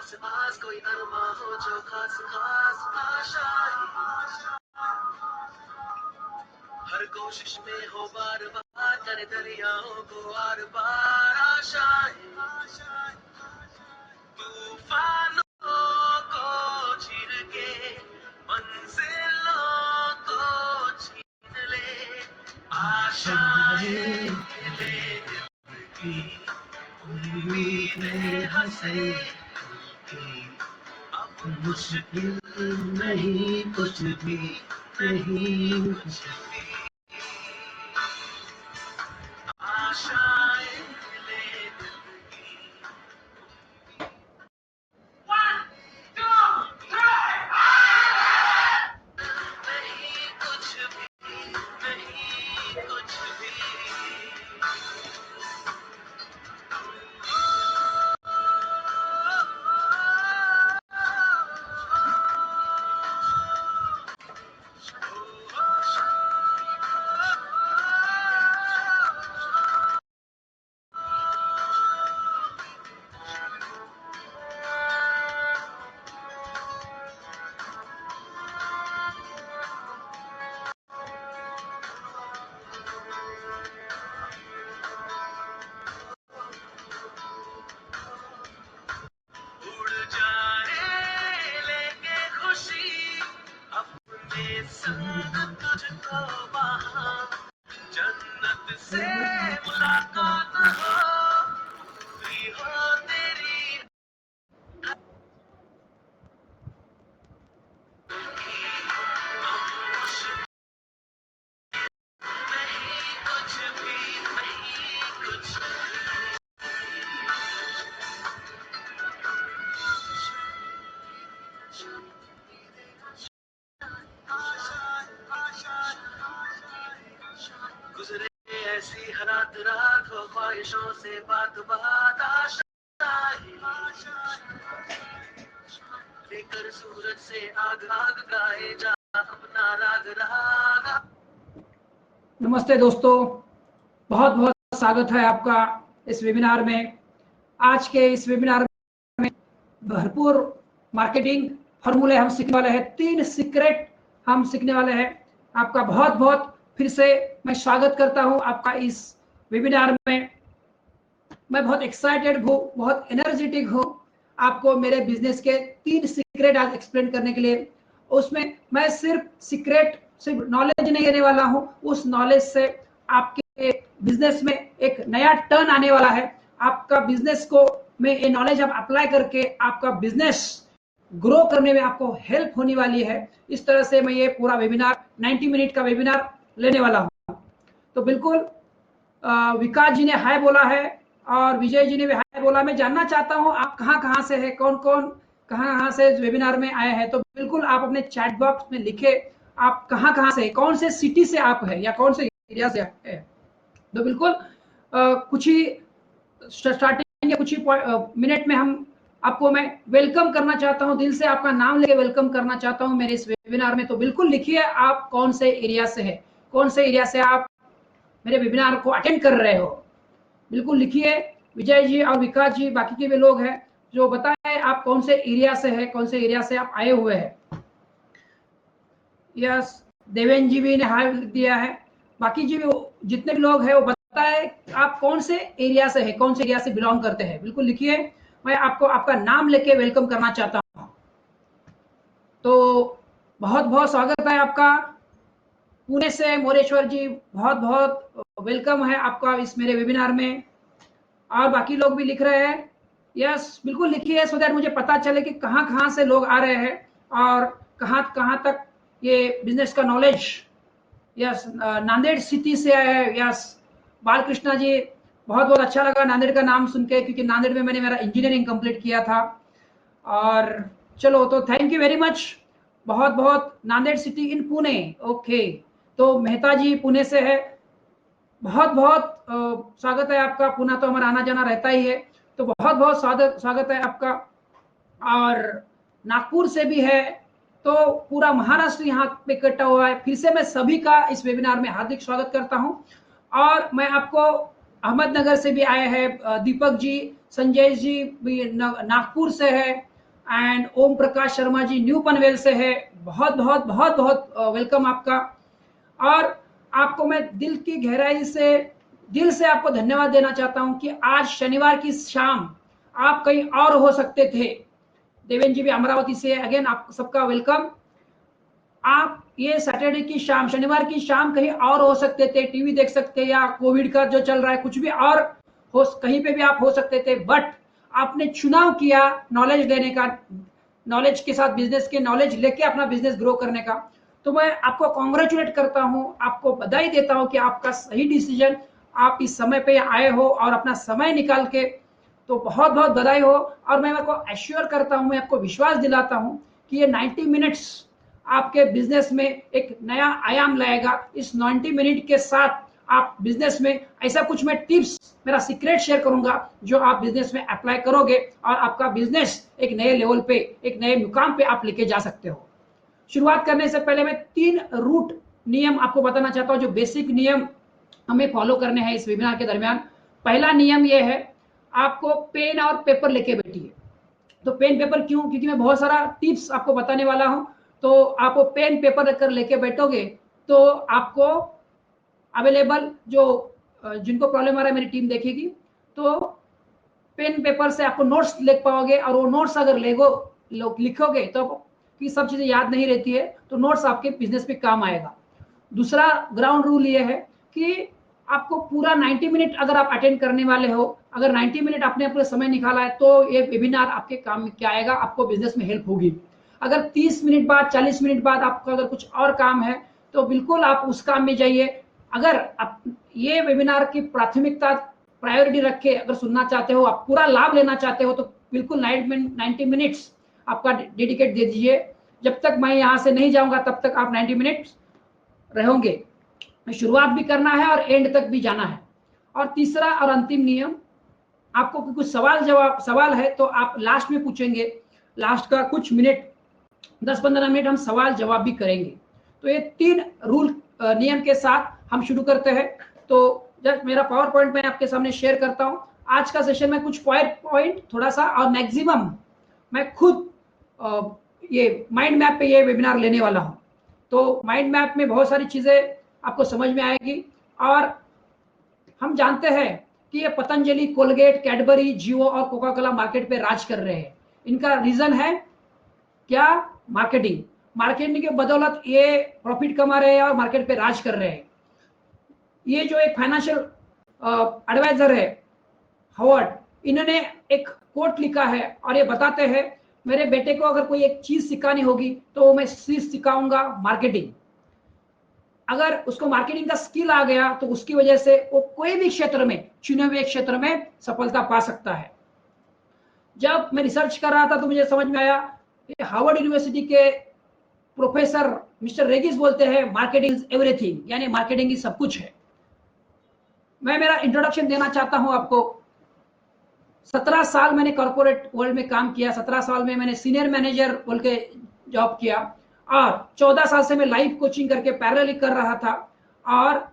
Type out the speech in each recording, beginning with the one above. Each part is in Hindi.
पास कोई अरमा हो जो खास खास आशाएं, हर कोशिश में हो बार बार करे दरियाओं को आर पार आशाएं, तूफानों को चीर के मंजिलों को छीन ले आशाएं ले दिल की उम्मीदें हंसे की, अब मुश्किल नहीं कुछ भी नहीं कुछ भी आशाएं ले दिल की। नहीं कुछ भी नहीं कुछ भी उड़ जाए लेके खुशी अपने संग तुझको वहाँ, जन्नत से मुलाकात हो भी हो तेरी नहीं कुछ भी नहीं कुछ गुजरे ऐसी रात रात हो ख्वाहिशों से बात बात आशाएं लेकर सूरज से आग आग गाए जा अपना राग राग। नमस्ते दोस्तों, बहुत बहुत स्वागत है आपका इस वेबिनार में। आज के इस वेबिनार में भरपूर मार्केटिंग फॉर्मूले हम सीखने वाले हैं, 3 सीक्रेट हम सीखने वाले हैं। आपका बहुत बहुत फिर से मैं स्वागत करता हूं आपका इस वेबिनार में। मैं बहुत एक्साइटेड हूँ, बहुत एनर्जेटिक हूँ आपको मेरे बिजनेस के 3 सीक्रेट आज एक्सप्लेन करने के लिए। उसमें मैं सिर्फ नॉलेज नहीं देने वाला हूँ, उस नॉलेज से आपके बिजनेस में एक नया टर्न आने वाला है। आपका बिजनेस को में ये नॉलेज आप अप्लाई करके आपका बिजनेस ग्रो करने में आपको हेल्प होने वाली है। इस तरह से मैं ये पूरा वेबिनार 90 मिनट का वेबिनार लेने वाला हूँ। तो बिल्कुल विकास जी ने हाय बोला है और विजय जी ने भी हाय बोला। मैं जानना चाहता हूँ आप कहाँ से है, कौन कौन कहाँ से वेबिनार में आए हैं। तो बिल्कुल आप अपने चैट बॉक्स में लिखे आप कहाँ से, कौन से सिटी से आप है या कौन से एरिया से है। तो बिल्कुल कुछ ही स्टार्टिंग या कुछ ही मिनट में हम आपको मैं वेलकम करना चाहता हूं, दिल से आपका नाम लेके वेलकम करना चाहता हूं मेरे इस वेबिनार में। तो बिल्कुल लिखिए आप कौन से एरिया से है, कौन से एरिया से आप मेरे वेबिनार को अटेंड कर रहे हो। बिल्कुल लिखिए। विजय जी और विकास जी, बाकी के भी लोग हैं जो बताए आप कौन से एरिया से है, कौन से एरिया से आप आए हुए हैं। यस, देवेंद्र जी भी ने हाय दिया है। बाकी जी भी जितने भी लोग हैं वो बताए आप कौन से एरिया से है, कौन से एरिया से बिलोंग करते हैं। बिल्कुल लिखिए, मैं आपको आपका नाम लेके वेलकम करना चाहता हूँ। तो बहुत बहुत स्वागत है आपका। पुणे से मोरेश्वर जी, बहुत बहुत वेलकम है आपका इस मेरे वेबिनार में। और बाकी लोग भी लिख रहे हैं। यस, बिल्कुल लिखिए सो दैट मुझे पता चले कि कहाँ से लोग आ रहे हैं और कहाँ तक ये बिजनेस का नॉलेज। यस, नांदेड़ सिटी से आए हैं। यस, बालकृष्णा जी, बहुत बहुत अच्छा लगा नांदेड़ का नाम सुन के, क्योंकि नांदेड़ में मैंने मेरा इंजीनियरिंग कंप्लीट किया था। और चलो, तो थैंक यू वेरी मच, बहुत बहुत। Nanded city in Pune, okay. तो मेहता जी पुणे से है, बहुत बहुत स्वागत है आपका। पुणे तो हमारा आना जाना रहता ही है, तो बहुत बहुत स्वागत है आपका। और नागपुर से भी है, तो पूरा महाराष्ट्र यहाँ पे इकट्ठा हुआ है। फिर से मैं सभी का इस वेबिनार में हार्दिक स्वागत करता हूँ। और मैं आपको अहमदनगर से भी आए हैं दीपक जी, संजय जी भी नागपुर से है, एंड ओम प्रकाश शर्मा जी न्यू पनवेल से है, बहुत बहुत बहुत बहुत वेलकम आपका। और आपको मैं दिल की गहराई से, दिल से आपको धन्यवाद देना चाहता हूं कि आज शनिवार की शाम आप कहीं और हो सकते थे। देवेंद्र जी भी अमरावती से, अगेन आप सबका वेलकम। आप ये सैटरडे की शाम, शनिवार की शाम कहीं और हो सकते थे, टीवी देख सकते, या कोविड का जो चल रहा है कुछ भी और हो, कहीं पे भी आप हो सकते थे, बट आपने चुनाव किया नॉलेज लेने का, नॉलेज के साथ बिजनेस के नॉलेज लेके अपना बिजनेस ग्रो करने का। तो मैं आपको कॉन्ग्रेचुलेट करता हूं, आपको बधाई देता हूं कि आपका सही डिसीजन, आप इस समय पे आए हो और अपना समय निकाल के, तो बहुत बहुत बधाई हो। और मैं आपको एश्योर करता हूं, मैं आपको विश्वास दिलाता हूं कि ये 90 मिनट्स आपके बिजनेस में एक नया आयाम लाएगा। इस 90 मिनट के साथ आप बिजनेस में ऐसा कुछ मैं टिप्स, मेरा सीक्रेट शेयर करूंगा जो आप बिजनेस में अप्लाई करोगे और आपका बिजनेस एक नए लेवल पे, एक नए मुकाम पे आप लेके जा सकते हो। शुरुआत करने से पहले मैं 3 रूट नियम आपको बताना चाहता हूं, जो बेसिक नियम हमें फॉलो करने हैं इस वेबिनार के दरमियान। पहला नियम यह है, आपको पेन और पेपर लेके बैठिए। तो पेन पेपर क्यों? क्योंकि मैं बहुत सारा टिप्स आपको बताने वाला हूं। तो आप वो पेन पेपर रखकर लेके बैठोगे तो आपको अवेलेबल जो जिनको प्रॉब्लम आ रहा है मेरी टीम देखेगी, तो पेन पेपर से आपको नोट्स लिख पाओगे। और वो नोट्स अगर लिखोगे तो कि सब चीजें याद नहीं रहती है, तो नोट्स आपके बिजनेस में काम आएगा। दूसरा ग्राउंड रूल ये है कि आपको पूरा 90 मिनट अगर आप अटेंड करने वाले हो, अगर 90 मिनट आपने अपना समय निकाला है, तो ये वेबिनार आपके काम में क्या आएगा, आपको बिजनेस में हेल्प होगी। अगर 30 मिनट बाद, 40 मिनट बाद आपका अगर कुछ और काम है, तो बिल्कुल आप उस काम में जाइए। अगर आप ये वेबिनार की प्राथमिकता, प्रायोरिटी रख के अगर सुनना चाहते हो, आप पूरा लाभ लेना चाहते हो, तो बिल्कुल 90 मिनट्स आपका डेडिकेट दे दीजिए। जब तक मैं यहाँ से नहीं जाऊंगा तब तक आप 90 मिनट्स रहोगे। शुरुआत भी करना है और एंड तक भी जाना है। और तीसरा और अंतिम नियम, आपको कुछ सवाल है तो आप लास्ट में पूछेंगे। लास्ट का कुछ मिनट, 10-15 मिनट हम सवाल जवाब भी करेंगे। तो ये 3 रूल नियम के साथ हम शुरू करते हैं। तो जब मेरा पावर पॉइंट मैं आपके सामने शेयर करता हूं, आज का सेशन में कुछ पॉइंट थोड़ा सा, और मैक्सिमम मैं खुद ये माइंड मैप पे ये वेबिनार लेने वाला हूं। तो माइंड मैप में बहुत सारी चीजें आपको समझ में आएगी। और हम जानते हैं कि ये पतंजलि, कोलगेट, कैडबरी, जियो और कोका कोला मार्केट पे राज कर रहे हैं। इनका रीजन है क्या? मार्केटिंग। मार्केटिंग के बदौलत ये प्रॉफिट कमा रहे हैं और मार्केट पे राज कर रहे हैं। ये जो एक फाइनेंशियल एडवाइजर है हॉवर्ड, इन्होंने एक कोट लिखा है और ये बताते हैं, मेरे बेटे को अगर कोई एक चीज सिखानी होगी तो मैं चीज सिखाऊंगा मार्केटिंग। अगर उसको मार्केटिंग का स्किल आ गया तो उसकी वजह से वो कोई भी क्षेत्र में, चुने हुए क्षेत्र में सफलता पा सकता है। जब मैं रिसर्च कर रहा था तो मुझे समझ में आया, हार्वर्ड यूनिवर्सिटी के प्रोफेसर मिस्टर रेगिस बोलते हैं, मार्केटिंग इज एवरीथिंग, यानी मार्केटिंग ही सब कुछ है। मैं मेरा इंट्रोडक्शन देना चाहता हूं आपको। 17 साल मैंने कॉर्पोरेट वर्ल्ड में काम किया। 17 साल में मैंने सीनियर मैनेजर बोल के जॉब किया, और 14 साल से मैं लाइफ कोचिंग करके पैरेलल कर रहा था। और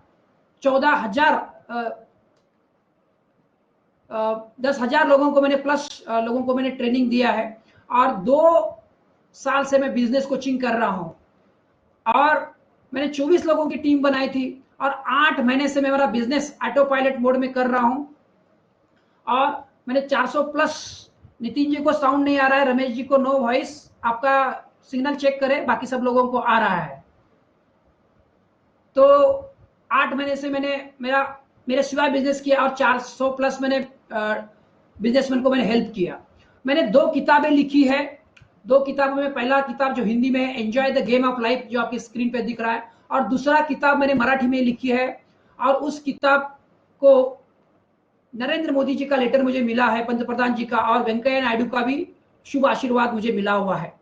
10,000 लोगों को मैंने, प्लस लोगों को मैंने ट्रेनिंग दिया है। और 2 साल से मैं बिजनेस कोचिंग कर रहा हूं, और मैंने 24 लोगों की टीम बनाई थी। और 8 महीने से मैं मेरा बिजनेस ऑटो पायलट मोड में कर रहा हूं। और मैंने 400 प्लस, नितिन जी को साउंड नहीं आ रहा है, रमेश जी को नो वॉइस, आपका सिग्नल चेक करें, बाकी सब लोगों को आ रहा है। तो 8 महीने से मैंने मेरे सिवाय बिजनेस किया, और 400 प्लस मैंने बिजनेसमैन को मैंने हेल्प किया। मैंने 2 किताबें लिखी है। 2 किताबों में, पहला किताब जो हिंदी में है, enjoy the game of life, जो आपकी स्क्रीन पे दिख रहा है, और दूसरा किताब मैंने मराठी में लिखी है। और उस किताब को नरेंद्र मोदी जी का लेटर मुझे मिला है, पंतप्रधान जी का, और वेंकैया नायडू का भी शुभ आशीर्वाद मुझे मिला हुआ है।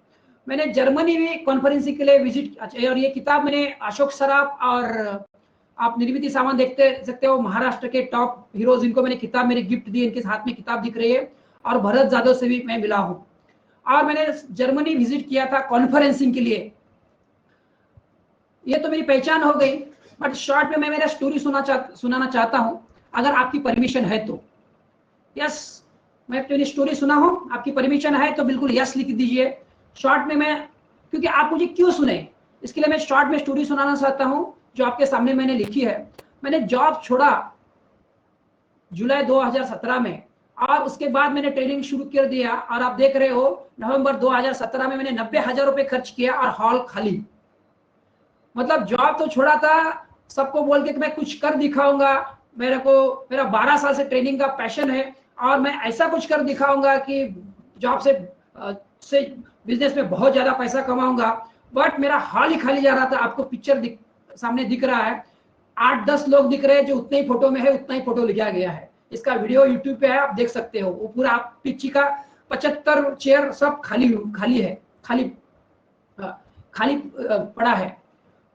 मैंने जर्मनी में कॉन्फ्रेंसिंग के लिए विजिट, और ये किताब मैंने अशोक सराफ और आप निर्मिति सामान देखते सकते हो, महाराष्ट्र के टॉप हीरोज, इनको मैंने किताब मेरी गिफ्ट दी, इनके हाथ में किताब दिख रही है। और भरत जादव से भी मैं मिला हूं, और मैंने जर्मनी विजिट किया था कॉन्फ्रेंसिंग के लिए। ये तो मेरी पहचान हो गई, बट शॉर्ट में मैं मेरा स्टोरी सुनाना चाहता हूं, अगर आपकी परमिशन है तो। यस, मैं अपनी स्टोरी सुना हूँ, आपकी परमिशन है तो बिल्कुल यस लिख दीजिए। शॉर्ट में मैं, क्योंकि आप मुझे क्यों सुने, इसके लिए मैं शॉर्ट में स्टोरी सुनाना चाहता हूँ जो आपके सामने मैंने लिखी है। मैंने जॉब छोड़ा जुलाई 2017 में, और उसके बाद मैंने ट्रेनिंग शुरू कर दिया, और आप देख रहे हो नवंबर 2017 में मैंने 90,000 रुपए खर्च किया और हॉल खाली। मतलब जॉब तो छोड़ा था, सबको बोल के कि मैं कुछ कर दिखाऊंगा, मेरा 12 साल से ट्रेनिंग का पैशन है और मैं ऐसा कुछ कर दिखाऊंगा कि जॉब से बिजनेस में बहुत ज्यादा पैसा कमाऊंगा। बट मेरा हाल ही खाली जा रहा था। आपको पिक्चर सामने दिख रहा है, 8-10 लोग दिख रहे हैं जो उतने ही फोटो में है, उतना ही फोटो लिया गया है। इसका वीडियो यूट्यूब पे है, आप देख सकते हो। वो पूरा पिच्ची का 75 चेयर सब खाली खाली है, खाली खाली पड़ा है।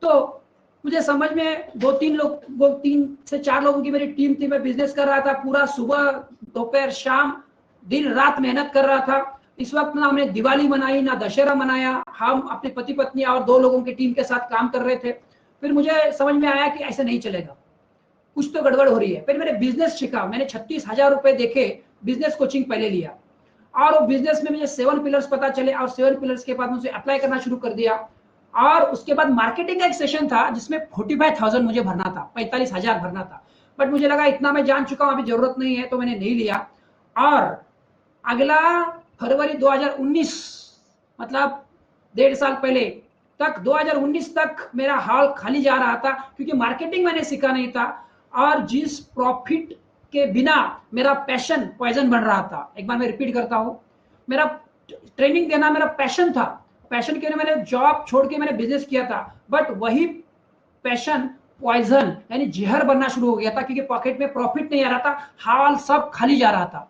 तो मुझे समझ में वो 3 से 4 लोगों की मेरी टीम थी। मैं बिजनेस कर रहा था, पूरा सुबह दोपहर शाम दिन रात मेहनत कर रहा था। इस वक्त ना हमने दिवाली मनाई ना दशहरा मनाया। हम अपने पति पत्नी और 2 लोगों की टीम के साथ काम कर रहे थे। फिर मुझे समझ में आया कि ऐसे नहीं चलेगा, कुछ तो गड़बड़ हो रही है। फिर मैंने बिजनेस सीखा। मैंने 36,000 रुपए देके बिजनेस कोचिंग पहले लिया, और वो बिजनेस में मुझे 7 पिलर्स पता चले, और 7 पिलर्स के बाद मुझे अप्लाई करना शुरू कर दिया। और उसके बाद मार्केटिंग का एक सेशन था जिसमें 45,000 मुझे भरना था, 45,000 भरना था। बट मुझे लगा इतना मैं जान चुका हूं, अभी जरूरत नहीं है, तो मैंने नहीं लिया। और अगला फरवरी 2019, मतलब 1.5 साल पहले तक, 2019 तक मेरा हॉल खाली जा रहा था, क्योंकि मार्केटिंग मैंने सीखा नहीं था। और जिस प्रॉफिट के बिना मेरा पैशन पॉइजन बन रहा था। एक बार मैं रिपीट करता हूं, मेरा ट्रेनिंग देना मेरा पैशन था। पैशन के लिए मैंने जॉब छोड़ के मैंने बिजनेस किया था, बट वही पैशन पॉइजन यानी जहर बनना शुरू हो गया था, क्योंकि पॉकेट में प्रॉफिट नहीं आ रहा था, हाल सब खाली जा रहा था।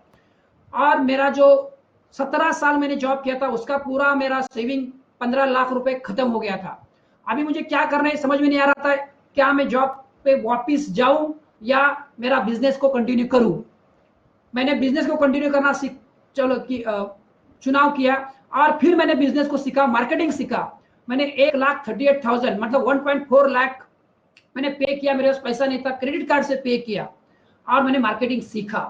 और मेरा जो 17 साल मैंने जॉब किया था उसका पूरा मेरा सेविंग 15 लाख रुपए खत्म हो गया था। अभी मुझे क्या करना है समझ में नहीं आ रहा था, क्या मैं जॉब पे वापस जाऊं या मेरा बिजनेस को कंटिन्यू करूं। मैंने बिजनेस को कंटिन्यू करना चुनाव किया, और फिर मैंने बिजनेस को सीखा, मार्केटिंग सीखा। मैंने 1,38,000 मतलब 1.4 लाख मैंने पे किया। मेरे पास पैसा नहीं था, क्रेडिट कार्ड से पे किया, और मैंने मार्केटिंग सीखा।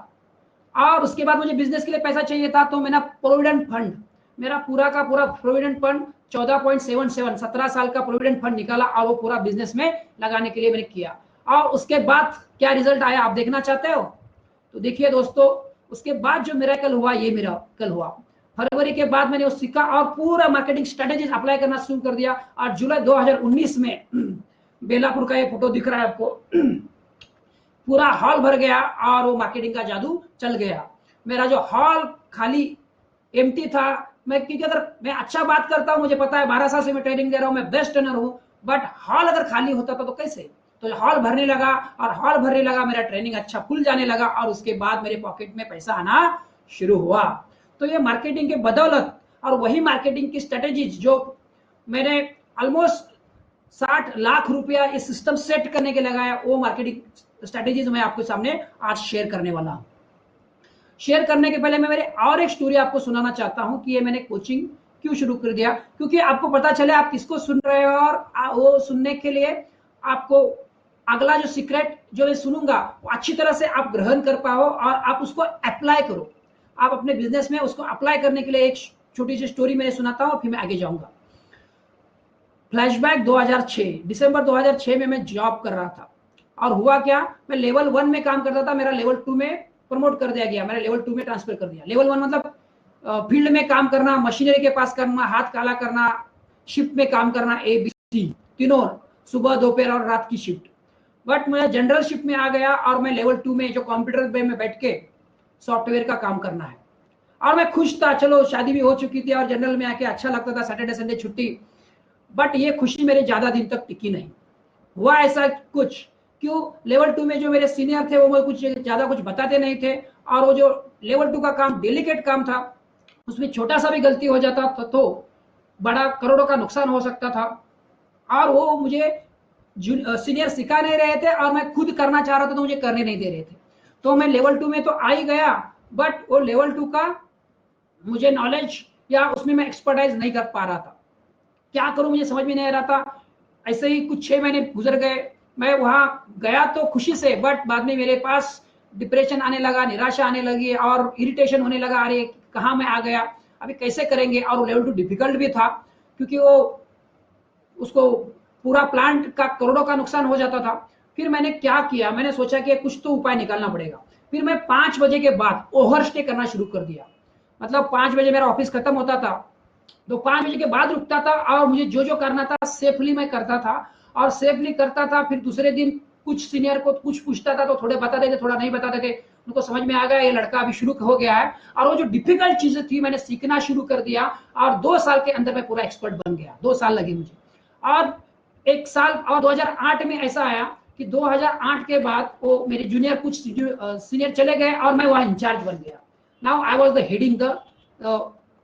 और उसके बाद मुझे बिजनेस के लिए पैसा चाहिए था, तो मेरा प्रोविडेंट फंड, मेरा पूरा का पूरा प्रोविडेंट फंड 14.77, 17 साल का प्रोविडेंट फंड निकाला, और वो पूरा बिजनेस में लगाने के लिए मैंने किया। और उसके बाद क्या रिजल्ट आया आप देखना चाहते हो, तो देखिए दोस्तों, उसके बाद जो मिरेकल हुआ, ये मिरेकल हुआ। फरवरी के बाद मैंने वो सीखा और पूरा मार्केटिंग स्ट्रेटेजीज अप्लाई करना शुरू कर दिया। और जुलाई 2019 में बेलापुर का ये फोटो दिख रहा है आपको, पूरा हॉल भर गया और वो मार्केटिंग का जादू चल गया। मेरा जो हॉल खाली एम्प्टी था, मैं क्योंकि अगर मैं अच्छा बात करता हूं, मुझे पता है 12 साल से मैं ट्रेनिंग दे रहा हूं, मैं बेस्ट ट्रेनर हूं, बट हॉल अगर खाली होता था तो कैसे। तो हॉल भरने लगा, और हॉल भरने लगा, मेरा ट्रेनिंग अच्छा खुल जाने लगा, और उसके बाद मेरे पॉकेट में पैसा आना शुरू हुआ। तो ये मार्केटिंग के बदौलत, और वही मार्केटिंग की स्ट्रेटेजीज जो मैंने ऑलमोस्ट 60 लाख रुपया इस सिस्टम सेट करने के लगाया, वो मार्केटिंग स्ट्रेटेजीज मैं आपके सामने आज शेयर करने वाला हूं। शेयर करने के पहले मैं मेरे और एक स्टोरी आपको सुनाना चाहता हूं कि ये मैंने कोचिंग क्यों शुरू कर दिया, क्योंकि आपको पता चले आप किसको सुन रहे हो, और वो सुनने के लिए आपको अगला जो सीक्रेट जो मैं सुनूंगा वो अच्छी तरह से आप ग्रहण कर पाओ, और आप उसको अप्लाई करो। आप अपने बिजनेस में उसको अप्लाई करने के लिए एक छोटी सी स्टोरी मैंने सुनाता हूं, फिर मैं आगे जाऊंगा। फ्लैशबैक 2006, दिसंबर 2006 में मैं जॉब कर रहा था। और हुआ क्या, मैं लेवल 1 में काम करता था, मेरा लेवल 2 में प्रमोट कर दिया गया, मैंने लेवल 2 में ट्रांसफर कर दिया। लेवल 1 मतलब फील्ड में काम करना, मशीनरी के पास करना, हाथ काला करना, शिफ्ट में काम करना, ABC तीनों, सुबह दोपहर और रात की शिफ्ट। बट मैं जनरल शिफ्ट में आ गया, और मैं लेवल 2 में जो कंप्यूटर पे में बैठ के सॉफ्टवेयर का काम करना है। और मैं खुश था, चलो शादी भी हो चुकी थी और जनरल में आके अच्छा लगता था, सैटरडे संडे छुट्टी। बट ये खुशी मेरे ज्यादा दिन तक टिकी नहीं। हुआ ऐसा कुछ, क्यों, लेवल 2 में जो मेरे सीनियर थे वो मुझे कुछ ज्यादा कुछ बताते नहीं थे, और वो जो लेवल 2 का काम डेलिकेट काम था, उसमें छोटा सा भी गलती हो जाता तो बड़ा करोड़ों का नुकसान हो सकता था। और वो मुझे सीनियर सिखा नहीं रहे थे, और मैं खुद करना चाह रहा था तो मुझे करने नहीं दे रहे थे। तो मैं लेवल 2 में तो आ ही गया, बट वो लेवल 2 का मुझे नॉलेज या उसमें मैं एक्सपर्टाइज नहीं कर पा रहा था। क्या करूं मुझे समझ में नहीं आ रहा था। ऐसे ही कुछ 6 महीने गुजर गए। मैं वहां गया तो खुशी से, बट बाद में मेरे पास डिप्रेशन आने लगा, निराशा आने लगी और इरिटेशन होने लगा, अरे कहाँ मैं आ गया, अभी कैसे करेंगे। और लेवल 2 डिफिकल्ट भी था क्योंकि वो उसको पूरा प्लांट का करोड़ों का नुकसान हो जाता था। फिर मैंने क्या किया, मैंने सोचा कि कुछ तो उपाय निकालना पड़ेगा। फिर मैं 5 बजे के बाद ओवर स्टे करना शुरू कर दिया। मतलब 5 बजे मेरा ऑफिस खत्म होता था, तो 5 बजे के बाद रुकता था और मुझे जो जो करना था सेफली मैं करता था और सेफली करता था। फिर दूसरे दिन कुछ सीनियर को कुछ पूछता था तो थोड़े बताते थे, थोड़ा नहीं बताते थे। उनको समझ में आ गया ये लड़का अभी शुरू हो गया है। और वो जो डिफिकल्ट चीजें थी मैंने सीखना शुरू कर दिया और 2 साल के अंदर मैं पूरा एक्सपर्ट बन गया। 2 साल लगे मुझे। और 1 साल और 2008 में ऐसा आया कि 2008 के बाद वो मेरे जूनियर कुछ सीनियर चले गए और मैं वहां इंचार्ज बन गया। Now I was the heading the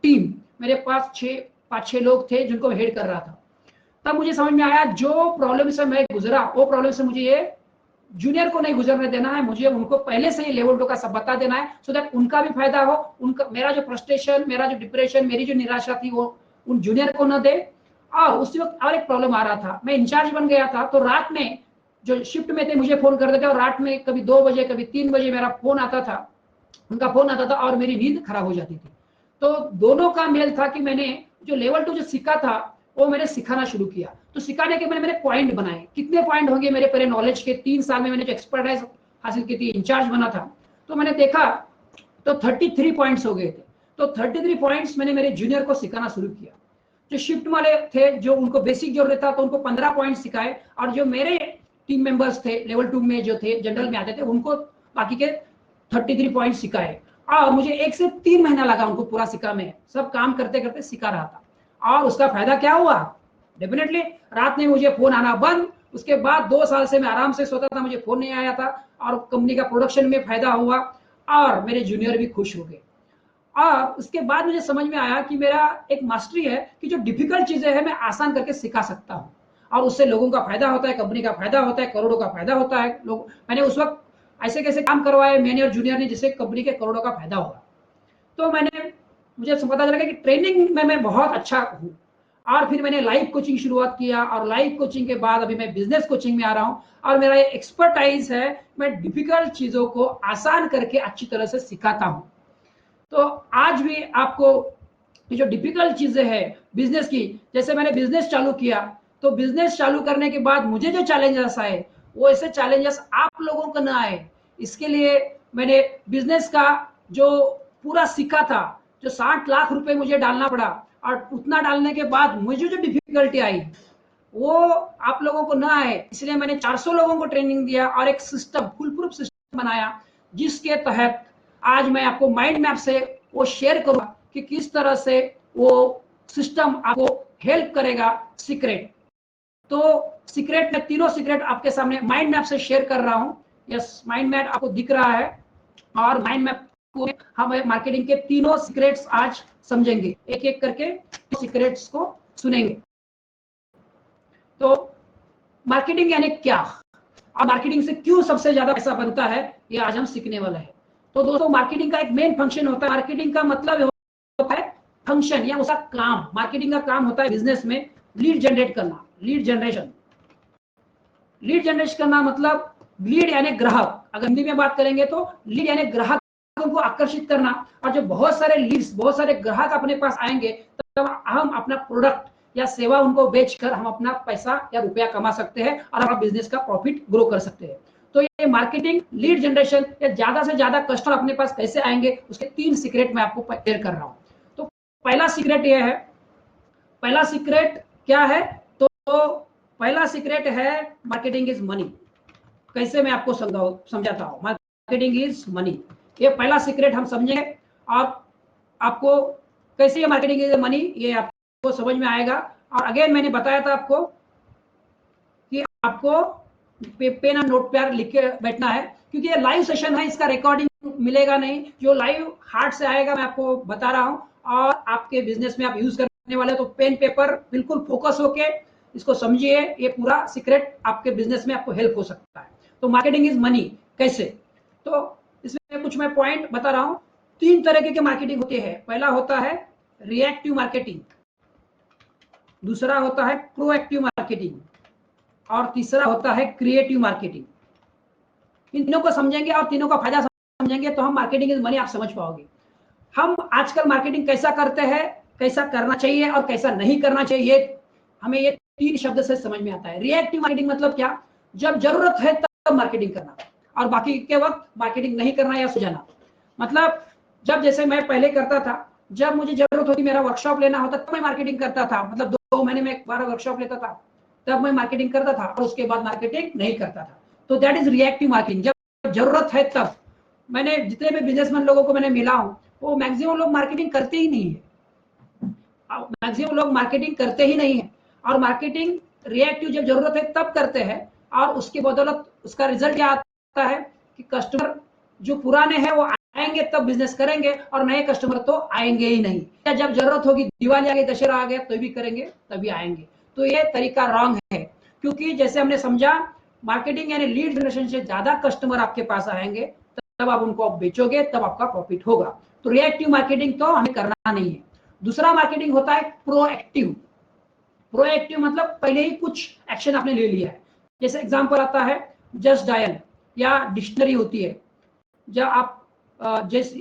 team. मेरे पास 5-6 लोग थे जिनको हेड कर रहा था। तब मुझे समझ में आया जो प्रॉब्लम से मैं गुजरा वो प्रॉब्लम से मुझे ये जूनियर को नहीं गुजरने देना है, मुझे उनको पहले से ही लेवल 2 का सब बता देना है सो दैट उनका भी फायदा हो, उनका मेरा जो फ्रस्ट्रेशन, मेरा जो डिप्रेशन, मेरी जो निराशा थी वो उन जूनियर को न दे। और उसी वक्त और एक प्रॉब्लम आ रहा था, मैं इंचार्ज बन गया था तो रात में जो शिफ्ट में थे मुझे फोन कर देते और रात में कभी 2 बजे कभी 3 बजे मेरा फोन आता था, उनका फोन आता था और मेरी नींद खराब हो जाती थी। तो दोनों का मेल था कि मैंने जो लेवल 2 जो सीखा था वो मैंने सिखाना शुरू किया। तो सिखाने के मैंने पॉइंट बनाए, कितने पॉइंट होंगे मेरे पूरे नॉलेज के। 3 साल में मैंने जो एक्सपर्टाइज हासिल की थी, इंचार्ज बना था, तो मैंने देखा तो 33 पॉइंट्स हो गए थे। तो 33 पॉइंट्स मैंने मेरे जूनियर को सिखाना शुरू किया। जो शिफ्ट वाले थे जो उनको बेसिक जरूरत था तो उनको 15 पॉइंट सिखाए और जो मेरे टीम मेंबर्स थे लेवल 2 में जो थे जनरल में आते थे उनको बाकी के 33 पॉइंट सिखाए। और मुझे 1 से 3 महीना लगा उनको पूरा सिखा, में सब काम करते करते सिखा रहा था। और उसका फायदा क्या हुआ, डेफिनेटली रात में मुझे फोन आना बंद। उसके बाद 2 साल से मैं आराम से सोता था, मुझे फोन नहीं आया था और कंपनी का प्रोडक्शन में फायदा हुआ और मेरे जूनियर भी खुश हो गए। और उसके बाद मुझे समझ में आया कि मेरा एक मास्टरी है कि जो डिफिकल्ट चीजें हैं मैं आसान करके सिखा सकता हूँ और उससे लोगों का फायदा होता है, कंपनी का फायदा होता है, करोड़ों का फायदा होता है। लोग मैंने उस वक्त ऐसे कैसे काम करवाए मैंने और जूनियर ने जिससे कंपनी के करोड़ों का फायदा हुआ। तो मुझे पता चला कि ट्रेनिंग में मैं बहुत अच्छा हूँ। और फिर मैंने लाइव कोचिंग शुरुआत किया और लाइव कोचिंग के बाद अभी मैं बिजनेस कोचिंग में आ रहा हूँ और मेरा ये एक्सपर्टाइज है, मैं डिफिकल्ट चीजों को आसान करके अच्छी तरह से सिखाता हूँ। तो आज भी आपको ये जो डिफिकल्ट चीजें हैं बिजनेस की, जैसे मैंने बिजनेस चालू किया तो बिजनेस चालू करने के बाद मुझे जो चैलेंजेस आए वो ऐसे चैलेंजेस आप लोगों को ना आए, इसके लिए मैंने बिजनेस का जो पूरा सीखा था। जो 60 लाख रुपए मुझे डालना पड़ा और उतना डालने के बाद मुझे जो डिफिकल्टी आई वो आप लोगों को ना आए, इसलिए मैंने 400 लोगों को ट्रेनिंग दिया और एक सिस्टम, फुल प्रूफ सिस्टम बनाया जिसके तहत आज मैं आपको माइंड मैप से वो शेयर करूंगा कि किस तरह से वो सिस्टम आपको हेल्प करेगा। सीक्रेट, तो सीक्रेट में तीनों सीक्रेट आपके सामने माइंड मैप से शेयर कर रहा हूं। यस, माइंड मैप आपको दिख रहा है और माइंड मैप को हम मार्केटिंग के तीनों सीक्रेट्स आज समझेंगे, एक एक करके सीक्रेट्स को सुनेंगे। तो मार्केटिंग यानी क्या और मार्केटिंग से क्यों सबसे ज्यादा पैसा बनता है ये आज हम सीखने वाले हैं। तो दोस्तों मार्केटिंग का एक मेन फंक्शन होता है, मार्केटिंग का मतलब होता है फंक्शन या उसका काम। मार्केटिंग का काम होता है बिजनेस में लीड जनरेट करना, लीड जनरेशन। लीड जनरेट करना मतलब लीड यानी ग्राहक, अगर हिंदी में बात करेंगे तो लीड यानी ग्राहकों को आकर्षित करना। और जब बहुत सारे लीड्स, बहुत सारे ग्राहक अपने पास आएंगे तब हम अपना प्रोडक्ट या सेवा उनको बेचकर हम अपना पैसा या रुपया कमा सकते हैं और अपना बिजनेस का प्रॉफिट ग्रो कर सकते हैं। तो ये मार्केटिंग, लीड जनरेशन या ज्यादा से ज्यादा कस्टमर अपने पास कैसे आएंगे उसके 3 सीक्रेट मैं आपको शेयर कर रहा हूं। तो पहला सीक्रेट ये है, पहला सीक्रेट क्या है, तो पहला सीक्रेट है मार्केटिंग इज मनी। कैसे मैं आपको समझाता हूं, मार्केटिंग इज मनी, ये पहला सीक्रेट हम समझेंगे। और आपको कैसे ये मार्केटिंग इज मनी ये आपको समझ में आएगा। और अगेन मैंने बताया था आपको कि आपको पेन और नोट पर लिख के बैठना है क्योंकि ये लाइव सेशन है, इसका रिकॉर्डिंग मिलेगा नहीं। जो लाइव हार्ट से आएगा मैं आपको बता रहा हूं और आपके बिजनेस में आप यूज करने वाले तो पेन पेपर बिल्कुल फोकस होके इसको समझिए, ये पूरा सीक्रेट आपके बिजनेस में आपको हेल्प हो सकता है। तो मार्केटिंग इज मनी कैसे, तो इसमें कुछ मैं पॉइंट बता रहा हूं। 3 तरह के मार्केटिंग होते हैं। पहला होता है रिएक्टिव मार्केटिंग, दूसरा होता है प्रोएक्टिव मार्केटिंग और तीसरा होता है क्रिएटिव मार्केटिंग। इन तीनों को समझेंगे और तीनों का फायदा समझेंगे तो हम मार्केटिंग इज मनी आप समझ पाओगे। हम आजकल मार्केटिंग कैसा करते हैं, कैसा करना चाहिए और कैसा नहीं करना चाहिए, हमें ये 3 शब्द से समझ में आता है। रिएक्टिव मार्केटिंग मतलब क्या, जब जरूरत है तब मार्केटिंग करना और बाकी के वक्त मार्केटिंग नहीं करना या सो जाना। मतलब जब जैसे मैं पहले करता था, जब मुझे जरूरत होती, मेरा वर्कशॉप लेना होता तब मैं मार्केटिंग करता था, मतलब 2 महीने में एक बार वर्कशॉप लेता था, तब मैं मार्केटिंग करता था और उसके बाद मार्केटिंग नहीं करता था। तो दैट इज रिएक्टिव मार्केटिंग, जब जरूरत है तब। मैंने जितने भी बिजनेसमैन लोगों को मैंने मिला हूं, वो मैक्सिमम लोग मार्केटिंग करते ही नहीं है, मैक्सिमम लोग मार्केटिंग करते ही नहीं है। और मार्केटिंग रिएक्टिव जब जरूरत है तब करते हैं और उसके बदौलत उसका रिजल्ट क्या आता है कि कस्टमर जो पुराने हैं वो आएंगे तब बिजनेस करेंगे और नए कस्टमर तो आएंगे ही नहीं। या जब जरूरत होगी, दिवाली आ गई, दशहरा आ गया, तो भी करेंगे तभी आएंगे। तो ये तरीका रॉन्ग है, क्योंकि जैसे हमने समझा, मार्केटिंग यानी लीड जनरेशन से ज्यादा कस्टमर आपके पास आएंगे, तब आप उनको बेचोगे, तब आपका प्रॉफिट होगा। तो रिएक्टिव मार्केटिंग तो हमें करना नहीं है। दूसरा मार्केटिंग होता है प्रोएक्टिव। प्रोएक्टिव मतलब पहले ही कुछ एक्शन आपने ले लिया है। जैसे एग्जांपल आता है जस्ट डायल या डिक्शनरी होती है। जब आप जिस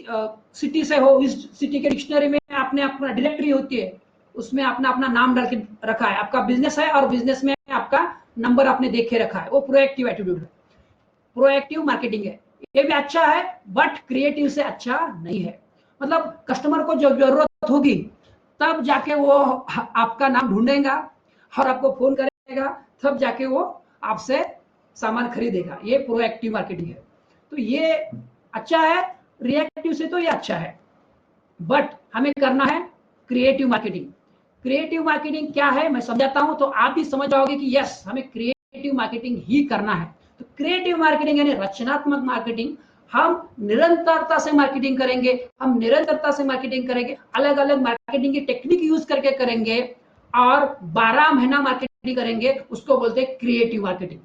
सिटी से हो, इस सिटी के डिक्शनरी में आपने अपना डायरेक्टरी होती है, उसमें अपना अपना नाम डाल के रखा है, आपका बिजनेस है और बिजनेस में आपका नंबर आपने देख के रखा है, वो प्रोएक्टिव एटीट्यूड है, प्रोएक्टिव मार्केटिंग है। ये भी अच्छा है बट क्रिएटिव से अच्छा नहीं है। मतलब कस्टमर को जब जरूरत होगी तब जाके वो आपका नाम ढूंढेगा और आपको फोन करेगा, तब जाके वो आपसे सामान खरीदेगा। ये प्रोएक्टिव मार्केटिंग है। तो ये अच्छा है, रिएक्टिव से तो ये अच्छा है, बट हमें करना है क्रिएटिव मार्केटिंग। क्रिएटिव मार्केटिंग क्या है मैं समझाता हूं, तो आप भी समझ जाओगे कि यस, हमें क्रिएटिव मार्केटिंग ही करना है। तो क्रिएटिव मार्केटिंग यानी रचनात्मक मार्केटिंग। हम निरंतरता से मार्केटिंग करेंगे, हम निरंतरता से मार्केटिंग करेंगे, अलग अलग मार्केटिंग की टेक्निक यूज करके करेंगे और 12 महीना मार्केटिंग करेंगे, उसको बोलते हैं क्रिएटिव मार्केटिंग।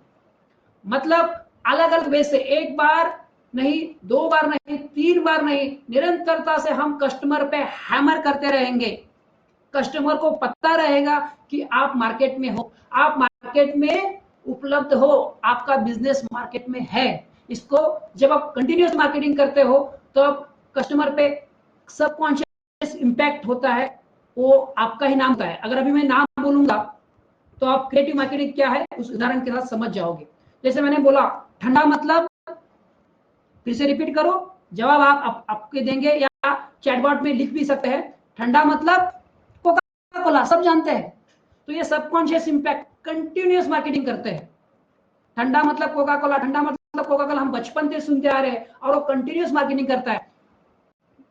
मतलब अलग अलग वे से, एक बार नहीं, 2 बार नहीं, 3 बार नहीं, निरंतरता से हम कस्टमर पे हैमर करते रहेंगे। कस्टमर को पता रहेगा कि आप मार्केट में हो, आप मार्केट में उपलब्ध हो, आपका बिजनेस मार्केट में है। इसको जब आप कंटिन्यूअस मार्केटिंग करते हो तो कस्टमर पे सबकॉन्शियस इंपैक्ट होता है, वो आपका ही नाम होता है। अगर अभी मैं नाम बोलूंगा तो आप क्रिएटिव मार्केटिंग क्या है उस उदाहरण के साथ समझ जाओगे। जैसे मैंने बोला ठंडा मतलब, फिर से रिपीट करो, जवाब आपके देंगे या चैटबॉट में लिख भी सकते हैं। ठंडा मतलब कोका कोला, सब जानते हैं। तो ये सबकॉन्शियस इंपैक्ट, कंटिन्यूअस मार्केटिंग करते हैं। ठंडा मतलब कोका कोला, ठंडा मतलब कोका कोला, हम बचपन से सुनते आ रहे हैं और वो कंटिन्यूअस मार्केटिंग करता है।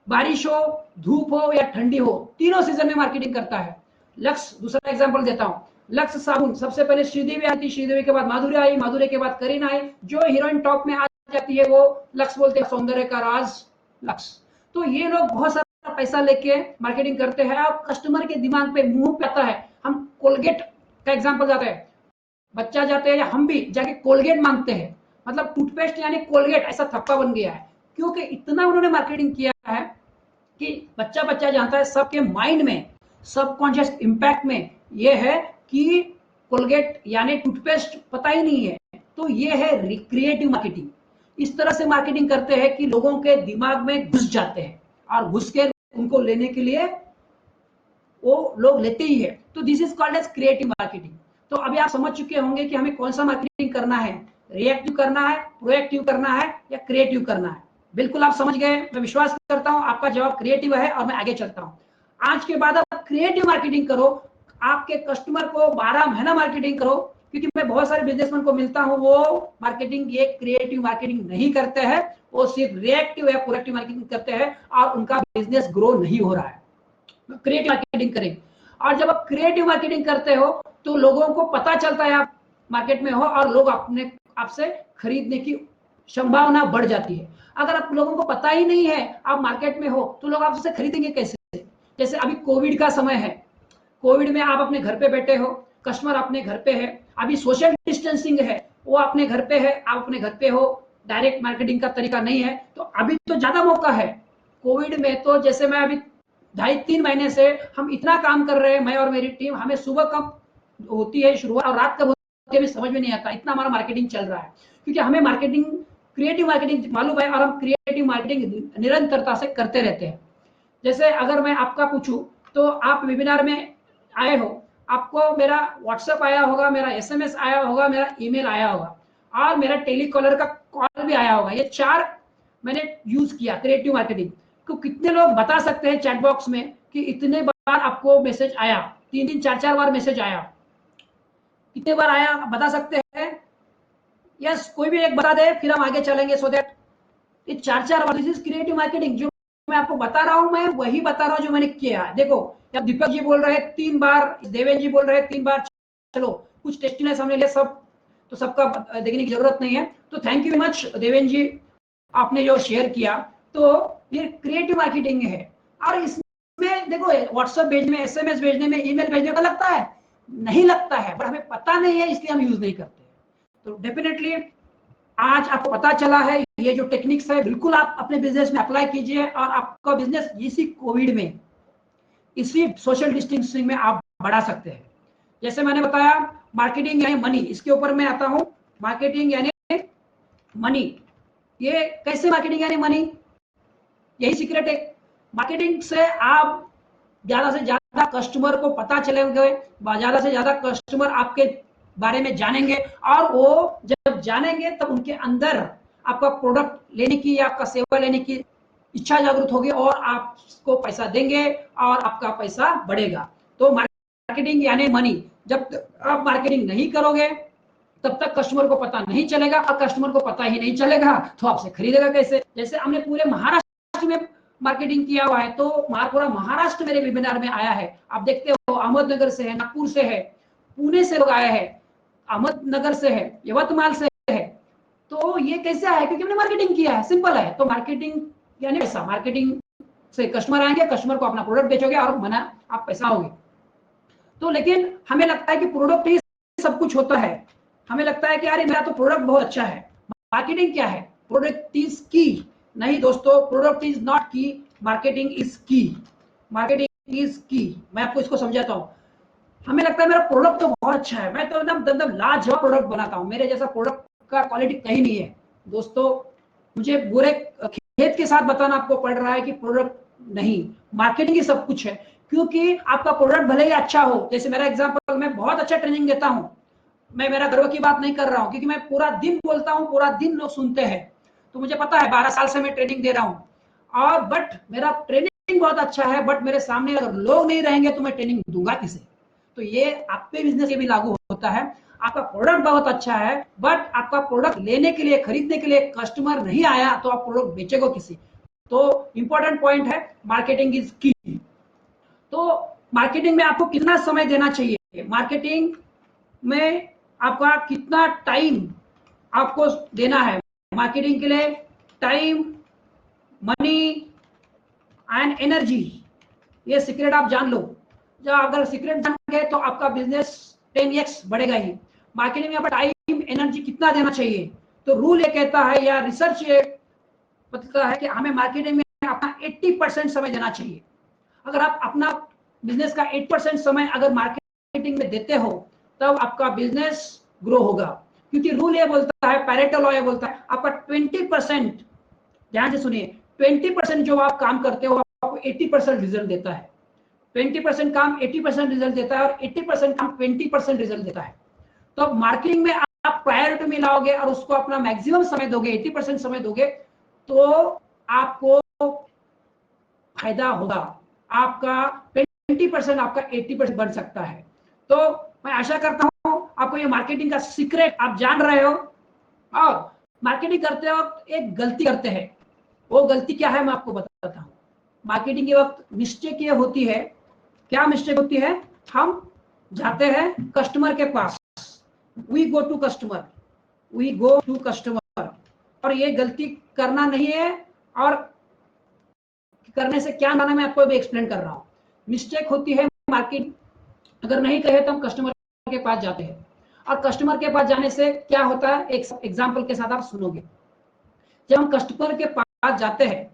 बारिश हो, धूप हो या ठंडी हो, तीनों सीजन में मार्केटिंग करता है। लक्स, दूसरा एग्जांपल देता हूं, लक्स साबुन, सबसे पहले श्रीदेवी आई थी, श्रीदेवी के बाद माधुरी आई, माधुरी के बाद करीना आई, जो हीरोइन टॉप में आ जाती है वो लक्स बोलते हैं, सौंदर्य का राज लक्स। तो ये लोग बहुत सारा पैसा लेके मार्केटिंग करते हैं और कस्टमर के दिमाग पे, मुंह पे आता है। हम कोलगेट का एग्जांपल जाते हैं, बच्चा जाते हैं या हम भी जाके कोलगेट मांगते हैं, मतलब टूथपेस्ट यानी कोलगेट ऐसा थप्पा बन गया है, क्योंकि इतना उन्होंने मार्केटिंग किया है कि बच्चा बच्चा जानता है, सबके माइंड में, सबकॉन्शियस इंपैक्ट में ये है कि कोलगेट यानी टूथपेस्ट पता ही नहीं है। तो ये है क्रिएटिव मार्केटिंग। इस तरह से मार्केटिंग करते हैं कि लोगों के दिमाग में घुस जाते हैं और घुस के उनको लेने के लिए वो लोग लेते ही है। तो this is called as creative marketing. तो अभी आप समझ चुके होंगे कि हमें कौन सा मार्केटिंग करना है, रिएक्टिव करना है, प्रोएक्टिव करना है या क्रिएटिव करना है। बिल्कुल आप समझ गए, मैं विश्वास करता हूं आपका जवाब क्रिएटिव है और मैं आगे चलता हूं। आज के बाद आप क्रिएटिव मार्केटिंग करो, आपके कस्टमर को 12 महीना मार्केटिंग करो, क्योंकि मैं बहुत सारे बिजनेसमैन को मिलता हूं, वो मार्केटिंग, ये क्रिएटिव मार्केटिंग नहीं करते हैं, वो सिर्फ रिएक्टिव या प्रोएक्टिव मार्केटिंग करते हैं और उनका बिजनेस ग्रो नहीं हो रहा है। क्रिएटिव मार्केटिंग करें, और जब आप क्रिएटिव मार्केटिंग करते हो तो लोगों को पता चलता है आप मार्केट में हो और लोग अपने आपसे खरीदने की संभावना बढ़ जाती है। अगर आप लोगों को पता ही नहीं है आप मार्केट में हो तो लोग आपसे खरीदेंगे कैसे। जैसे अभी कोविड का समय है, कोविड में आप अपने घर पे बैठे हो, कस्टमर अपने घर पे है, अभी सोशल डिस्टेंसिंग है, वो अपने घर पे है, आप अपने घर पे हो, डायरेक्ट मार्केटिंग का तरीका नहीं है, तो अभी तो ज्यादा मौका है। कोविड में तो जैसे मैं अभी 2.5-3 महीने से हम इतना काम कर रहे हैं, मैं और मेरी टीम, हमें सुबह कब होती है शुरुआत और रात कब होती है समझ में नहीं आता, इतना हमारा मार्केटिंग चल रहा है, क्योंकि हमें मार्केटिंग क्रिएटिव मार्केटिंग मालूम है और हम क्रिएटिव मार्केटिंग निरंतरता से करते रहते हैं। जैसे अगर मैं आपका पूछूं तो आप वेबिनार में आए हो, आपको मेरा व्हाट्सएप आया होगा, मेरा एसएमएस आया होगा, मेरा ईमेल आया होगा और मेरा टेलीकॉलर का कॉल भी आया होगा। ये 4 मैंने यूज किया क्रिएटिव मार्केटिंग को। कितने लोग बता सकते हैं चैट बॉक्स में कि इतने बार आपको मैसेज आया, 3-3 4-4 बार मैसेज आया, कितने बार आया बता सकते हैं? यस, कोई भी एक बता दे, फिर हम आगे चलेंगे। सो दैट ये 4-4 बार, दिस इज क्रिएटिव मार्केटिंग। जो मैं आपको बता रहा हूं, मैं वही बता रहा हूं जो मैंने किया। देखो, जब दीपक जी बोल रहे हैं 3 बार, देवेंद्र जी बोल रहे हैं 3 बार, चलो कुछ टेस्टिनेस हमने लिया, सब तो सबका देखने की जरूरत नहीं है। तो thank you very much Devendra ji, आपने जो शेयर किया। तो ये क्रिएटिव मार्केटिंग है। और इसमें देखो, व्हाट्सएप भेजने में, एसएमएस भेजने में, ईमेल भेजने का लगता है? नहीं लगता है, पर हमें पता नहीं है इसलिए हम यूज नहीं करते। तो डेफिनेटली आज आपको पता चला है, ये जो टेक्निक्स है बिल्कुल आप अपने बिजनेस में अप्लाई कीजिए और आपका बिजनेस इसी कोविड में, इसी सोशल डिस्टेंसिंग में आप बढ़ा सकते हैं। जैसे मैंने बताया, मार्केटिंग यानी मनी, इसके ऊपर मैं आता हूं। मार्केटिंग यानी मनी, ये कैसे मार्केटिंग यानी मनी? यही सीक्रेट है। मार्केटिंग से आप ज्यादा से ज्यादा कस्टमर को पता चलेंगे, ज्यादा से ज्यादा कस्टमर आपके बारे में जानेंगे और वो जब जानेंगे तब उनके अंदर आपका प्रोडक्ट लेने की या आपका सेवा लेने की इच्छा जागृत होगी और आपको पैसा देंगे और आपका पैसा बढ़ेगा। तो मार्केटिंग यानी मनी। जब आप मार्केटिंग नहीं करोगे तब तक कस्टमर को पता नहीं चलेगा, और कस्टमर को पता ही नहीं चलेगा तो आपसे खरीदेगा कैसे? जैसे हमने पूरे महाराष्ट्र में मार्केटिंग किया हुआ है, तो पूरा महाराष्ट्र मेरे वेबिनार में आया है। आप देखते हो, अहमदनगर से है, नागपुर से है, पुणे से लोग आए हैं, अहमदनगर से है, यवतमाल से है। तो ये कैसे आया? क्योंकि हमने मार्केटिंग किया है। सिंपल है। तो मार्केटिंग यानी पैसा। मार्केटिंग से कस्टमर आएंगे, कस्टमर को अपना प्रोडक्ट बेचोगे और मना आप पैसा होगे। तो लेकिन हमें लगता है कि प्रोडक्ट ही सब कुछ होता है। हमें लगता है कि अरे मेरा तो प्रोडक्ट बहुत अच्छा है। मार्केटिंग क्या है? प्रोडक्ट इज की। नहीं दोस्तों, प्रोडक्ट इज नॉट की, मार्केटिंग इज की। मार्केटिंग इज की। मैं आपको इसको समझाता हूँ। हमें लगता है मेरा प्रोडक्ट तो बहुत अच्छा है, मैं तो एकदम लाजवाब प्रोडक्ट बनाता हूँ, मेरे जैसा प्रोडक्ट का क्वालिटी कहीं नहीं है। दोस्तों, मुझे बुरे खेत के साथ बताना आपको पड़ रहा है कि प्रोडक्ट नहीं, मार्केटिंग ही सब कुछ है। क्योंकि आपका प्रोडक्ट भले ही अच्छा हो, जैसे मेरा एग्जांपल, मैं बहुत अच्छा ट्रेनिंग देता हूँ। मैं मेरा गर्व की बात नहीं कर रहा हूँ, क्योंकि मैं पूरा दिन बोलता हूँ, पूरा दिन लोग सुनते हैं। तो मुझे पता है 12 साल से मैं ट्रेनिंग दे रहा हूँ, और बट मेरा ट्रेनिंग बहुत अच्छा है, बट मेरे सामने अगर लोग नहीं रहेंगे तो मैं ट्रेनिंग दूंगा किसे? तो ये आपके बिजनेस के भी लागू होता है। आपका प्रोडक्ट बहुत अच्छा है, बट आपका प्रोडक्ट लेने के लिए, खरीदने के लिए कस्टमर नहीं आया, तो आप प्रोडक्ट बेचेगा किसी? तो इंपॉर्टेंट पॉइंट है, मार्केटिंग इज की। तो मार्केटिंग में आपको कितना समय देना चाहिए? मार्केटिंग में आपका कितना टाइम आपको देना है? मार्केटिंग के लिए टाइम, मनी एंड एनर्जी, ये सीक्रेट आप जान लो। जब अगर सीक्रेट जान गए तो आपका बिजनेस 10x बढ़ेगा ही। मार्केटिंग में टाइम, एनर्जी कितना देना चाहिए? तो रूल ये कहता है, या रिसर्च ये बताता है कि हमें मार्केटिंग में अपना 80% समय देना चाहिए। अगर आप अपना बिजनेस का 8% समय अगर मार्केटिंग में देते हो, तब आपका बिजनेस ग्रो होगा। क्योंकि रूल ये बोलता है, पैरेटो लॉ ये बोलता है, आपका 20%, ध्यान से सुनिए, 20% जो आप काम करते हो आपको 80% रिजल्ट देता है। 20% काम 80% रिजल्ट देता है, और 80% काम 20% रिजल्ट देता है। तो मार्केटिंग में आप प्रायोरिटी में लाओगे और उसको अपना मैक्सिमम समय दोगे, 80% समय दोगे, तो आपको फायदा होगा। आपका 20% आपका 80% बन सकता है। तो मैं आशा करता हूं आपको ये मार्केटिंग का सीक्रेट आप जान रहे हो। और मार्केटिंग करते वक्त एक गलती करते हैं, वो गलती क्या है मैं आपको बताता हूँ। मार्केटिंग के वक्त मिस्टेक ये होती है, क्या मिस्टेक होती है? हम जाते हैं कस्टमर के पास, we go to customer, we go to customer, और ये गलती करना नहीं है। और करने से क्या माना, मैं आपको भी एक्सप्लेन कर रहा हूँ। मिस्टेक होती है मार्केट, अगर नहीं कहे तो हम कस्टमर के पास जाते हैं, और कस्टमर के पास जाने से क्या होता है, एक एग्जांपल के साथ आप सुनोगे। जब हम कस्टमर के पास जाते हैं,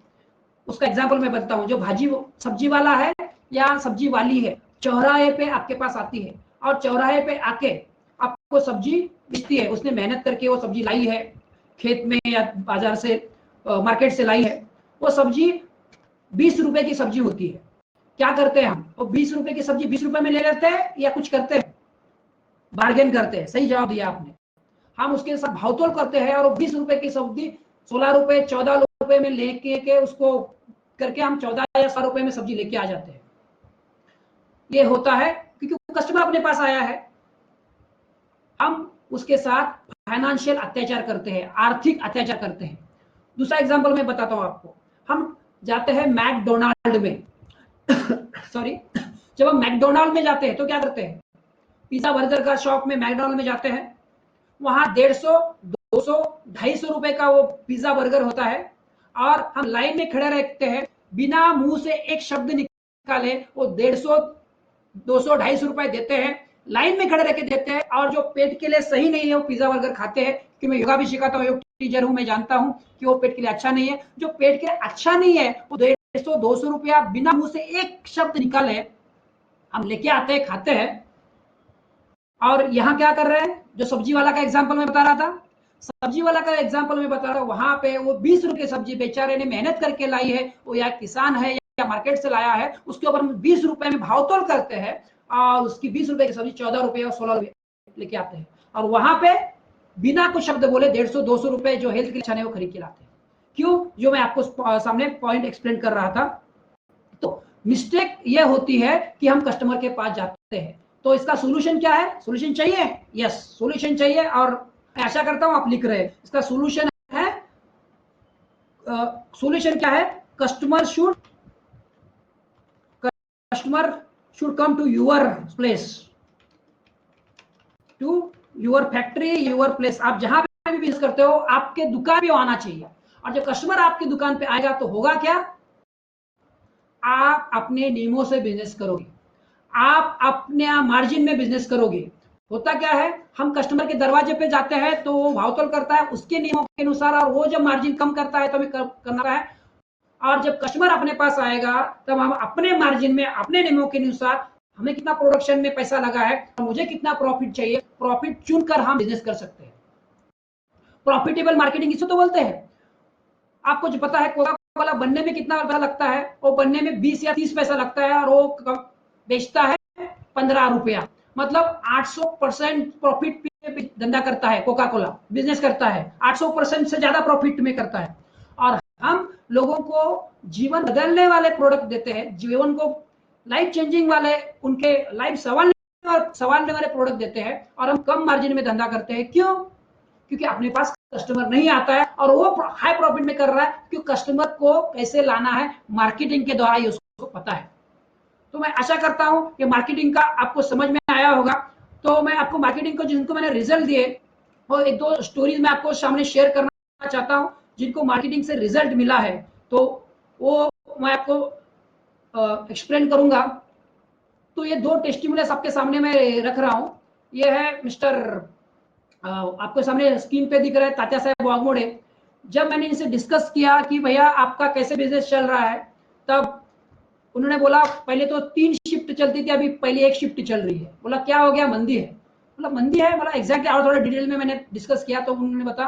उसका एग्जांपल मैं बताता हूँ। जो भाजी सब्जी वाला है या सब्जी वाली है, चौराहे पे आपके पास आती है, और चौराहे पे आके आपको सब्जी बेचती है। उसने मेहनत करके वो सब्जी लाई है, खेत में या बाजार से मार्केट से लाई है, वो सब्जी 20 रुपए की सब्जी होती है। क्या करते हैं हम, वो 20 रुपए की सब्जी 20 रुपए में ले लेते हैं या कुछ करते हैं, बार्गेन करते हैं। सही जवाब दिया आपने। हम उसके साथ भावतोल करते हैं और 20 रुपए की सब्जी 16 रुपए 14 रुपए में लेके के उसको करके हम 14 या 16 रुपए में सब्जी लेके आ जाते हैं। ये होता है क्योंकि कस्टमर अपने पास आया है, हम उसके साथ फाइनेंशियल अत्याचार करते हैं, आर्थिक अत्याचार करते हैं। दूसरा एग्जांपल मैं बताता हूं आपको। हम जाते हैं मैकडोनाल्ड में सॉरी, जब हम मैकडोनाल्ड में जाते हैं तो क्या करते हैं, पिज्जा बर्गर का शॉप में मैकडोनाल्ड में जाते हैं, वहां 150 200 250 रुपए का वो पिज्जा बर्गर होता है और हम लाइन में खड़े रहते हैं, बिना मुंह से एक शब्द निकाले वो 150 200 250 रुपए देते हैं, लाइन में खड़े रह के देते हैं। और जो पेट के लिए सही नहीं है वो पिज्जा बर्गर खाते हैं, कि मैं योगा भी सिखाता हूँ, योग टीचर हूं, मैं जानता हूं कि वो पेट के लिए अच्छा नहीं है। जो पेट के लिए अच्छा नहीं है वो 150 200 रुपया बिना मुंह से एक शब्द निकाले हम लेके आते हैं, खाते हैं। और यहाँ क्या कर रहे हैं, जो सब्जी वाला का एग्जाम्पल मैं बता रहा था, सब्जी वाला का एग्जाम्पल मैं बता रहा हूँ, वहां पे वो 20 रुपए सब्जी बेचारे ने मेहनत करके लाई है, वो या किसान है या मार्केट से लाया है, उसके ऊपर हम 20 रुपए में भावतोल करते हैं और उसकी 20 रुपए की सब्जी 14 रुपए और 16 रुपए लेके आते हैं। और वहां पे बिना कुछ शब्द बोले 150 200 रुपए जो हेल्थ के लिए अच्छा नहीं वो खरीद के लाते हैं। क्यों, जो मैं आपको सामने पॉइंट एक्सप्लेन कर रहा था। तो मिस्टेक ये होती है कि हम कस्टमर के पास जाते हैं। तो इसका सोल्यूशन क्या है, सोल्यूशन चाहिए, यस सोल्यूशन चाहिए, और मैं आशा करता हूं आप लिख रहे हैं। इसका सोल्यूशन है, सोल्यूशन क्या है, customer should come to your place, to your factory, your place. आप जहां पे भी बिजनेस करते हो आपके दुकान पे आना चाहिए। और जब कस्टमर आपकी दुकान पे आएगा तो होगा क्या, आप अपने नियमों से बिजनेस करोगे, आप अपने मार्जिन में बिजनेस करोगे। होता क्या है, हम कस्टमर के दरवाजे पे जाते हैं तो वो भावतोल करता है उसके नियमों के अनुसार, और वो जब मार्जिन कम करता है तो हमें करना है। और जब कस्टमर अपने पास आएगा तब हम अपने मार्जिन में अपने नियमों के अनुसार, हमें कितना प्रोडक्शन में पैसा लगा है, मुझे कितना प्रॉफिट चाहिए, प्रॉफिट चुनकर हम बिजनेस कर सकते हैं। प्रॉफिटेबल मार्केटिंग इसे तो बोलते हैं। आपको जो पता है कोका कोला बनने में कितना पैसा लगता है, वो बनने में 20 या 30 पैसा लगता है और वो बेचता है 15 रुपया, मतलब 800% प्रॉफिट पे धंधा करता है, कोका कोला बिजनेस करता है 800% से ज्यादा प्रॉफिट में करता है। और हम लोगों को जीवन बदलने वाले प्रोडक्ट देते हैं, जीवन को लाइफ चेंजिंग वाले, उनके लाइफ सवालने वाले प्रोडक्ट देते हैं, और हम कम मार्जिन में धंधा करते हैं। क्यों, क्योंकि अपने पास कस्टमर नहीं आता है और वो हाई प्रॉफिट में कर रहा है, क्योंकि कस्टमर को कैसे लाना है मार्केटिंग के द्वारा ही उसको पता है। तो मैं आशा करता हूं कि मार्केटिंग का आपको समझ में आया होगा। तो मैं आपको मार्केटिंग को जिनको मैंने रिजल्ट दिए और एक दो स्टोरीज मैं आपको सामने शेयर करना चाहता हूं, जिनको मार्केटिंग से रिजल्ट मिला है, तो वो मैं आपको एक्सप्लेन करूंगा। तो ये दो टेस्टिमोनियल्स आपके सामने मैं रख रहा हूं। ये है मिस्टर, आपके सामने स्क्रीन पे दिख रहा है, तात्या साहेब वाघमोड़े। जब मैंने इनसे डिस्कस किया कि भैया आपका कैसे बिजनेस चल रहा है, तब उन्होंने बोला पहले तो 3 शिफ्ट चलती थी, अभी पहले 1 शिफ्ट चल रही है। बोला क्या हो गया, मंदी है। बोला मंदी है, बोला एग्जैक्टली, और थोड़ा डिटेल में मैंने डिस्कस किया तो उन्होंने बता,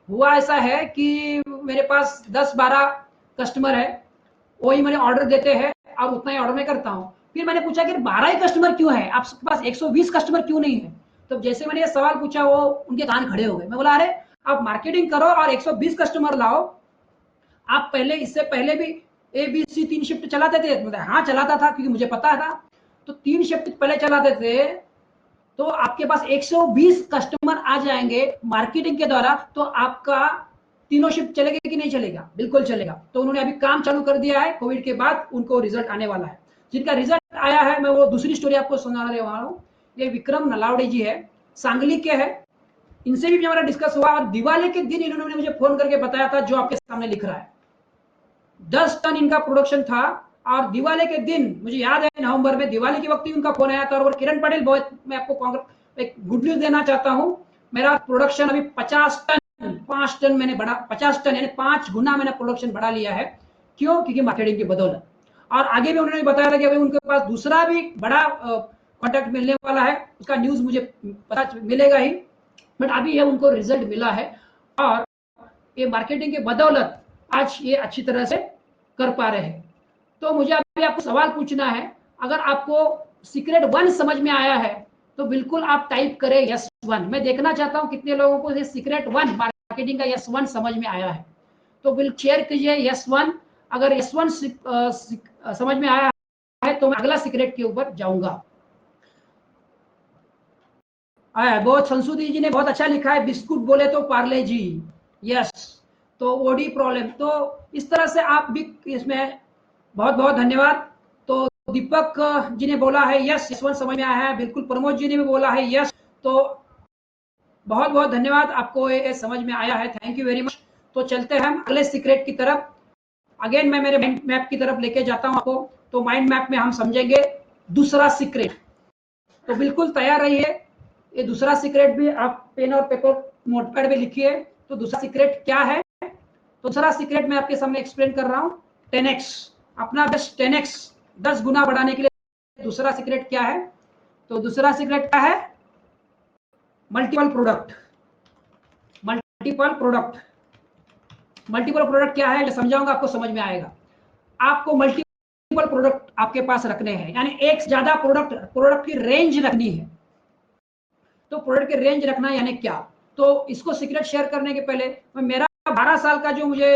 हुआ ऐसा है कि मेरे पास 10-12 कस्टमर है, वही मैंने ऑर्डर देते हैं और उतना ही ऑर्डर मैं करता हूँ। फिर मैंने पूछा कि 12 ही कस्टमर क्यों है, आपके पास 120 कस्टमर क्यों नहीं है। तो जैसे मैंने ये सवाल पूछा वो उनके कान खड़े हो गए। मैं बोला अरे आप मार्केटिंग करो और 120 कस्टमर लाओ, आप पहले इससे पहले भी ABC 3 शिफ्ट चलाते थे। मतलब हाँ चलाता था, क्योंकि मुझे पता था। तो 3 शिफ्ट पहले चलाते थे तो आपके पास 120 कस्टमर आ जाएंगे मार्केटिंग के द्वारा, तो आपका तीनों शिफ्ट चलेगा कि नहीं चलेगा, बिल्कुल चलेगा। तो उन्होंने अभी काम चालू कर दिया है, कोविड के बाद उनको रिजल्ट आने वाला है। जिनका रिजल्ट आया है मैं वो दूसरी स्टोरी आपको सुनाने वाला हूँ। ये विक्रम नलावड़े जी है, सांगली के है। इनसे भी हमारा डिस्कस हुआ और दिवाली के दिन इन्होंने मुझे फोन करके बताया था जो आपके सामने लिख रहा है। 10 टन इनका प्रोडक्शन था और दिवाली के दिन, मुझे याद है नवंबर में दिवाली के वक्त ही उनका फोन आया था। और किरण पटेल, बहुत मैं आपको एक गुड न्यूज देना चाहता हूं, मेरा प्रोडक्शन अभी 50 टन 5 टन मैंने बढ़ा, 50 टन यानी 5 गुना मैंने प्रोडक्शन बढ़ा लिया है। क्यों, क्योंकि मार्केटिंग की बदौलत। और आगे भी उन्होंने बताया था कि अभी उनके पास दूसरा भी बड़ा कॉन्ट्रैक्ट मिलने वाला है, उसका न्यूज मुझे पता मिलेगा ही, बट अभी ये उनको रिजल्ट मिला है। और ये मार्केटिंग के बदौलत आज ये अच्छी तरह से कर पा रहे हैं। तो मुझे अभी आपको सवाल पूछना है, अगर आपको सीक्रेट 1 समझ में आया है तो बिल्कुल आप टाइप करें यस 1। मैं देखना चाहता हूं कितने लोगों को ये सीक्रेट 1 मार्केटिंग का यस 1 समझ में आया है। तो बिल्कुल शेयर कीजिए यस 1। अगर यस 1 समझ में आया है तो मैं अगला सीक्रेट के ऊपर जाऊंगा। बहुत संसूदी जी ने बहुत अच्छा लिखा है, बिस्कुट बोले तो पार्ले जी। यस, तो ओडी प्रॉब्लम, तो इस तरह से आप भी इसमें बहुत बहुत धन्यवाद। तो दीपक जी ने बोला है यस, यशवंत समझ में आया है, बिल्कुल। प्रमोद जी ने भी बोला है यस, तो बहुत बहुत धन्यवाद, आपको ये समझ में आया है, थैंक यू वेरी मच। तो चलते हैं हम अगले सीक्रेट की तरफ। अगेन मैं मेरे माइंड मैप की तरफ लेके जाता हूं आपको। तो माइंड मैप में हम समझेंगे दूसरा सीक्रेट। तो बिल्कुल तैयार रहिए। ये दूसरा सीक्रेट भी आप पेन और पेपर नोटपैड में लिखिए। तो दूसरा सीक्रेट क्या है? तो दूसरा सीक्रेट मैं आपके सामने एक्सप्लेन कर रहा हूं। 10x, अपना बेस्ट 10x 10 गुना बढ़ाने के लिए दूसरा सीक्रेट क्या है? तो दूसरा सीक्रेट क्या है? Multiple product. Multiple product, multiple product क्या है ये समझाऊंगा, आपको समझ में आएगा। आपको मल्टीपल प्रोडक्ट आपके पास रखने हैं, यानी एक से ज्यादा प्रोडक्ट की रेंज रखनी है। तो प्रोडक्ट की रेंज रखना यानी क्या? तो इसको सीक्रेट शेयर करने के पहले मैं मेरा 12 साल का जो मुझे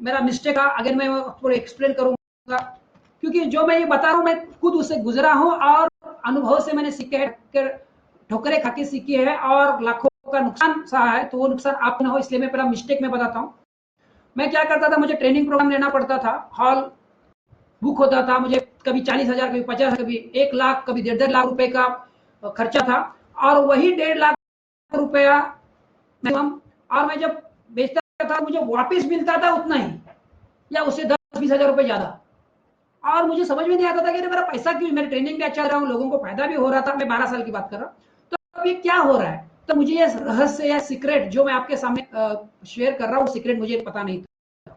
मेरा मिस्टेक था, अगर मैं थोड़ा एक्सप्लेन करूंगा, क्योंकि जो मैं ये बता रहा हूं मैं खुद उससे गुजरा हूं और अनुभव से मैंने सीखे है, ठोकरे खाके सीखी है और लाखों का नुकसान सहा है। तो वो नुकसान आप ना हो, इसलिए मैं पहला मिस्टेक में बताता हूँ। मैं क्या करता था, मुझे ट्रेनिंग प्रोग्राम लेना पड़ता था, हॉल बुक होता था, मुझे कभी 40,000, कभी 50, कभी 1 लाख, कभी 1.5 लाख रुपए का खर्चा था, और वही 1.5 लाख रुपया मैक्सिमम, और मैं जब बेचता था मुझे वापस मिलता था उतना ही, या उससे 10-20 हजार रुपए ज्यादा। और मुझे समझ में नहीं आता था कि मेरा पैसा क्यों, मेरी ट्रेनिंग भी अच्छा रहा हूँ, लोगों को फायदा भी हो रहा था। मैं 12 साल की बात कर रहा हूँ। तो अब ये क्या हो रहा है? तो मुझे ये रहस्य या सीक्रेट जो मैं आपके सामने शेयर कर रहा हूँ, सीक्रेट मुझे पता नहीं था।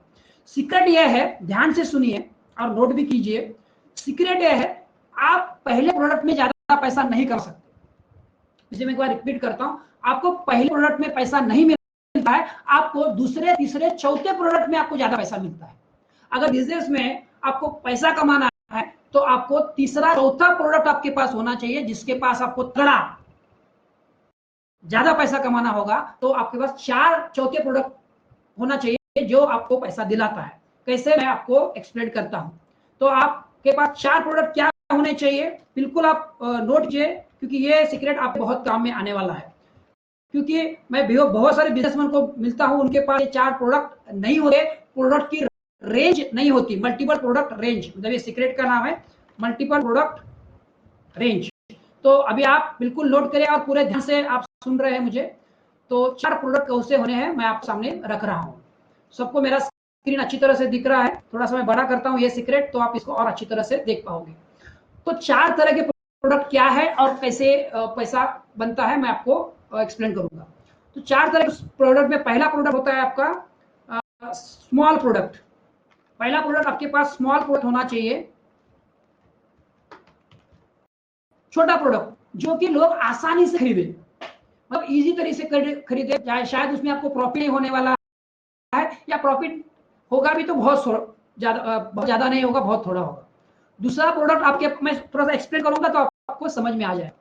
सीक्रेट यह है, ध्यान से सुनिए और नोट भी कीजिए। सीक्रेट यह है, आप पहले प्रोडक्ट में ज्यादा पैसा नहीं कर सकते। इसे मैं एक बार रिपीट करता हूं, आपको पहले प्रोडक्ट में पैसा नहीं मिलता है, आपको दूसरे, तीसरे, चौथे प्रोडक्ट में आपको ज्यादा पैसा मिलता है। अगर बिजनेस में आपको पैसा कमाना है तो आपको तीसरा, चौथा प्रोडक्ट आपके पास होना चाहिए, जिसके पास आपको तगड़ा ज्यादा पैसा कमाना होगा। तो आपके पास 4 चौथे प्रोडक्ट होना चाहिए जो आपको पैसा दिलाता है। कैसे, मैं आपको एक्सप्लेन करता हूं। तो आपके पास 4 प्रोडक्ट क्या होने चाहिए, बिल्कुल आप नोट कीजिए, क्योंकि ये सीक्रेट आपके बहुत काम में आने वाला है। क्योंकि मैं बहुत सारे बिजनेसमैन को मिलता हूं, उनके पास ये 4 प्रोडक्ट नहीं होते, प्रोडक्ट की रेंज नहीं होती। मल्टीपल प्रोडक्ट रेंज, मतलब ये सीक्रेट का नाम है, मल्टीपल प्रोडक्ट रेंज। तो अभी आप बिल्कुल नोट करें और पूरे ध्यान से आप सुन रहे हैं मुझे। तो 4 प्रोडक्ट कौन से होने हैं मैं आपके सामने रख रहा हूं। सबको मेरा स्क्रीन अच्छी तरह से दिख रहा है? थोड़ा सा मैं बड़ा करता हूं ये सीक्रेट, तो आप इसको और अच्छी तरह से देख पाओगे। तो 4 तरह के प्रोडक्ट क्या है और कैसे पैसा बनता है, मैं आपको एक्सप्लेन करूंगा। तो 4 तरह के प्रोडक्ट में पहला प्रोडक्ट होता है आपका स्मॉल प्रोडक्ट। पहला प्रोडक्ट आपके पास स्मॉल प्रोडक्ट होना चाहिए, छोटा प्रोडक्ट जो कि लोग आसानी से खरीदे, मतलब इजी तरीके से खरीदे, चाहे शायद उसमें आपको प्रॉफिट नहीं होने वाला है, या प्रॉफिट होगा भी तो बहुत ज्यादा नहीं होगा, बहुत थोड़ा होगा। दूसरा प्रोडक्ट आपके, मैं थोड़ा सा एक्सप्लेन करूंगा तो आपको समझ में आ जाए।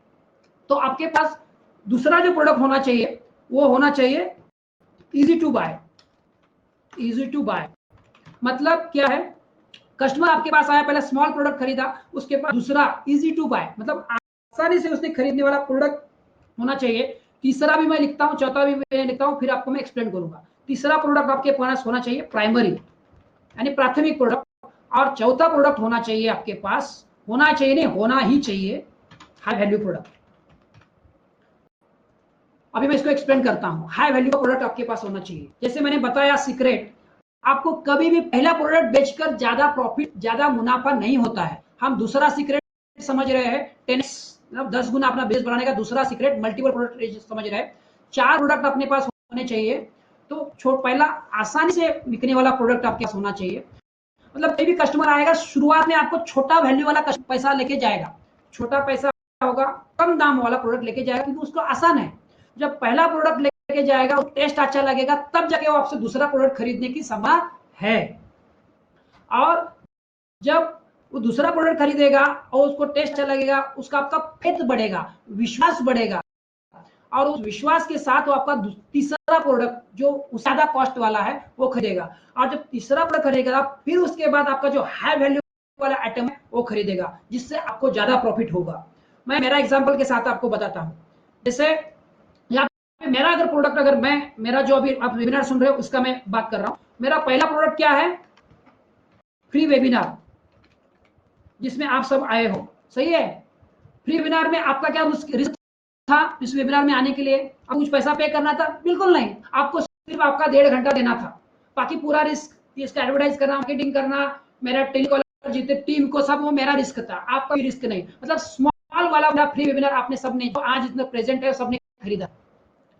तो आपके पास दूसरा जो प्रोडक्ट होना चाहिए वो होना चाहिए easy to buy. Easy to buy मतलब क्या है? कस्टमर आपके पास आया, पहले स्मॉल प्रोडक्ट खरीदा, उसके बाद दूसरा इजी टू बाय, मतलब आसानी से उसने खरीदने वाला प्रोडक्ट होना चाहिए। तीसरा भी मैं लिखता हूं, चौथा भी मैं लिखता हूं, फिर आपको मैं एक्सप्लेन करूंगा। तीसरा प्रोडक्ट आपके पास होना चाहिए प्राइमरी, यानी प्राथमिक प्रोडक्ट। और चौथा प्रोडक्ट होना चाहिए आपके पास, होना चाहिए नहीं, होना ही चाहिए, हाई वैल्यू प्रोडक्ट। अभी मैं इसको एक्सप्लेन करता हूं। हाई वैल्यू का प्रोडक्ट आपके पास होना चाहिए। जैसे मैंने बताया सीक्रेट, आपको कभी भी पहला प्रोडक्ट बेचकर ज्यादा प्रॉफिट, ज्यादा मुनाफा नहीं होता है। हम दूसरा सीक्रेट समझ रहे हैं, 10x, मतलब 10 गुना अपना बेस बढ़ाने का दूसरा सीक्रेट मल्टीपल प्रोडक्ट समझ रहे हैं। 4 प्रोडक्ट अपने पास होने चाहिए। तो पहला, आसानी से बिकने वाला प्रोडक्ट आपके पास होना चाहिए। मतलब कोई भी कस्टमर आएगा, शुरुआत में आपको छोटा वैल्यू वाला पैसा लेके जाएगा, छोटा पैसा होगा, कम दाम वाला प्रोडक्ट लेके जाएगा, क्योंकि उसको आसान है। जब पहला प्रोडक्ट लेके जाएगा, टेस्ट अच्छा लगेगा, तब जाके वो आपसे दूसरा प्रोडक्ट खरीदने की संभावना है। और जब वो दूसरा प्रोडक्ट खरीदेगा और उसको टेस्ट अच्छा लगेगा, उसका आपका फेथ बढ़ेगा, विश्वास बढ़ेगा, और उस विश्वास के साथ वो आपका तीसरा प्रोडक्ट जो ज्यादा कॉस्ट वाला है वो खरीदेगा। और जब तीसरा प्रोडक्ट खरीदेगा, फिर उसके बाद आपका जो हाई वैल्यू वाला आइटम है वो खरीदेगा, जिससे आपको ज्यादा प्रॉफिट होगा। मैं मेरा एग्जांपल के साथ आपको बताता हूँ। जैसे यहाँ पे मेरा अगर प्रोडक्ट, अगर मैं मेरा जो अभी आप वेबिनार सुन रहे हो उसका मैं बात कर रहा हूँ। मेरा पहला प्रोडक्ट क्या है? फ्री वेबिनार, जिसमें आप सब आए हो, सही है। फ्री वेबिनार में आपका क्या रिस्क था? इस वेबिनार में आने के लिए आपको कुछ पैसा पे करना था? बिल्कुल नहीं, आपको सिर्फ आपका 1.5 घंटा देना था। बाकी पूरा रिस्क इसका एडवर्टाइज करना, मार्केटिंग करना, मेरा टेलीकॉलर जितने टीम को, सब वो मेरा रिस्क था, आपका भी रिस्क नहीं। मतलब स्मॉल वाला फ्री वेबिनार आपने सबने, जो आज इतना प्रेजेंट है, सबने खरीदा,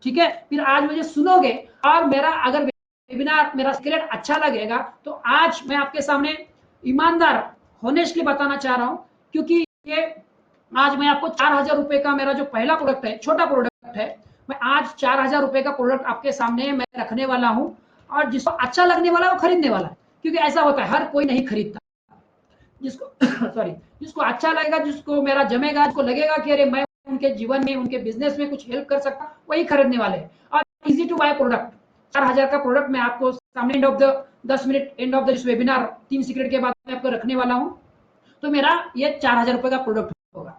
ठीक है। फिर आज मुझे सुनोगे, और मेरा अगर वेबिनार, मेरा सीक्रेट अच्छा लगेगा, तो आज मैं आपके सामने ईमानदार होनेस्टली बताना चाह रहा हूं, क्योंकि ये आज मैं आपको 4,000 रुपए का मेरा जो पहला प्रोडक्ट है, छोटा प्रोडक्ट है, मैं आज 4,000 रुपए का प्रोडक्ट आपके सामने मैं रखने वाला हूं। और जिसको अच्छा लगने वाला है वो खरीदने वाला है, क्योंकि ऐसा होता है, हर कोई नहीं खरीदता। जिसको सॉरी, जिसको अच्छा लगेगा, जिसको मेरा जमेगा, जिसको लगेगा कि अरे मैं उनके जीवन में, उनके बिजनेस में कुछ हेल्प कर सकता, वही खरीदने वाले हैं। और इजी टू बाय प्रोडक्ट, 4,000 का प्रोडक्ट मैं आपको सामने and of the 10 minute, end of this webinar, 3 secret के बाद मैं आपको रखने वाला हूँ। तो मेरा ये 4,000 रुपए का प्रोडक्ट होगा।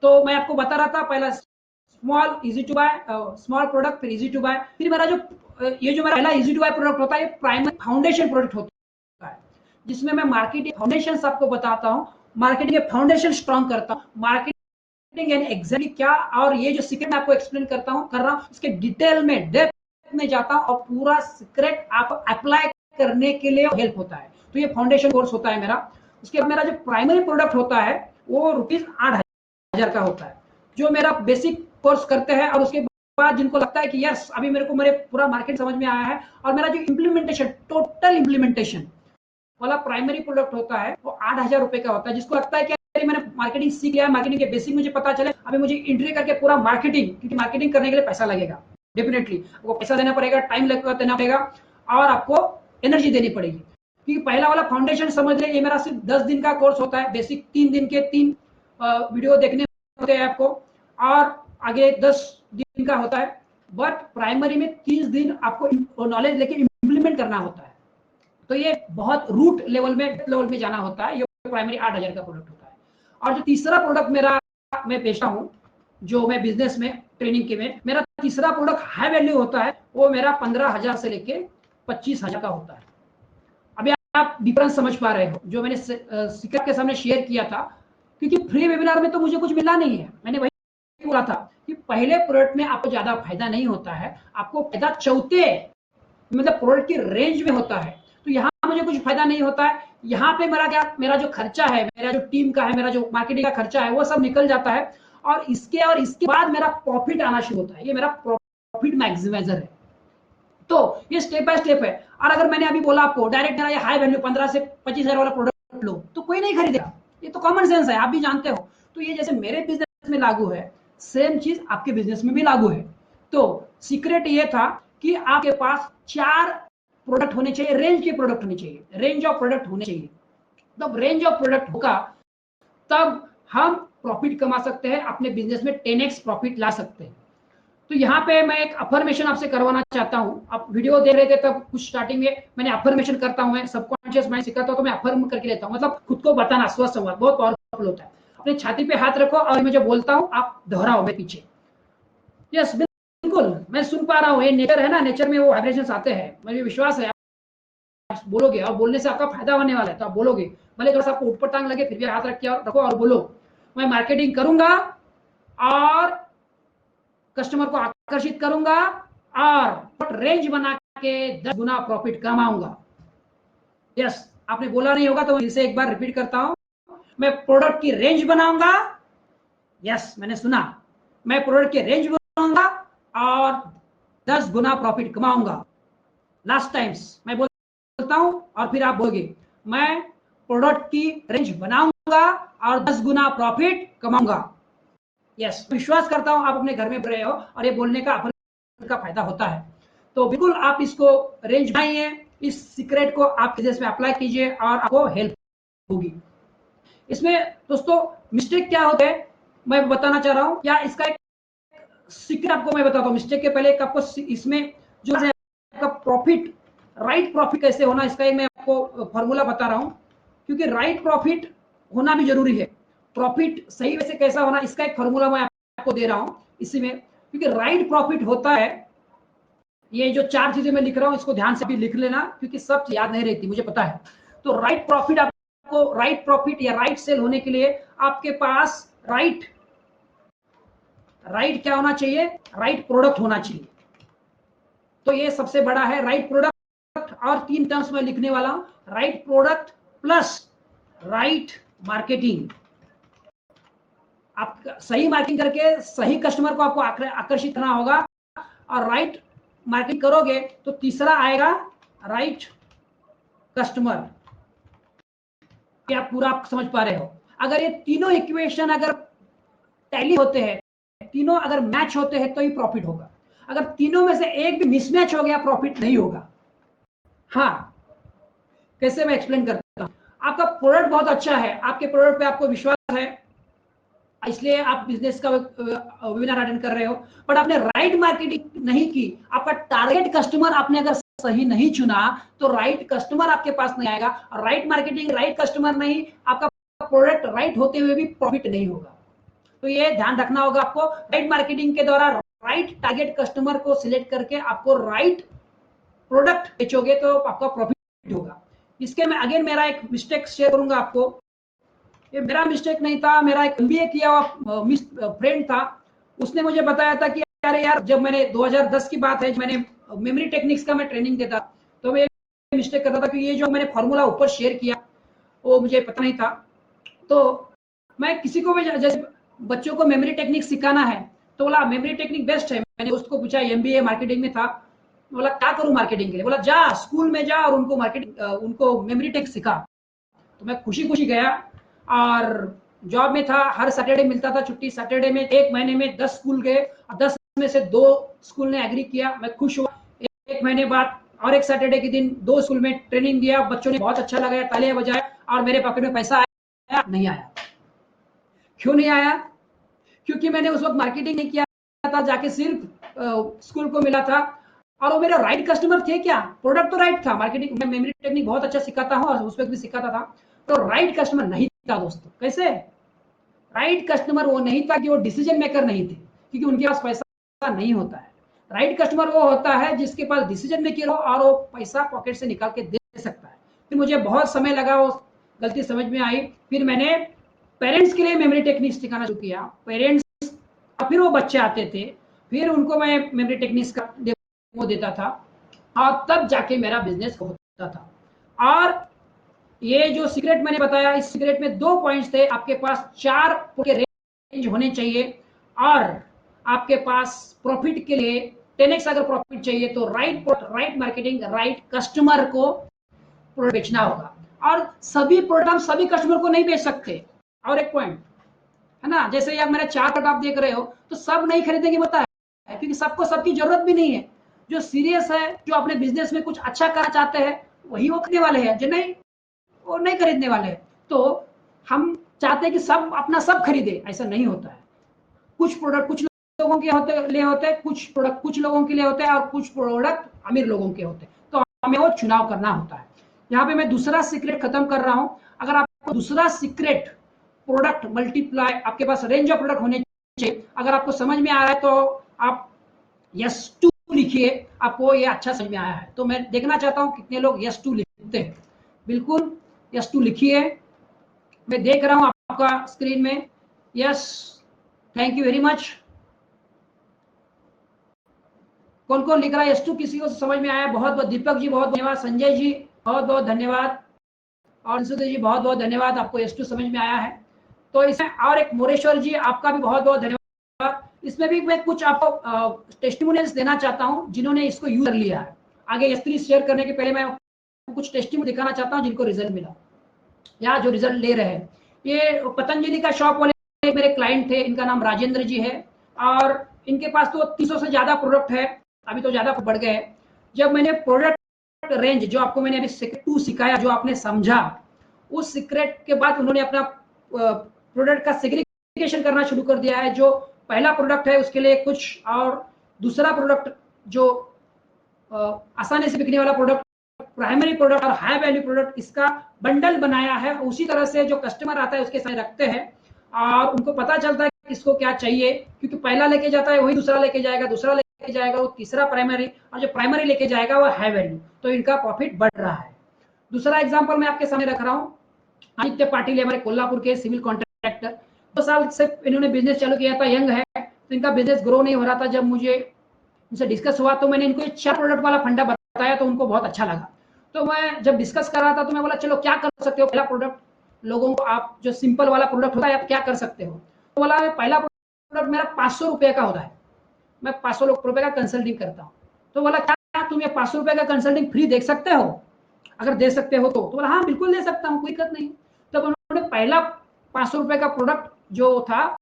तो मैं आपको बता रहा था, पहला small easy to buy, small product, फिर इजी टू बाय, फिर मेरा जो ये जो मेरा पहला इजी टू बाय प्रोडक्ट होता है, ये प्राइमरी फाउंडेशन प्रोडक्ट होता है, जिसमें मैं मार्केटिंग फाउंडेशन आपको बताता हूँ, मार्केटिंग के फाउंडेशन स्ट्रॉन्ग करता हूँ, मार्केटिंग यानी एग्जैक्टली क्या, और ये जो सीक्रेट मैं आपको एक्सप्लेन करता हूँ, कर रहा हूँ, इसके डिटेल में, डेप्थ में जाता हूँ, और पूरा सीक्रेट आप अप्लाई करने के लिए हेल्प होता है। तो ये फाउंडेशन कोर्स होता है मेरा। उसके बाद मेरा जो प्राइमरी प्रोडक्ट होता है वो ₹8,000 का होता है, जो मेरा बेसिक कोर्स करते हैं, और उसके बाद जिनको लगता है कि यस अभी मेरे को मेरे पूरा मार्केट समझ में आया है, और मेरा जो इम्प्लीमेंटेशन, टोटल इम्प्लीमेंटेशन वाला प्राइमरी प्रोडक्ट होता है, वो 8,000 रुपए का होता है। जिसको लगता है कि मैंने मार्केटिंग सीख लिया है, मार्केटिंग के बेसिक मुझे पता चले, अभी मुझे एंट्री करके पूरा मार्केटिंग, क्योंकि मार्केटिंग करने के लिए पैसा लगेगा, डेफिनेटली आपको पैसा देना पड़ेगा, टाइम देना पड़ेगा, और आपको एनर्जी देनी पड़ेगी। क्योंकि पहला वाला फाउंडेशन समझ ले, ये मेरा सिर्फ 10 दिन का कोर्स होता है। बेसिक 3 दिन के 3 वीडियो देखने होते हैं आपको, और आगे 10 दिन का होता है। बट प्राइमरी में 30 दिन आपको नॉलेज लेके इम्प्लीमेंट करना होता है। तो ये बहुत रूट लेवल में जाना होता है। ये प्राइमरी 8,000 का प्रोडक्ट होता है। और जो तीसरा प्रोडक्ट मेरा मैं बेचता हूँ, जो मैं बिजनेस में ट्रेनिंग के में, मेरा तीसरा प्रोडक्ट हाई वैल्यू होता है, वो मेरा 15,000 से लेके 25,000 का होता है। अभी आप डिफरेंस समझ पा रहे हो, जो मैंने सीक्रेट के सामने शेयर किया था। क्योंकि फ्री वेबिनार में तो मुझे कुछ मिला नहीं है, मैंने वही बोला था कि पहले प्रोडक्ट में आपको ज्यादा फायदा नहीं होता है, आपको फायदा चौथे मतलब प्रोडक्ट की रेंज में होता है। तो यहाँ मुझे कुछ फायदा नहीं होता है। यहाँ पे मेरा जो खर्चा है, मेरा जो टीम का है, मेरा जो मार्केटिंग का खर्चा है, वो सब निकल जाता है, और इसके बाद मेरा प्रॉफिट आना शुरू होता है। ये मेरा प्रॉफिट मैक्सिमाइजर है। तो ये स्टेप बाय स्टेप है। और अगर मैंने अभी बोला आपको डायरेक्ट मेरा ये हाई वैल्यू 15 से 25,000 वाला प्रोडक्ट लो, तो कोई नहीं खरीदेगा। ये तो कॉमन सेंस है, आप भी जानते हो। तो ये जैसे मेरे बिजनेस में लागू है, सेम चीज आपके बिजनेस में भी लागू है। तो सीक्रेट ये था कि आपके पास 4 प्रोडक्ट होने चाहिए, रेंज के प्रोडक्ट होने चाहिए, रेंज ऑफ प्रोडक्ट होने चाहिए। तब रेंज ऑफ प्रोडक्ट होगा, तब हम प्रॉफिट कमा सकते हैं, अपने बिजनेस में 10x प्रॉफिट ला सकते हैं। तो यहाँ पे मैं एक अफर्मेशन आपसे करवाना चाहता हूँ। आप वीडियो देख रहे थे तब कुछ स्टार्टिंग में मैंने अफर्मेशन करता हूँ, मैं सबकॉन्शियस माइंड सिखाता हूँ, तो मैं अफर्म करके लेता हूँ, मतलब खुद को बताना, स्वस्थ संवाद बहुत पावरफुल होता है। अपने छाती पे हाथ रखो, और मैं जो बोलता हूँ आप दोहराओ मैं पीछे। यस बिल्कुल, मैं सुन पा रहा हूँ, ये नेचर है ना, नेचर में वो वाइब्रेशंस आते हैं, मुझे विश्वास है आप बोलोगे, और बोलने से आपका फायदा होने वाला है। तो आप बोलोगे, भले थोड़ा सा आपको ऊपर टांग लगे, फिर भी हाथ रखो और बोलो, मैं मार्केटिंग करूंगा और कस्टमर को आकर्षित करूंगा, और रेंज बना के 10 गुना प्रॉफिट कमाऊंगा। यस, आपने बोला नहीं होगा तो इसे एक बार रिपीट करता हूं, मैं प्रोडक्ट की रेंज बनाऊंगा। यस, मैंने सुना, मैं प्रोडक्ट की रेंज बनाऊंगा और 10 गुना प्रॉफिट कमाऊंगा। लास्ट टाइम्स मैं बोलता हूं, और फिर आप बोलोगे, मैं प्रोडक्ट की रेंज बनाऊंगा और 10 गुना प्रॉफिट कमाऊंगा। यस, विश्वास करता हूं आप अपने घर में बोल रहे हो, और ये बोलने का का फायदा होता है। तो बिल्कुल आप इसको रेंज बनाइए, इस सीक्रेट को आप बिजनेस में अप्लाई कीजिए और आपको हेल्प होगी। इसमें दोस्तों मिस्टेक क्या होता है मैं बताना चाह रहा हूँ, या इसका एक सीक्रेट आपको मैं बताता हूँ। मिस्टेक के पहले एक आपको इसमें जो है आपका प्रॉफिट, राइट प्रॉफिट कैसे होना, इसका एक मैं आपको फॉर्मूला बता रहा हूँ, क्योंकि राइट प्रॉफिट होना भी जरूरी है। प्रॉफिट सही वैसे कैसा होना, इसका एक फॉर्मूला मैं आपको दे रहा हूँ इसी में, क्योंकि राइट प्रॉफिट होता है, ये जो 4 चीजें मैं लिख रहा हूँ इसको ध्यान से भी लिख लेना, क्योंकि सब याद नहीं रहती मुझे पता है। तो राइट प्रॉफिट, आपको राइट प्रॉफिट या राइट सेल होने के लिए आपके पास राइट क्या होना चाहिए, राइट प्रोडक्ट होना चाहिए। तो ये सबसे बड़ा है राइट प्रोडक्ट, और 3 टर्म्स में लिखने वाला हूं, right product plus right marketing. आप सही मार्केटिंग करके सही कस्टमर को आपको आकर्षित करना होगा, और राइट मार्केटिंग करोगे तो तीसरा आएगा राइट कस्टमर। क्या आप पूरा समझ पा रहे हो? अगर ये तीनों इक्वेशन अगर टैली होते हैं, तीनों अगर मैच होते हैं तो ही प्रॉफिट होगा। अगर तीनों में से एक भी मिसमैच हो गया प्रॉफिट नहीं होगा। हाँ, कैसे मैं एक्सप्लेन करता हूं। आपका प्रोडक्ट बहुत अच्छा है, आपके प्रोडक्ट पे आपको विश्वास है, इसलिए आप बिजनेस का वेबिनार अटेंड कर रहे हो, बट आपने राइट मार्केटिंग नहीं की, आपका टारगेट कस्टमर आपने अगर सही नहीं चुना तो राइट कस्टमर आपके पास नहीं आएगा, और राइट मार्केटिंग, राइट कस्टमर नहीं, आपका प्रोडक्ट राइट होते हुए भी प्रॉफिट नहीं होगा। तो ये ध्यान रखना होगा आपको, राइट मार्केटिंग के द्वारा राइट टारगेट कस्टमर को सिलेक्ट करके आपको राइट प्रोडक्ट बेचोगे तो आपका प्रॉफिट होगा। इसके मैं अगेन मेरा एक मिस्टेक शेयर करूंगा आपको। ये मेरा मिस्टेक नहीं था, मेरा एक एमबीए किया हुआ फ्रेंड था, उसने मुझे बताया था कि अरे यार, जब मैंने 2010 की बात है, जब मैंने मेमोरी टेक्निक्स का मैं ट्रेनिंग देता, तो मैं मिस्टेक करता था कि ये जो मैंने फॉर्मूला ऊपर शेयर किया वो मुझे पता नहीं था। तो मैं किसी को भी जैसे बच्चों को मेमोरी टेक्निक सिखाना है तो बोला मेमोरी टेक्निक बेस्ट है। मैंने दोस्त को पूछा, एमबीए मार्केटिंग में था, बोला क्या करूं मार्केटिंग के लिए, बोला जा स्कूल में जा और उनको मार्केटिंग उनको मेमोरी टेक्निक सिखा। तो मैं खुशी खुशी गया, और जॉब में था, हर सैटरडे मिलता था छुट्टी, सैटरडे में 1 महीने में 10 स्कूल गए, और 10 में से 2 स्कूल ने एग्री किया, मैं खुश हुआ। 1 महीने बाद और एक सैटरडे के दिन 2 स्कूल में ट्रेनिंग दिया, बच्चों ने बहुत अच्छा लगा, तालियां बजाए, और मेरे पॉकेट में पैसा आया नहीं आया। क्यों नहीं आया? क्योंकि मैंने उस वक्त मार्केटिंग नहीं किया था, जाके सिर्फ स्कूल को मिला था, और वो मेरा राइट कस्टमर थे क्या, प्रोडक्ट तो राइट था, मार्केटिंग मैं मेमोरी टेक्निक बहुत अच्छा सिखाता हूँ और उस वक्त भी सिखाता था, तो राइट कस्टमर नहीं था दोस्तों। कैसे राइट कस्टमर? वो नहीं था कि वो डिसीजन मेकर नहीं थे, क्योंकि उनके पास पैसा नहीं होता है। राइट कस्टमर वो होता है जिसके पास डिसीजन मेकर हो और वो पैसा पॉकेट से निकाल के दे सकता है। फिर मुझे बहुत समय लगा, वो गलती समझ में आई, फिर मैंने पेरेंट्स के लिए मेमोरी टेक्निक सिखाना शुरू किया। पेरेंट्स, फिर वो बच्चे आते थे, फिर उनको मैं मेमोरी टेक्निक्स का डेमो देता था, और तब जाके मेरा बिजनेस होता था। और ये जो सीक्रेट मैंने बताया, इस सीक्रेट में 2 पॉइंट्स थे। आपके पास 4 के रेंज होने चाहिए, और आपके पास प्रॉफिट के लिए 10x अगर प्रॉफिट चाहिए तो राइट मार्केटिंग, राइट कस्टमर को प्रोडक्ट बेचना होगा। और सभी प्रोडक्ट हम सभी कस्टमर को नहीं बेच सकते। और एक पॉइंट है ना, जैसे यार मेरा 4 प्रोडक्ट आप देख रहे हो, तो सब नहीं खरीदेंगे होता है, क्योंकि सबको सबकी जरूरत भी नहीं है। जो सीरियस है, जो अपने बिजनेस में कुछ अच्छा करना चाहते हैं, वही वो खरीदने वाले हैं, जो नहीं वो नहीं खरीदने वाले हैं। तो हम चाहते हैं कि सब अपना सब खरीदे, ऐसा नहीं होता है। कुछ प्रोडक्ट कुछ लोगों के लिए होते हैं, कुछ प्रोडक्ट कुछ लोगों के लिए होते हैं, और कुछ प्रोडक्ट अमीर लोगों के होते हैं। तो हमें वो चुनाव करना होता है। यहाँ पे मैं दूसरा सीक्रेट खत्म कर रहा हूँ। अगर आपको दूसरा सीक्रेट, प्रोडक्ट मल्टीप्लाई, आपके पास रेंज ऑफ प्रोडक्ट होने चाहिए, अगर आपको समझ में आ रहा है तो आप yes2 लिखिए, आपको ये अच्छा समझ में आया है। तो मैं देखना चाहता हूँ कितने लोग yes2 लिखते हैं। बिल्कुल yes2 लिखिए, मैं देख रहा हूँ आपका स्क्रीन में। Yes, thank you very much. कौन कौन लिख रहा है yes2? किसी को समझ में आया? बहुत बहुत, दीपक जी बहुत धन्यवाद, संजय जी बहुत बहुत धन्यवाद, और सुधीर जी बहुत बहुत धन्यवाद, आपको yes2 समझ में आया है। तो इसमें और एक मोरेश्वर जी, आपका भी बहुत बहुत धन्यवाद। इसमें भी मैं कुछ आपको टेस्टिमोनियल्स देना चाहता हूं जिन्होंने इसको यूज कर लिया है। आगे yes3 शेयर करने के पहले मैं कुछ टेस्टिमोनियल दिखाना चाहता हूं जिनको रिजल्ट मिला, या जो रिजल्ट ले रहे हैं। ये पतंजलि का शॉप वाले मेरे क्लाइंट थे, इनका नाम राजेंद्र जी है, और इनके पास तो 300 से ज्यादा प्रोडक्ट है। अभी तो ज़्यादा बढ़ गए हैं। जब मैंने प्रोडक्ट रेंज, जो आपको मैंने अभी सीक्रेट 2 सिखाया, जो आपने समझा, उस सीक्रेट के बाद उन्होंने अपना प्रोडक्ट का सेग्रीगेशन करना शुरू कर दिया है। जो पहला प्रोडक्ट है उसके लिए कुछ, और दूसरा प्रोडक्ट जो आसानी से बिकने वाला प्रोडक्ट, प्राइमरी प्रोडक्ट और हाई वैल्यू प्रोडक्ट, इसका बंडल बनाया है। उसी तरह से जो कस्टमर आता है उसके साथ रखते हैं और उनको पता चलता है कि किसको क्या चाहिए, क्योंकि पहला लेके जाता है वही दूसरा लेके जाएगा, दूसरा लेके जाएगा वो तीसरा प्राइमरी, और जो प्राइमरी लेके जाएगा वो हाई वैल्यू। तो इनका प्रॉफिट बढ़ रहा है। दूसरा एग्जाम्पल मैं आपके सामने रख रहा हूँ। आदित्य पाटिल, हमारे कोल्हापुर के सिविल कॉन्ट्रैक्टर, 2 साल से इन्होंने बिजनेस चालू किया था, यंग है, तो इनका बिजनेस ग्रो नहीं हो रहा था। जब मुझे उनसे डिस्कस हुआ तो मैंने इनको 4 प्रोडक्ट वाला फंडा बताया, तो उनको बहुत अच्छा लगा। तो मैं जब डिस्कस कर रहा था तो मैं बोला चलो क्या कर सकते हो, पहला प्रोडक्ट लोगों को, आप जो सिंपल वाला प्रोडक्ट होता है आप क्या कर सकते हो। तो बोला पहला प्रोडक्ट मेरा 500 रुपए का होता है, मैं 500 रुपए का कंसल्टिंग करता हूँ। तो बोला क्या तुम ये 500 रुपए का कंसल्टिंग फ्री देख सकते हो, अगर दे सकते हो तो बोला हाँ बिल्कुल दे सकता हूँ, कोई दिक्कत नहीं। तब उन्होंने पहला 500 रुपए का प्रोडक्ट जो था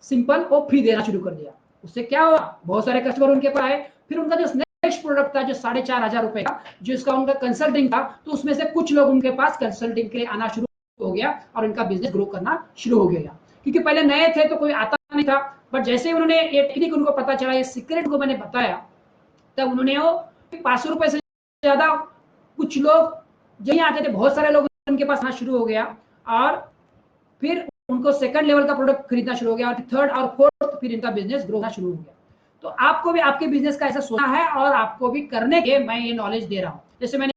सिंपल, वो फ्री देना शुरू कर दिया। उससे क्या हुआ, बहुत सारे कस्टमर उनके पास आए। फिर उनका जो नेक्स्ट प्रोडक्ट था जो 4,500 रुपए का, जो इसका उनका कंसल्टिंग था, तो उसमें से कुछ लोग उनके पास कंसल्टिंग के लिए आना शुरू हो गया और इनका बिजनेस ग्रो करना शुरू हो गया। क्योंकि पहले नए थे तो कोई आता नहीं था, बट जैसे ही उन्होंने ये टेक्निक उनको पता चला, ये सीक्रेट को मैंने बताया, तब उन्होंने वो 500 रुपए से ज्यादा, कुछ लोग जहीं आते थे बहुत सारे लोग उनके पास आना शुरू हो गया, और फिर उनको सेकंड लेवल का प्रोडक्ट खरीदना शुरू हो गया, और थर्ड और फोर्थ फिर इनका बिजनेस ग्रो होना शुरू हो गया। तो आपको भी आपके बिजनेस का ऐसा सोचना है, और आपको भी करने के मैं ये नॉलेज दे रहा हूँ। जैसे मैंने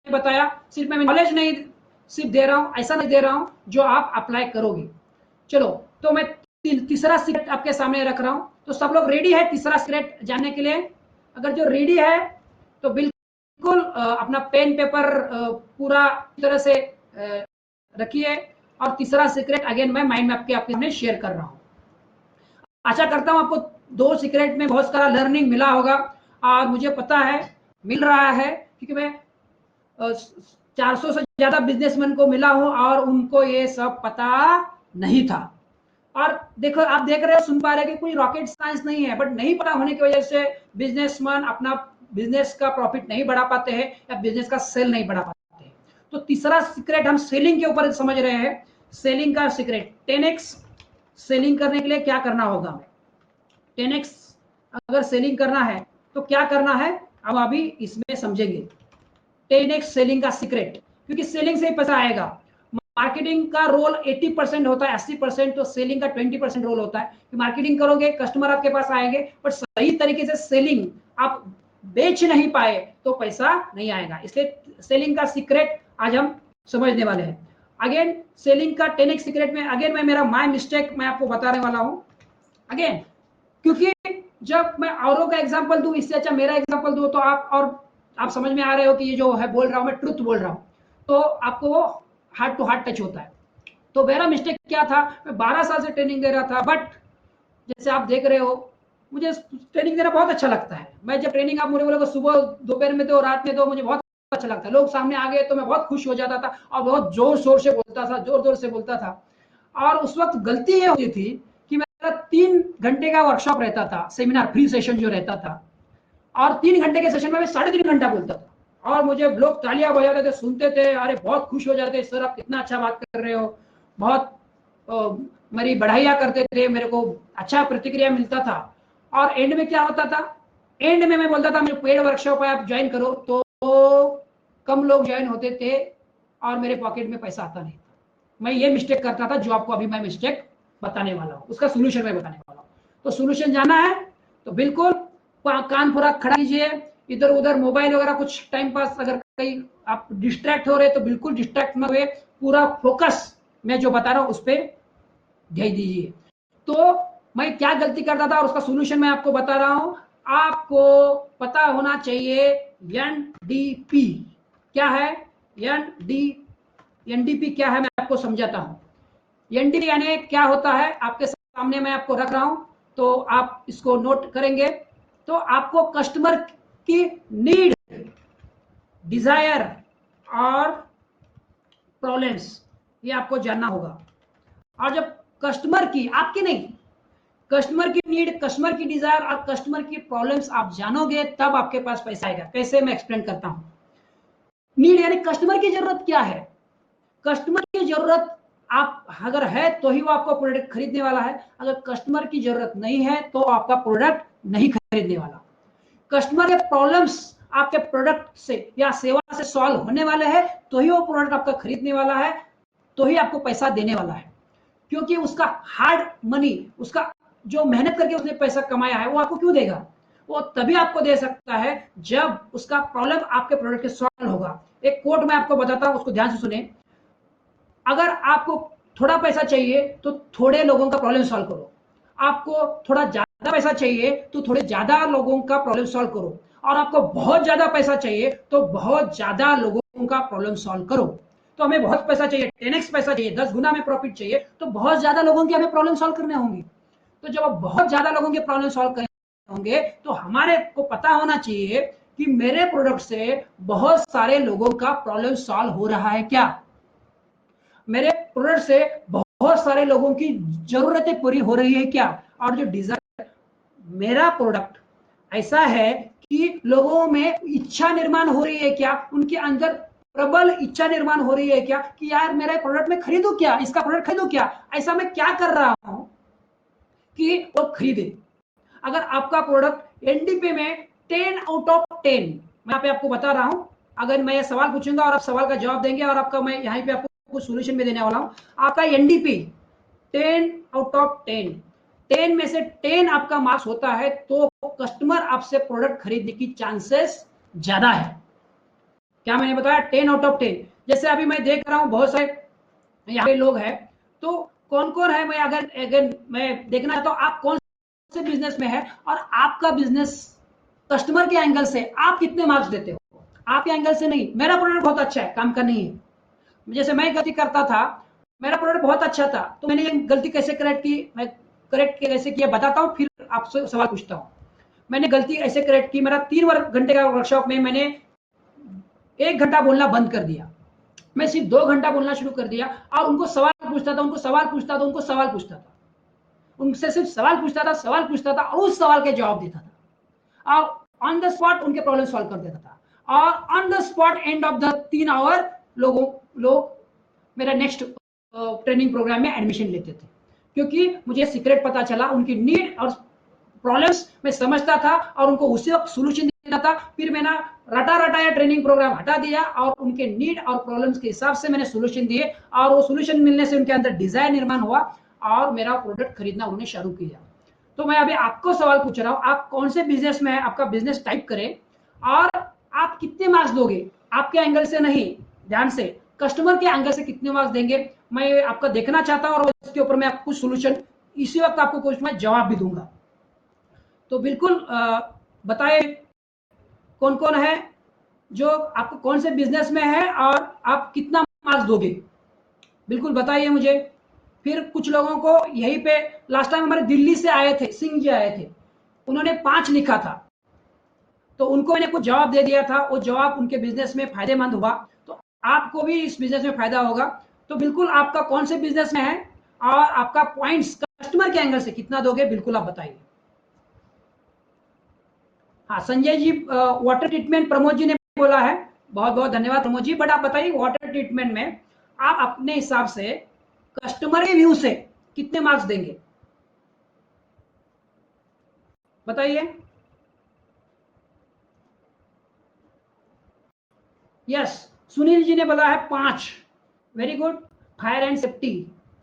बताया, सिर्फ मैं नॉलेज नहीं सिर्फ दे रहा हूँ, ऐसा नहीं दे रहा हूँ जो आप अप्लाई करोगे। चलो, तो मैं तीसरा सीक्रेट आपके सामने रख रहा हूँ। तो सब लोग रेडी है तीसरा सीक्रेट जानने के लिए? अगर जो रेडी है तो बिल्कुल अपना पेन पेपर पूरा तरह से रखिए, और तीसरा सीक्रेट अगेन मैं माइंड मैप के आपके सामने शेयर कर रहा हूँ। आशा करता हूँ आपको 2 सीक्रेट में बहुत सारा लर्निंग मिला होगा, और मुझे पता है मिल रहा है, क्योंकि मैं 400 से ज्यादा बिजनेसमैन को मिला हूँ और उनको ये सब पता नहीं था। और देखो, आप देख रहे हो, सुन पा रहे हो कि कोई रॉकेट साइंस नहीं है, बट नहीं पता होने की वजह से बिजनेसमैन अपना बिजनेस का प्रॉफिट नहीं बढ़ा पाते हैं, या बिजनेस का सेल नहीं बढ़ा पाते हैं। तो तीसरा सीक्रेट हम सेलिंग के ऊपर समझ रहे हैं। सेलिंग का सीक्रेट 10x सेलिंग करने के लिए क्या करना होगा हमें। 10x अगर सेलिंग करना है तो क्या करना है, अब अभी इसमें समझेंगे 10x सेलिंग का सीक्रेट। क्योंकि सेलिंग से ही पैसा आएगा। मार्केटिंग का रोल 80% होता है, 80%, तो सेलिंग का 20% रोल होता है। कि मार्केटिंग करोगे, कस्टमर आपके पास आएंगे, पर सही तरीके से सेलिंग आप बेच नहीं पाए तो पैसा नहीं आएगा। इसलिए सेलिंग का सीक्रेट आज हम समझने वाले हैं। अगेन सेलिंग का 10x सीक्रेट में अगेन मैं मेरा माय मिस्टेक मैं आपको बताने वाला हूं अगेन। क्योंकि जब मैं औरों का एग्जांपल दूं, इससे अच्छा मेरा एग्जांपल दूं, तो आप समझ में आ रहे हो कि ये जो है बोल रहा हूं मैं ट्रुथ बोल रहा हूं, तो आपको वो हार्ट टू हार्ट टच होता है। तो मेरा मिस्टेक क्या था, मैं 12 साल से ट्रेनिंग दे रहा था, बट जैसे आप देख रहे हो मुझे ट्रेनिंग देना बहुत अच्छा लगता है। मैं जब ट्रेनिंग, आप मुझे बोलोगे सुबह दोपहर में दो रात में दो, मुझे बहुत अच्छा लगता है। लोग सामने आ गए तो मैं बहुत खुश हो जाता था और बहुत जोर शोर से बोलता था, जोर जोर से बोलता था। और उस वक्त गलती ये होती थी कि मेरा 3 घंटे का वर्कशॉप रहता था, सेमिनार फ्री सेशन जो रहता था, और 3 घंटे के सेशन में मैं 3.5 घंटा बोलता था, और मुझे लोग तालियां बजाते थे, सुनते थे, अरे बहुत खुश हो जाते, सर आप कितना अच्छा बात कर रहे हो, बहुत मेरी बढ़ाइयाँ करते थे, मेरे को अच्छा प्रतिक्रिया मिलता था। और एंड में क्या होता था, एंड में मैं बोलता था मेरे पेड वर्कशॉप है आप ज्वाइन करो, तो कम लोग ज्वाइन होते थे और मेरे पॉकेट में पैसा आता नहीं था। मैं ये मिस्टेक करता था जो आपको अभी मैं मिस्टेक बताने वाला हूँ, उसका सोल्यूशन मैं बताने वाला हूँ। तो सोल्यूशन जाना है तो बिल्कुल कान पूरा खड़ा कीजिए, इधर उधर मोबाइल वगैरह कुछ टाइम पास, अगर कहीं आप डिस्ट्रैक्ट हो रहे तो बिल्कुल डिस्ट्रैक्ट न हुए, पूरा फोकस मैं जो बता रहा हूँ उस पर भेज दीजिए। तो मैं क्या गलती करता था और उसका सोल्यूशन मैं आपको बता रहा हूं। आपको पता होना चाहिए एनडीपी क्या है। एनडीपी क्या है मैं आपको समझाता हूं। एनडीपी यानी क्या होता है, आपके सामने मैं आपको रख रहा हूं, तो आप इसको नोट करेंगे। तो आपको कस्टमर की नीड, डिजायर और प्रॉब्लम्स, ये आपको जानना होगा। और जब कस्टमर की, आपकी नहीं, कस्टमर की नीड, कस्टमर की डिजायर और कस्टमर की प्रॉब्लम्स आप जानोगे तब आपके पास पैसा आएगा। कैसे, मैं एक्सप्लेन करता हूं। नीड यानी कस्टमर की जरूरत क्या है। कस्टमर की जरूरत आप अगर है तो ही वो आपका प्रोडक्ट खरीदने वाला है, अगर कस्टमर की जरूरत नहीं है तो आपका प्रोडक्ट नहीं खरीदने वाला। कस्टमर के प्रॉब्लम्स आपके प्रोडक्ट से या सेवा से सॉल्व होने वाले हैं तो ही वो प्रोडक्ट आपका खरीदने वाला है, तो ही आपको पैसा देने वाला है। क्योंकि उसका हार्ड मनी, उसका जो मेहनत करके उसने पैसा कमाया है वो आपको क्यों देगा। वो तभी आपको दे सकता है जब उसका प्रॉब्लम आपके प्रोडक्ट के सॉल्व होगा। एक कोट मैं आपको बताता हूं, उसको ध्यान से सुने। अगर आपको थोड़ा पैसा चाहिए तो थोड़े लोगों का प्रॉब्लम सॉल्व करो, आपको थोड़ा ज्यादा पैसा चाहिए तो थोड़े ज्यादा लोगों का प्रॉब्लम सॉल्व करो, और आपको बहुत ज्यादा पैसा चाहिए तो बहुत ज्यादा लोगों का प्रॉब्लम सॉल्व करो। तो हमें बहुत पैसा चाहिए, 10x पैसा चाहिए, 10 गुना में प्रॉफिट चाहिए, तो बहुत ज्यादा लोगों की हमें प्रॉब्लम सॉल्व करने होंगी। तो जब आप बहुत ज्यादा लोगों के प्रॉब्लम सॉल्व करने होंगे तो हमारे को पता होना चाहिए कि मेरे प्रोडक्ट से बहुत सारे लोगों का प्रॉब्लम सॉल्व हो रहा है क्या, मेरे प्रोडक्ट से बहुत सारे लोगों की जरूरतें पूरी हो रही है क्या। और जो डिजायर, मेरा प्रोडक्ट ऐसा है कि लोगों में इच्छा निर्माण हो रही है क्या, उनके अंदर प्रबल इच्छा निर्माण हो रही है क्या कि यार मेरा प्रोडक्ट में खरीदू क्या, इसका प्रोडक्ट खरीदू क्या, ऐसा मैं क्या कर रहा हूं कि वो खरीदे। अगर आपका प्रोडक्ट एनडीपी में 10 आउट ऑफ 10, मैं पे आपको बता रहा हूं, अगर मैं ये सवाल पूछूंगा और आप सवाल का जवाब देंगे और आपका मैं यहाँ पे आपको कुछ सोल्यूशन भी देने वाला हूं, आपका एनडीपी 10 आउट ऑफ 10, 10 में से 10 आपका मार्क्स होता है तो कस्टमर आपसे प्रोडक्ट खरीदने की चांसेस ज्यादा है। क्या मैंने बताया, 10 आउट ऑफ 10। जैसे अभी मैं देख रहा हूं बहुत सारे यहाँ पे लोग हैं, तो कौन कौन है, मैं अगर अगर मैं देखना चाहता हूँ आप कौन से बिजनेस में है और आपका बिजनेस कस्टमर के एंगल से आप कितने मार्क्स देते हो, आपके एंगल से नहीं। मेरा प्रोडक्ट बहुत अच्छा है, काम का नहीं है। जैसे मैं गलती करता था, मेरा प्रोडक्ट बहुत अच्छा था तो मैंने ये गलती कैसे करेक्ट की, मैं करेक्ट कैसे किया बताता हूँ, फिर आपसे सवाल पूछता हूँ। मैंने गलती ऐसे करेक्ट की, मेरा 3 घंटे का वर्कशॉप में मैंने 1 घंटा बोलना बंद कर दिया, मैं सिर्फ 2 घंटा बोलना शुरू कर दिया और उनको सवाल पूछता था, उनको सवाल पूछता था, उनको सवाल पूछता था, उनसे सिर्फ सवाल पूछता था, सवाल पूछता था और उस सवाल के जवाब देता था और ऑन द स्पॉट उनके प्रॉब्लम सॉल्व कर देता था। और on the spot end of the 3 hour लोग मेरा नेक्स्ट ट्रेनिंग प्रोग्राम में एडमिशन लेते थे, क्योंकि मुझे सीक्रेट पता चला, उनकी नीड और प्रॉब्लम्स मैं समझता था और उनको उसी वक्त सोल्यूशन देता था। फिर मैंने रटा रटाया ट्रेनिंग प्रोग्राम हटा दिया और उनके नीड और प्रॉब्लम्स के हिसाब से मैंने सोल्यूशन दिए और वो सोल्यूशन मिलने से उनके अंदर डिजायर निर्माण हुआ और मेरा प्रोडक्ट खरीदना उन्होंने शुरू किया। तो मैं अभी आपको सवाल पूछ रहा हूँ, आप कौन से बिजनेस में है, आपका बिजनेस टाइप करें और आप कितने मार्क्स दोगे, आपके एंगल से नहीं, ध्यान से कस्टमर के एंगल से कितने मार्क्स देंगे, मैं आपका देखना चाहता हूँ और इसके ऊपर मैं आपको सोल्यूशन इसी वक्त आपको कुछ मैं जवाब भी दूंगा। तो बिल्कुल बताए कौन कौन है जो आपको कौन से बिजनेस में है और आप कितना मार्क्स दोगे, बिल्कुल बताइए मुझे। फिर कुछ लोगों को यहीं पे लास्ट टाइम हमारे दिल्ली से आए थे, सिंह जी आए थे, उन्होंने 5 लिखा था तो उनको मैंने कुछ जवाब दे दिया था, वो जवाब उनके बिजनेस में फायदेमंद हुआ, तो आपको भी इस बिजनेस में फायदा होगा। तो बिल्कुल आपका कौन से बिजनेस में है और आपका पॉइंट्स कस्टमर के एंगल से कितना दोगे, बिल्कुल आप बताइए। हाँ संजय जी, वाटर ट्रीटमेंट प्रमोद जी ने बोला है, बहुत बहुत धन्यवाद प्रमोद जी। बट आप बताइए वाटर ट्रीटमेंट में आप अपने हिसाब से कस्टमर के व्यू से कितने मार्क्स देंगे, बताइए। यस, सुनील जी ने बोला है 5, very good. Fire and safety,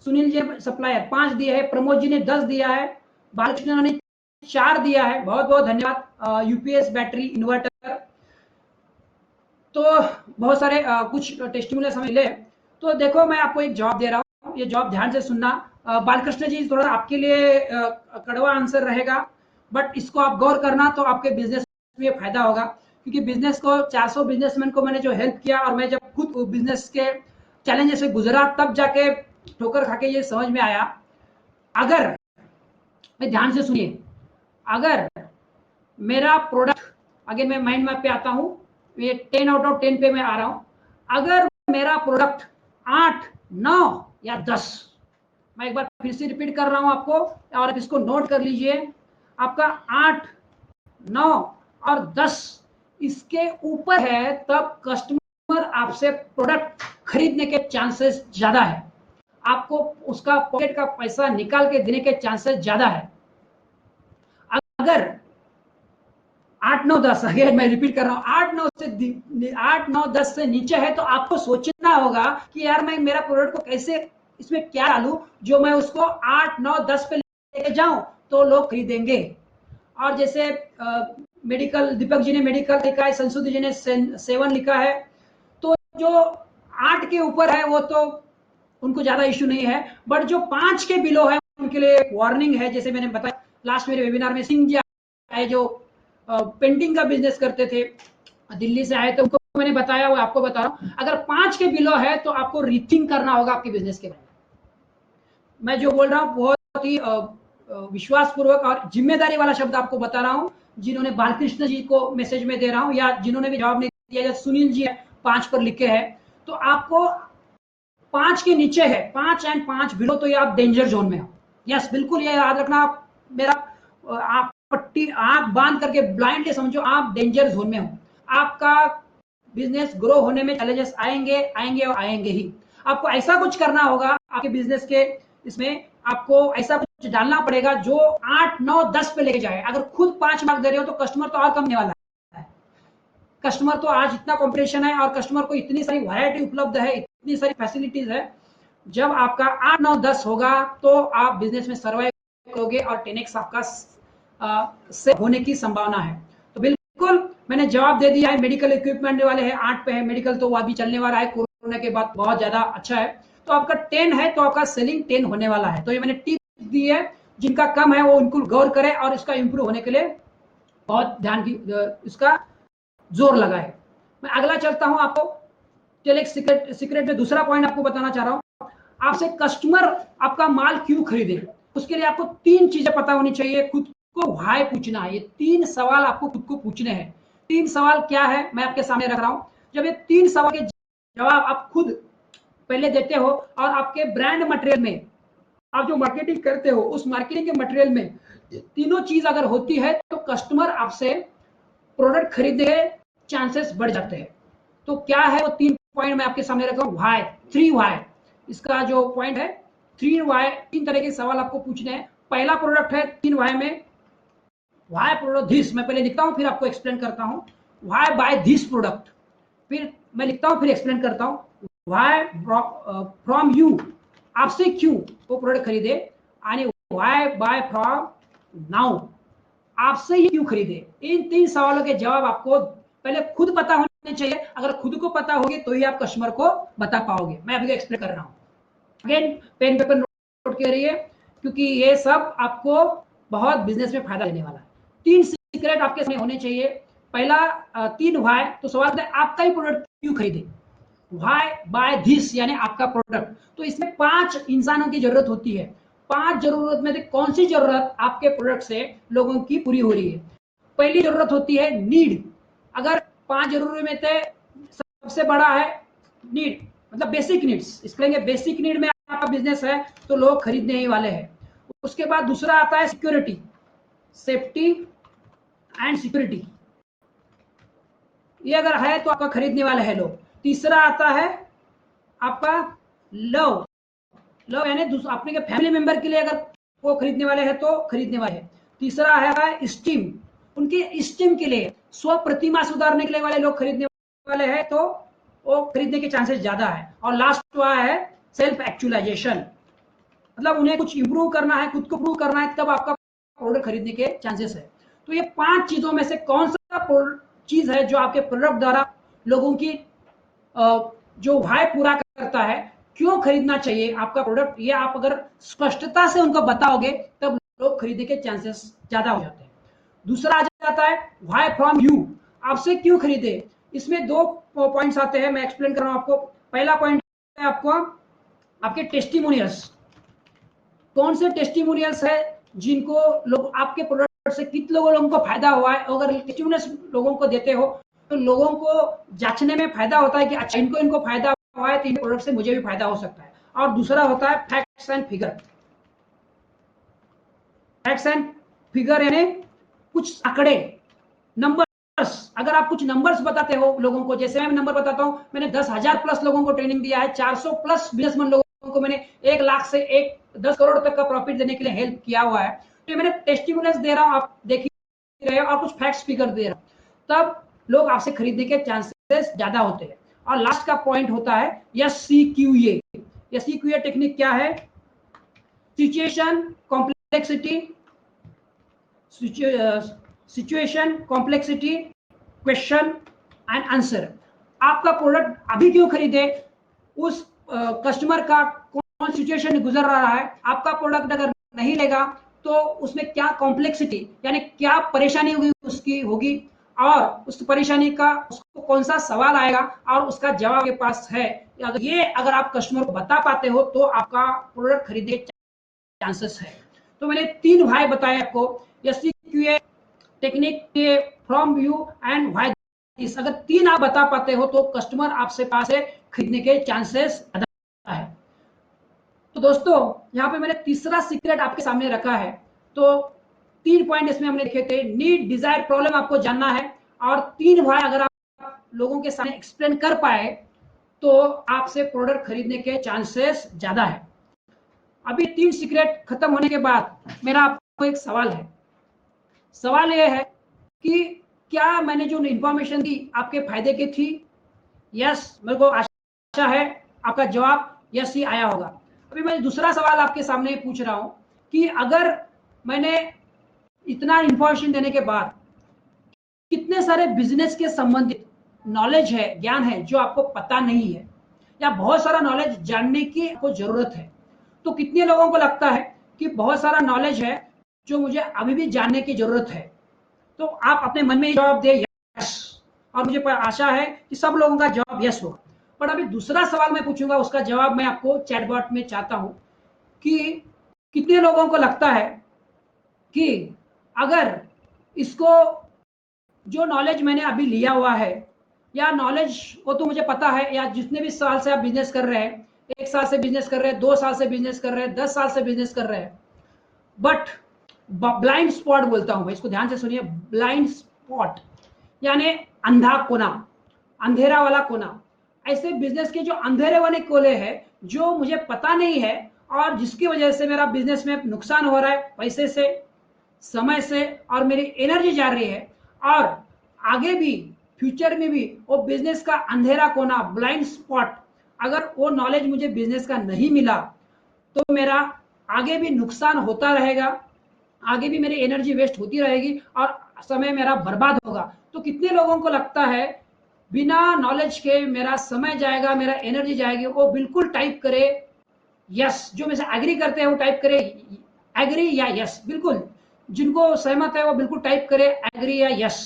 Sunil ji supplier 5 दिया है, प्रमोद जी ने 10 दिया है, बालकृष्ण ने 4 दिया है, बहुत बहुत धन्यवाद। यूपीएस बैटरी इन्वर्टर, तो बहुत सारे कुछ टेस्टिमोनियल्स हमें मिले। तो देखो मैं आपको एक जवाब दे रहा हूँ, ये जवाब ध्यान से सुनना। बालकृष्ण जी थोड़ा आपके लिए कड़वा आंसर रहेगा, बट इसको आप गौर करना तो आपके बिजनेस में फायदा होगा। क्योंकि बिजनेस को 400 बिजनेसमैन को मैंने जो हेल्प किया और मैं जब खुद बिजनेस के चैलेंजेस से गुजरा तब जाके ठोकर खा के ये समझ में आया। अगर मैं ध्यान से सुनिए, अगर मेरा प्रोडक्ट, अगर मैं माइंड मैप पे आता हूँ, ये 10 आउट ऑफ 10 पे मैं आ रहा हूँ, अगर मेरा प्रोडक्ट 8, 9 या 10, मैं एक बार फिर से रिपीट कर रहा हूं आपको, और आप इसको नोट कर लीजिए। आपका 8, 9 और 10 इसके ऊपर है, तब कस्टमर आपसे प्रोडक्ट खरीदने के चांसेस ज्यादा है, आपको उसका पॉकेट का पैसा निकाल के देने के चांसेस ज्यादा है। अगर 8, 9, 10, अगर मैं रिपीट कर रहा हूँ, 8, 9, 10 से नीचे है तो आपको सोचना होगा कि यार मैं मेरा प्रोडक्ट को कैसे, इसमें क्या डालूं जो मैं उसको 8, 9, 10 पे लेके जाऊं तो लोग खरीदेंगे। और जैसे मेडिकल, दीपक जी ने मेडिकल लिखा है, संशुद्धि जी ने 7 लिखा है, तो जो 8 के ऊपर है वो तो उनको ज्यादा इश्यू नहीं है, बट जो 5 के बिलो है उनके लिए वार्निंग है। जैसे मैंने बताया लास्ट मेरे वेबिनार में, सिंह जी आए जो पेंटिंग का बिजनेस करते थे, दिल्ली से आए, तो उनको मैंने बताया, वो आपको बता रहा हूँ, अगर 5 के बिलो है तो आपको रीथिंक करना होगा आपके बिजनेस के बारे में। मैं जो बोल रहा हूँ बहुत ही विश्वास पूर्वक और जिम्मेदारी वाला शब्द आपको बता रहा हूँ। जिन्होंने बालकृष्ण जी को मैसेज में दे रहा हूँ, या जिन्होंने भी जवाब नहीं दिया, जैसे सुनील जी है 5 पर लिखे हैं, तो आपको 5 के नीचे है, 5 एंड 5 बिलो, तो ये आप डेंजर जोन में हो। यस, बिल्कुल ये याद रखना। आप मेरा आप पट्टी आंख बांध करके ब्लाइंडली समझो, आप डेंजर जोन में हो। आपका बिजनेस ग्रो होने में चैलेंजेस आएंगे, आएंगे और आएंगे ही। आपको ऐसा कुछ करना होगा आपके बिजनेस के, इसमें आपको ऐसा कुछ डालना पड़ेगा जो 8, 9, 10 पे लेके जाए। अगर खुद 5 मार्क दे रहे हो तो कस्टमर तो और कम नहीं वाला है। कस्टमर तो आज इतना कंपटीशन है और कस्टमर को इतनी सारी वैरायटी उपलब्ध है, इतनी सारी फैसिलिटीज है। जब आपका 8, 9, 10 होगा तो आप बिजनेस में सर्वाइव करोगे और 10x आपका से होने की संभावना है। तो बिल्कुल मैंने जवाब दे दिया है। मेडिकल इक्विपमेंट वाले हैं 8 पे है, मेडिकल तो वो अभी चलने वाला है, कोरोना के बाद बहुत ज्यादा अच्छा है। तो आपका 10 है तो आपका सेलिंग 10 होने वाला है। तो ये मैंने टिप्स दी है, जिनका कम है वो उनको गौर करें और इसका इंप्रूव होने के लिए बहुत ध्यान की इसका जोर लगाए। मैं अगला चलता हूं आपको, चलिए सीक्रेट में दूसरा पॉइंट आपको बताना चाह रहा हूं। आपसे कस्टमर आपका माल क्यों खरीदे, उसके लिए आपको 3 चीजें पता होनी चाहिए। खुद को व्हाई पूछना है, ये 3 सवाल आपको खुद को पूछने हैं। 3 सवाल क्या है मैं आपके सामने रख रहा हूं। जब ये 3 सवाल के जवाब आप खुद पहले देते हो और आपके ब्रांड मटेरियल में आप जो मार्केटिंग करते हो उस मार्केटिंग के मटेरियल में तीनों चीज अगर होती है तो कस्टमर आपसे प्रोडक्ट खरीदने के चांसेस बढ़ जाते हैं। तो क्या है वो 3 पॉइंट मैं आपके सामने रखा हूं, व्हाई, 3 व्हाई। इसका जो पॉइंट है 3 व्हाई, 3 तरह के सवाल आपको पूछने हैं। पहला प्रोडक्ट है 3 व्हाई में, व्हाई प्रोडक्ट दिस, मैं पहले लिखता हूं फिर आपको एक्सप्लेन करता हूं। व्हाई बाय दिस प्रोडक्ट, फिर मैं लिखता हूं फिर एक्सप्लेन करता हूं। व्हाई फ्रॉम यू, आपसे क्यों वो प्रोडक्ट खरीदे, आणि व्हाई बाय फ्रॉम नाउ, आपसे ही क्यों खरीदे। इन 3 सवालों के जवाब आपको पहले खुद पता होने चाहिए। अगर खुद को पता होगी तो ही आप कस्टमर को बता पाओगे। मैं अभी एक्सप्लेन कर रहा हूं। अगेन पेन पेपर नोट कर रही है, क्योंकि ये सब आपको बहुत बिजनेस में फायदा देने वाला है। 3 सीक्रेट आपके सामने होने चाहिए। पहला 3 व्हाई, तो सवाल है आपका ही प्रोडक्ट क्यों खरीदे। व्हाई बाय दिस यानी आपका प्रोडक्ट। तो इसमें 5 इंसानों की जरूरत होती है। 5 जरूरत में से कौन सी जरूरत आपके प्रोडक्ट से लोगों की पूरी हो रही है। पहली जरूरत होती है नीड। अगर 5 जरूरत में से सबसे बड़ा है नीड, मतलब बेसिक नीड्स, इसलिए बेसिक नीड में आपका बिजनेस है तो लोग खरीदने ही वाले हैं। उसके बाद दूसरा आता है सिक्योरिटी, सेफ्टी एंड सिक्योरिटी, ये अगर है तो आपका खरीदने वाले हैं लोग। तीसरा आता है आपका लव, लव यानी अपने के फैमिली मेंबर के लिए अगर वो खरीदने वाले हैं तो खरीदने वाले हैं। तीसरा है स्टीम, उनके स्टीम के लिए, स्व प्रतिमा सुधारने के लिए वाले लोग खरीदने वाले हैं तो वो खरीदने के चांसेस ज्यादा है। और लास्ट है सेल्फ एक्चुअलाइजेशन, मतलब उन्हें कुछ इंप्रूव करना है, खुद को प्रूव करना है, तब आपका प्रोडक्ट खरीदने के चांसेस है। तो ये 5 चीजों में से कौन सा चीज है जो आपके प्रोडक्ट द्वारा लोगों की जो व्हाई पूरा करता है, क्यों खरीदना चाहिए आपका प्रोडक्ट, ये आप अगर स्पष्टता से उनको बताओगे तब लोग खरीदने के चांसेस ज्यादा हो जाते हैं। दूसरा आ जाता है व्हाई फ्रॉम यू, आपसे क्यों खरीदे। इसमें 2 पॉइंट्स आते हैं, मैं एक्सप्लेन कर रहा हूं आपको। पहला पॉइंट है आपको आपके टेस्टिमोनियल्स, कौन से टेस्टिमोनियल्स है जिनको लोग आपके प्रोडक्ट से कितने लोगों को फायदा हुआ है। अगर टेस्टिमोनियल्स लोगों को देते हो तो लोगों को जांचने में फायदा होता है कि अच्छा इनको फायदा हुआ है तो इन प्रोडक्ट से मुझे भी फायदा हो सकता है। और दूसरा होता है facts and figure, facts and figure यानी कुछ आंकड़े, नंबर्स। अगर आप कुछ नंबर्स बताते हो लोगों को, जैसे मैं नंबर बताता हूं, मैंने 10,000 प्लस लोगों को ट्रेनिंग दिया है, 400 प्लस बिजनेसमैन लोगों को मैंने 1 लाख से 10 करोड़ तक का प्रॉफिट देने के लिए हेल्प किया हुआ है। तो मैंने टेस्टिमोनियल्स दे रहा हूं, आप देख रहे हो, और कुछ फैक्ट्स फिगर दे रहा हूं, तब लोग आपसे खरीदने के चांसेस ज्यादा होते हैं। और लास्ट का पॉइंट होता है SCQA। SCQA टेक्निक क्या है? Situation, complexity, situation, complexity, question and answer. आपका प्रोडक्ट अभी क्यों खरीदे, उस कस्टमर का कौन सिचुएशन गुजर रहा है, आपका प्रोडक्ट अगर नहीं लेगा तो उसमें क्या कॉम्प्लेक्सिटी यानी क्या परेशानी होगी उसकी होगी, और उस परेशानी का उसको कौन सा सवाल आएगा और उसका जवाब के पास है। ये अगर आप कस्टमर को बता पाते हो तो आपका प्रोडक्ट खरीदने के चांसेस है। तो मैंने 3 भाई बताए आपको, SCQA टेक्निक के, from view and why this. अगर 3 आप बता पाते हो तो कस्टमर आपसे पास से खरीदने के चांसेस ज्यादा है। तो दोस्तों यहाँ पे मैंने तीसरा सीक्रेट आपके सामने रखा है। तो 3 पॉइंट इसमें हमने लिखे थे, नीड, डिजायर, प्रॉब्लम आपको जानना है, और 3 भाई अगर आप लोगों के सामने एक्सप्लेन कर पाए तो आपसे प्रोडक्ट खरीदने के चांसेस ज्यादा है। अभी 3 सीक्रेट खत्म होने के बाद मेरा आपको एक सवाल है। सवाल यह है कि क्या मैंने जो इंफॉर्मेशन दी आपके फायदे की थी? यस, मेरे को आशा है आपका जवाब यस ही आया होगा। अभी मैं दूसरा सवाल आपके सामने पूछ रहा हूं कि अगर मैंने इतना इंफॉर्मेशन देने के बाद कितने सारे बिजनेस के संबंधित नॉलेज है, ज्ञान है जो आपको पता नहीं है, या बहुत सारा नॉलेज जानने की आपको जरूरत है। तो कितने लोगों को लगता है कि बहुत सारा नॉलेज है जो मुझे अभी भी जानने की जरूरत है? तो आप अपने मन में जवाब दे यस, और मुझे आशा है कि सब लोगों का जवाब यस होगा। पर अभी दूसरा सवाल मैं पूछूंगा, उसका जवाब मैं आपको चैटबॉट में चाहता हूं कि कितने लोगों को लगता है कि अगर इसको, जो नॉलेज मैंने अभी लिया हुआ है, या नॉलेज वो तो मुझे पता है, या जितने भी साल से आप बिजनेस कर रहे हैं, 1 साल से बिजनेस कर रहे हैं, 2 साल से बिजनेस कर रहे हैं, 10 साल से बिजनेस कर रहे हैं, बट ब्लाइंड स्पॉट बोलता हूं मैं इसको, ध्यान से सुनिए, ब्लाइंड स्पॉट यानी अंधा कोना, अंधेरा वाला कोना। ऐसे बिजनेस के जो अंधेरे वाले कोने हैं जो मुझे पता नहीं है, और जिसकी वजह से मेरा बिजनेस में नुकसान हो रहा है, पैसे से, समय से, और मेरी एनर्जी जा रही है, और आगे भी फ्यूचर में भी वो बिजनेस का अंधेरा कोना, ब्लाइंड स्पॉट, अगर वो नॉलेज मुझे बिजनेस का नहीं मिला तो मेरा आगे भी नुकसान होता रहेगा, आगे भी मेरी एनर्जी वेस्ट होती रहेगी और समय मेरा बर्बाद होगा। तो कितने लोगों को लगता है बिना नॉलेज के मेरा समय जाएगा, मेरा एनर्जी जाएगी? वो बिल्कुल टाइप करे यस। जो में से एग्री करते हैं वो टाइप करे एग्री या यस, बिल्कुल। जिनको सहमत है वो बिल्कुल टाइप करे एग्री या यस।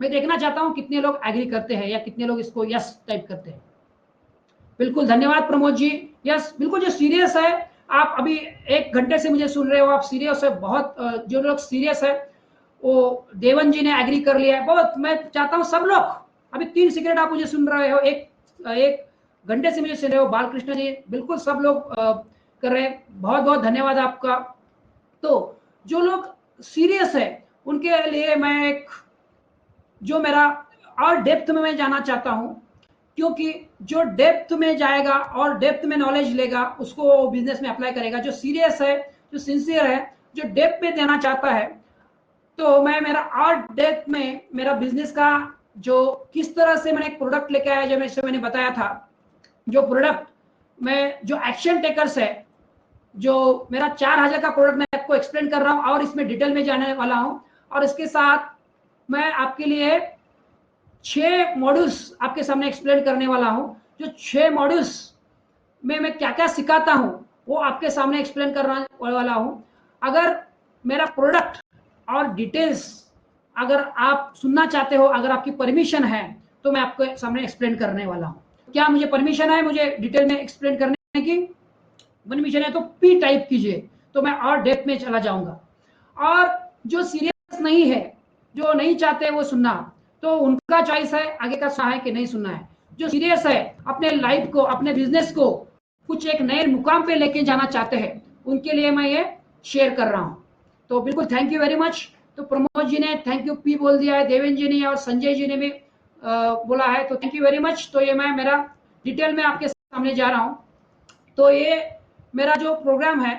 मैं देखना चाहता हूं कितने लोग एग्री करते हैं या कितने लोग इसको यस टाइप करते हैं। बिल्कुल, धन्यवाद प्रमोद जी। यस, बिल्कुल, जो सीरियस है, आप अभी 1 घंटे से मुझे सुन रहे हो, आप सीरियस है बहुत। जो लोग सीरियस है, वो देवन जी ने एग्री कर लिया है बहुत। मैं चाहता हूं सब लोग, अभी 3 सिगरेट आप मुझे सुन रहे हो, एक घंटे से मुझे सुन रहे हो, बालकृष्ण जी, बिल्कुल सब लोग कर रहे हैं, बहुत बहुत धन्यवाद आपका। तो जो लोग सीरियस है उनके लिए मैं एक, जो मेरा और डेप्थ में मैं जाना चाहता हूं, क्योंकि जो डेप्थ में जाएगा और डेप्थ में नॉलेज लेगा उसको बिजनेस में अप्लाई करेगा। जो सीरियस है, जो सिंसियर है, जो डेप्थ में देना चाहता है, तो मैं मेरा और डेप्थ में मेरा बिजनेस का जो किस तरह से मैंने एक प्रोडक्ट लेके आया, जो मैंने बताया था, जो प्रोडक्ट में जो एक्शन टेकर्स है, जो मेरा 4000 का प्रोडक्ट मैं आपको एक्सप्लेन कर रहा हूं और इसमें डिटेल में जाने वाला हूं। और इसके साथ मैं आपके लिए 6 मॉड्यूल्स आपके सामने एक्सप्लेन करने वाला हूं। जो 6 मॉड्यूल्स में मैं क्या क्या सिखाता हूं वो आपके सामने एक्सप्लेन करने वाला हूं। अगर मेरा प्रोडक्ट और डिटेल्स अगर आप सुनना चाहते हो, अगर आपकी परमिशन है, तो मैं आपके सामने एक्सप्लेन करने वाला हूं। क्या मुझे परमिशन है मुझे डिटेल में एक्सप्लेन करने की? परमिशन है तो पी टाइप कीजिए, तो मैं और डेप्थ में चला जाऊंगा। और जो सीरियस नहीं है, जो नहीं चाहते वो सुनना, तो उनका चॉइस है आगे का सुनना है कि नहीं सुनना है। जो सीरियस है, अपने लाइफ को, अपने बिजनेस को कुछ एक नए मुकाम पे लेके जाना चाहते हैं, उनके लिए मैं ये शेयर कर रहा हूं। तो बिल्कुल थैंक यू वेरी मच। तो प्रमोद जी ने थैंक यू पी बोल दिया है, देवेंद्र जी ने और संजय जी ने भी बोला है, तो थैंक यू वेरी मच। तो ये मैं मेरा डिटेल में आपके सामने जा रहा हूँ। तो ये मेरा जो प्रोग्राम है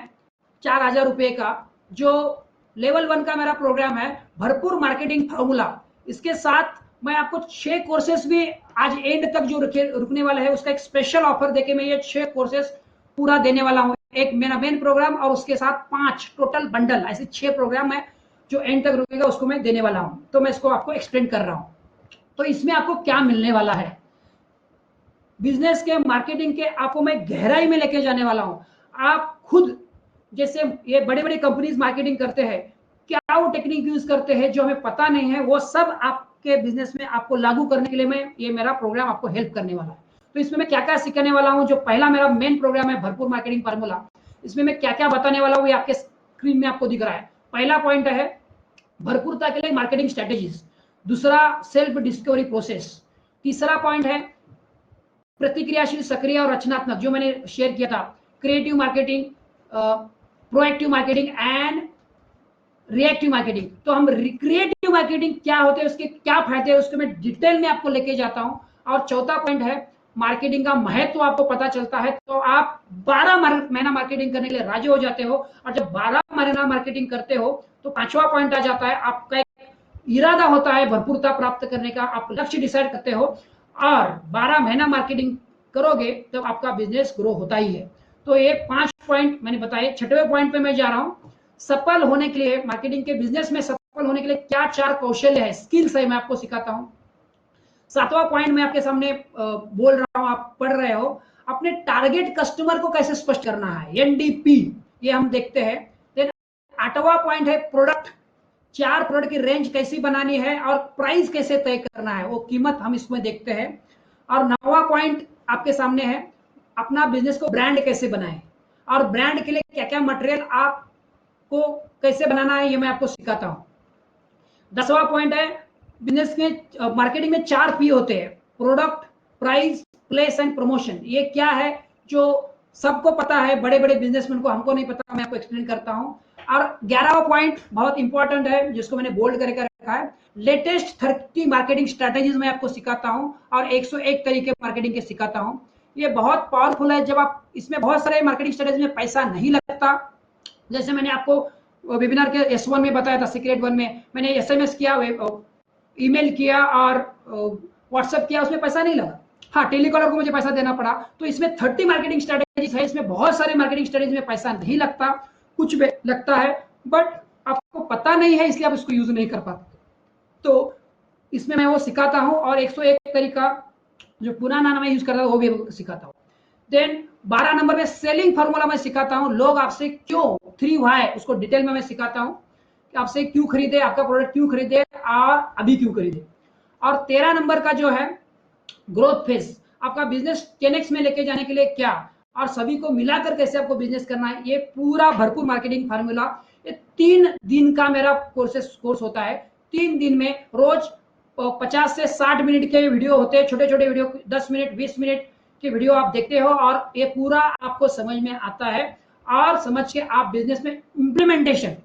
4,000 रुपये का, जो लेवल 1 का मेरा प्रोग्राम है भरपूर मार्केटिंग फार्मूला, इसके साथ मैं आपको 6 कोर्सेस भी आज एंड तक जो रुकने वाला है उसका एक स्पेशल ऑफर देके मैं ये 6 कोर्सेस पूरा देने वाला हूँ। एक मेरा मेन प्रोग्राम और उसके साथ 5 टोटल बंडल, ऐसे 6 प्रोग्राम है जो एंड तक रुकेगा, उसको मैं देने वाला हूँ। तो मैं इसको आपको एक्सप्लेन कर रहा हूँ। तो इसमें आपको क्या मिलने वाला है, बिजनेस के मार्केटिंग के आपको मैं गहराई में लेके जाने वाला हूं। आप खुद, जैसे ये बड़े बड़े कंपनीज मार्केटिंग करते हैं, क्या वो टेक्निक यूज करते हैं जो हमें पता नहीं है, वो सब आपके बिजनेस में आपको लागू करने के लिए मैं ये मेरा प्रोग्राम आपको हेल्प करने वाला है। तो इसमें मैं क्या क्या सिखाने वाला हूँ, जो पहला मेरा मेन प्रोग्राम है भरपूर मार्केटिंग फार्मूला, इसमें मैं क्या क्या बताने वाला हूँ ये आपके स्क्रीन में आपको दिख रहा है। पहला पॉइंट है भरपूरता के लिए मार्केटिंग स्ट्रेटेजीज, दूसरा सेल्फ डिस्कवरी प्रोसेस, तीसरा पॉइंट है प्रतिक्रियाशील, सक्रिय और रचनात्मक, जो मैंने शेयर किया था, creative marketing, proactive marketing and reactive marketing. तो हम क्रिएटिव मार्केटिंग क्या होते हैं, उसके क्या फायदे हैं, उसको मैं डिटेल में आपको लेके जाता हूं। और चौथा पॉइंट है मार्केटिंग का महत्व आपको पता चलता है तो आप 12 महीना मार्केटिंग करने के लिए राजी हो जाते हो। और जब 12 महीना मार्केटिंग करते हो तो पांचवा पॉइंट आ जाता है, आपका इरादा होता है भरपूरता प्राप्त करने का, आप लक्ष्य डिसाइड करते हो और 12 महीना मार्केटिंग करोगे तब तो आपका बिजनेस ग्रो होता ही है। तो ये 5 पॉइंट मैंने बताए। छठवें पॉइंट पे मैं जा रहा हूं, सफल होने के लिए, मार्केटिंग के बिजनेस में सफल होने के लिए क्या 4 कौशल्य है, स्किल्स है, मैं आपको सिखाता हूं। सातवां पॉइंट मैं आपके सामने बोल रहा हूं, आप पढ़ रहे हो, अपने टारगेट कस्टमर को कैसे स्पष्ट करना है, एनडीपी, ये हम देखते हैं। देन 8वां पॉइंट है प्रोडक्ट, 4 प्रोडक्ट की रेंज कैसी बनानी है और प्राइस कैसे तय करना है, वो कीमत हम इसमें देखते हैं। और 9वां पॉइंट आपके सामने है, अपना बिजनेस को ब्रांड कैसे बनाएं और ब्रांड के लिए क्या क्या मटेरियल आपको कैसे बनाना है, ये मैं आपको सिखाता हूं। 10वां पॉइंट है बिजनेस में मार्केटिंग में 4 पी होते हैं, product, price, place and promotion. ये क्या है जो सबको पता है, बड़े बड़े बिजनेसमैन को, हमको नहीं पता, मैं आपको एक्सप्लेन करता हूं। और 11वां पॉइंट बहुत इंपॉर्टेंट है जिसको मैंने बोल्ड करके रखा है, लेटेस्ट 30 मार्केटिंग स्ट्रेटेजीज मैं आपको सिखाता हूं और 101 तरीके मार्केटिंग के सिखाता हूं। ये बहुत पावरफुल है। जब आप इसमें, बहुत सारे मार्केटिंग स्ट्रेटेजी में पैसा नहीं लगता, जैसे मैंने आपको वेबिनार के S1 में बताया था, सीक्रेट 1 में मैंने एसएमएस किया, ईमेल किया और व्हाट्सएप किया, उसमें पैसा नहीं लगा। हाँ, टेलीकॉलर को मुझे पैसा देना पड़ा। तो इसमें 30 मार्केटिंग स्ट्रेटेजीज है, इसमें बहुत सारे मार्केटिंग स्ट्रेटेजी में पैसा नहीं लगता, कुछ भी लगता है बट आपको पता नहीं है, इसलिए आप इसको यूज नहीं कर पाते। तो इसमें मैं वो सिखाता हूँ और 101 तरीका जो पुराना मैं यूज करता था वो भी सिखाता हूँ। देन 12 नंबर में सेलिंग फार्मूला मैं सिखाता हूं, लोग आपसे क्यों, 3 व्हाई, उसको डिटेल में मैं सिखाता हूं कि आपसे क्यों खरीदे, आपका प्रोडक्ट क्यों खरीदे और अभी क्यों खरीदे। और 13 नंबर का जो है ग्रोथ फेज, आपका बिजनेस 10x में लेके जाने के लिए क्या और सभी को मिलाकर कैसे आपको बिजनेस करना है, ये पूरा भरपूर मार्केटिंग फार्मूला, ये 3 दिन का मेरा कोर्स होता है। 3 दिन में रोज 50 से 60 मिनट के वीडियो होते हैं, छोटे छोटे वीडियो, 10 मिनट 20 मिनट की वीडियो आप देखते हो और ये पूरा आपको समझ में आता है और समझ के आप बिजनेस में इंप्लीमेंटेशन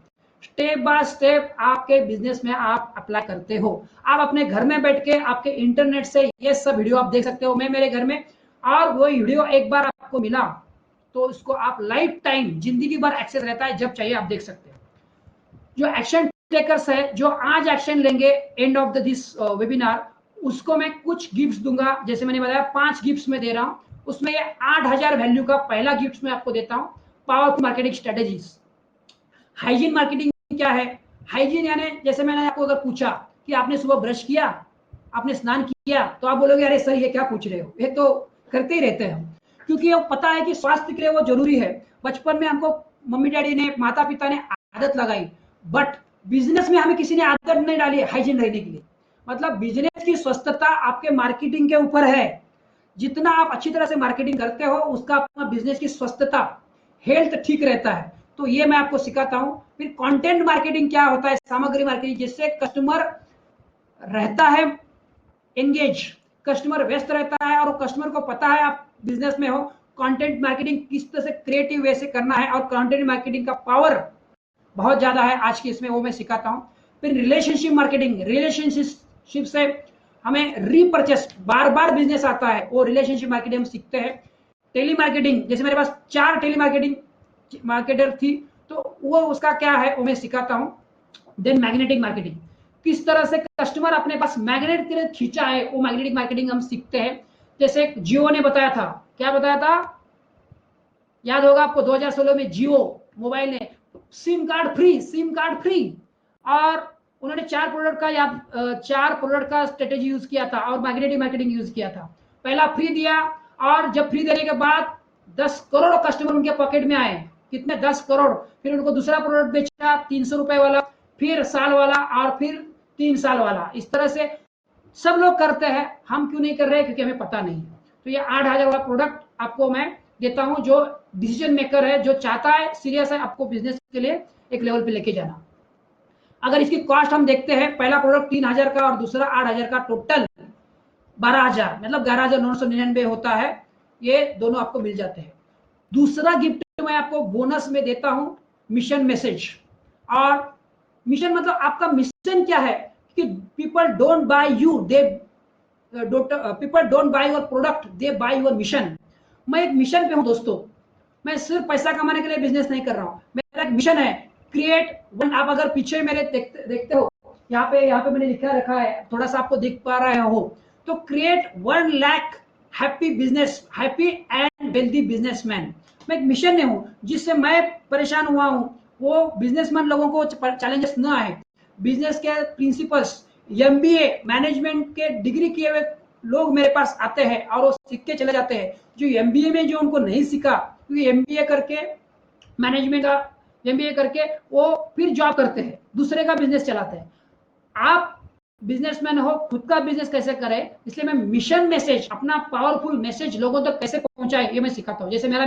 स्टेप बाय स्टेप आपके बिजनेस में आप अप्लाई करते हो। आप अपने घर में बैठ के आपके इंटरनेट से ये सब वीडियो आप देख सकते हो, मैं मेरे घर में, और वो वीडियो एक बार आपको मिला तो उसको आप लाइफ टाइम, जिंदगी भर एक्सेस रहता है, जब चाहिए आप देख सकते हो। जो एक्शन टेकर्स है, जो आज एक्शन लेंगे एंड ऑफ दिस वेबिनार, उसको मैं कुछ गिफ्ट्स दूंगा, जैसे मैंने बताया 5 गिफ्ट्स में दे रहा हूं, उसमें ये 8,000 वैल्यू का पहला गिफ्ट मैं आपको देता हूं, powerful marketing strategies. Hygiene marketing क्या है, हाइजीन यानी जैसे मैंने आपको अगर पूछा कि आपने सुबह ब्रश किया, आपने स्नान किया, तो आप बोलोगे अरे सर ये क्या पूछ रहे हो, ये तो करते ही रहते हैं, क्योंकि वो पता है कि स्वास्थ्य के लिए वो जरूरी है। बचपन में हमको मम्मी डैडी ने, माता पिता ने आदत लगाई, बट बिजनेस में हमें किसी ने आदत नहीं डाली हाइजीन रहने के लिए। मतलब बिजनेस की स्वस्थता आपके मार्केटिंग के ऊपर है, जितना आप अच्छी तरह से मार्केटिंग करते हो उसका अपना बिजनेस की स्वस्थता, हेल्थ ठीक रहता है। तो ये मैं आपको सिखाता हूं। फिर कंटेंट मार्केटिंग क्या होता है, सामग्री मार्केटिंग, जिससे कस्टमर रहता है एंगेज, कस्टमर व्यस्त रहता है और कस्टमर को पता है आप बिजनेस में हो। कंटेंट मार्केटिंग किस तरह से क्रिएटिव वे से करना है और कंटेंट मार्केटिंग का पावर बहुत ज्यादा है आज की इसमें, वो मैं सिखाता हूँ। फिर रिलेशनशिप मार्केटिंग, रिलेशनशिप से हमें रीपरचेस, बार बार बिजनेस आता है, वो रिलेशनशिप मार्केटिंग हम सीखते हैं। टेली मार्केटिंग, जैसे मेरे पास 4 टेली मार्केटिंग मार्केटर थी, तो वो उसका क्या है वो मैं सिखाता हूँ। देन मैग्नेटिक मार्केटिंग, किस तरह से कस्टमर अपने पास मैग्नेट के लिए खींचा है, वो मैग्नेटिक मार्केटिंग हम सीखते हैं। जैसे जियो ने बताया था, क्या बताया था, याद होगा आपको, 2016 में जियो मोबाइल ने सिम कार्ड फ्री, और उन्होंने 4 प्रोडक्ट का याद 4 प्रोडक्ट का स्ट्रेटेजी यूज किया था और मैग्नेटिक मार्केटिंग यूज किया था। पहला फ्री दिया, और जब फ्री देने के बाद 10 करोड़ कस्टमर उनके पॉकेट में आए, कितने, 10 करोड़। फिर उनको दूसरा प्रोडक्ट बेचा 300 रुपए वाला, फिर साल वाला, और फिर 3 साल वाला। इस तरह से सब लोग करते हैं, हम क्यों नहीं कर रहे, क्योंकि हमें पता नहीं है। तो ये 8,000 वाला प्रोडक्ट आपको मैं देता हूं, जो डिसीजन मेकर है, जो चाहता है, सीरियस है आपको बिजनेस के लिए एक लेवल पे लेके जाना। अगर इसकी कॉस्ट हम देखते हैं, पहला प्रोडक्ट 3,000 का और दूसरा 8,000 का, टोटल 12,000, मतलब 11,999 होता है। ये दोनों आपको मिल जाते हैं। दूसरा गिफ्ट मैं आपको बोनस में देता हूं, मिशन मैसेज। और मिशन मतलब आपका मिशन क्या है, कि people don't bye you, they people don't buy your product, they by your mission. मैं एक मिशन पे हूं दोस्तों, मैं सिर्फ पैसा कमाने के लिए बिजनेस नहीं कर रहा हूं, मेरा एक मिशन है, क्रिएट वन। आप अगर पीछे मेरे देखते हो, यहाँ पे मैंने लिखा रखा है, थोड़ा सा आपको दिख पा रहे हो, तो create 1 lakh happy and wealthy businessman. मैं एक मिशन में हूं, जिससे मैं परेशान हुआ हूं, वो बिजनेसमैन लोगों को चैलेंजेस ना आए। बिजनेस के प्रिंसिपल्स, एमबीए मैनेजमेंट के डिग्री किए हुए लोग मेरे पास आते हैं और वो सीख के चले जाते हैं, जो एमबीए में जो उनको नहीं सीखा, क्योंकि एमबीए करके, मैनेजमेंट का एमबीए करके वो फिर जॉब करते हैं, दूसरे का बिजनेस चलाते हैं। आप बिजनेसमैन हो, खुद का बिजनेस कैसे करें, इसलिए मैं मिशन मैसेज, अपना पावरफुल मैसेज लोगों तक कैसे पहुंचाए, ये मैं सिखाता हूं। जैसे मेरा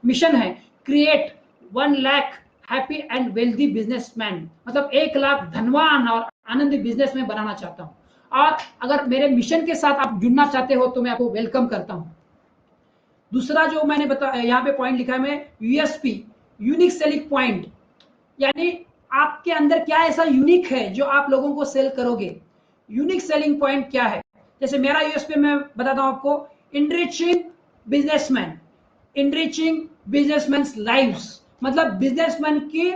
मिशन है, create 1 lakh happy and wealthy businessman, मतलब 1 लाख धनवान और आनंदी बिजनेस में बनाना चाहता हूं। और अगर मेरे मिशन के साथ आप जुड़ना चाहते हो, तो मैं आपको वेलकम करता हूं। दूसरा जो मैंने बताया, यहाँ पे पॉइंट लिखा है मैं, यूएसपी, यूनिक सेलिंग पॉइंट, यानी आपके अंदर क्या ऐसा यूनिक है जो आप लोगों को सेल करोगे। यूनिक सेलिंग पॉइंट क्या है, जैसे मेरा यूएसपी मैं बताता हूं आपको, enriching businessman, enriching businessman lives, मतलब बिजनेसमैन के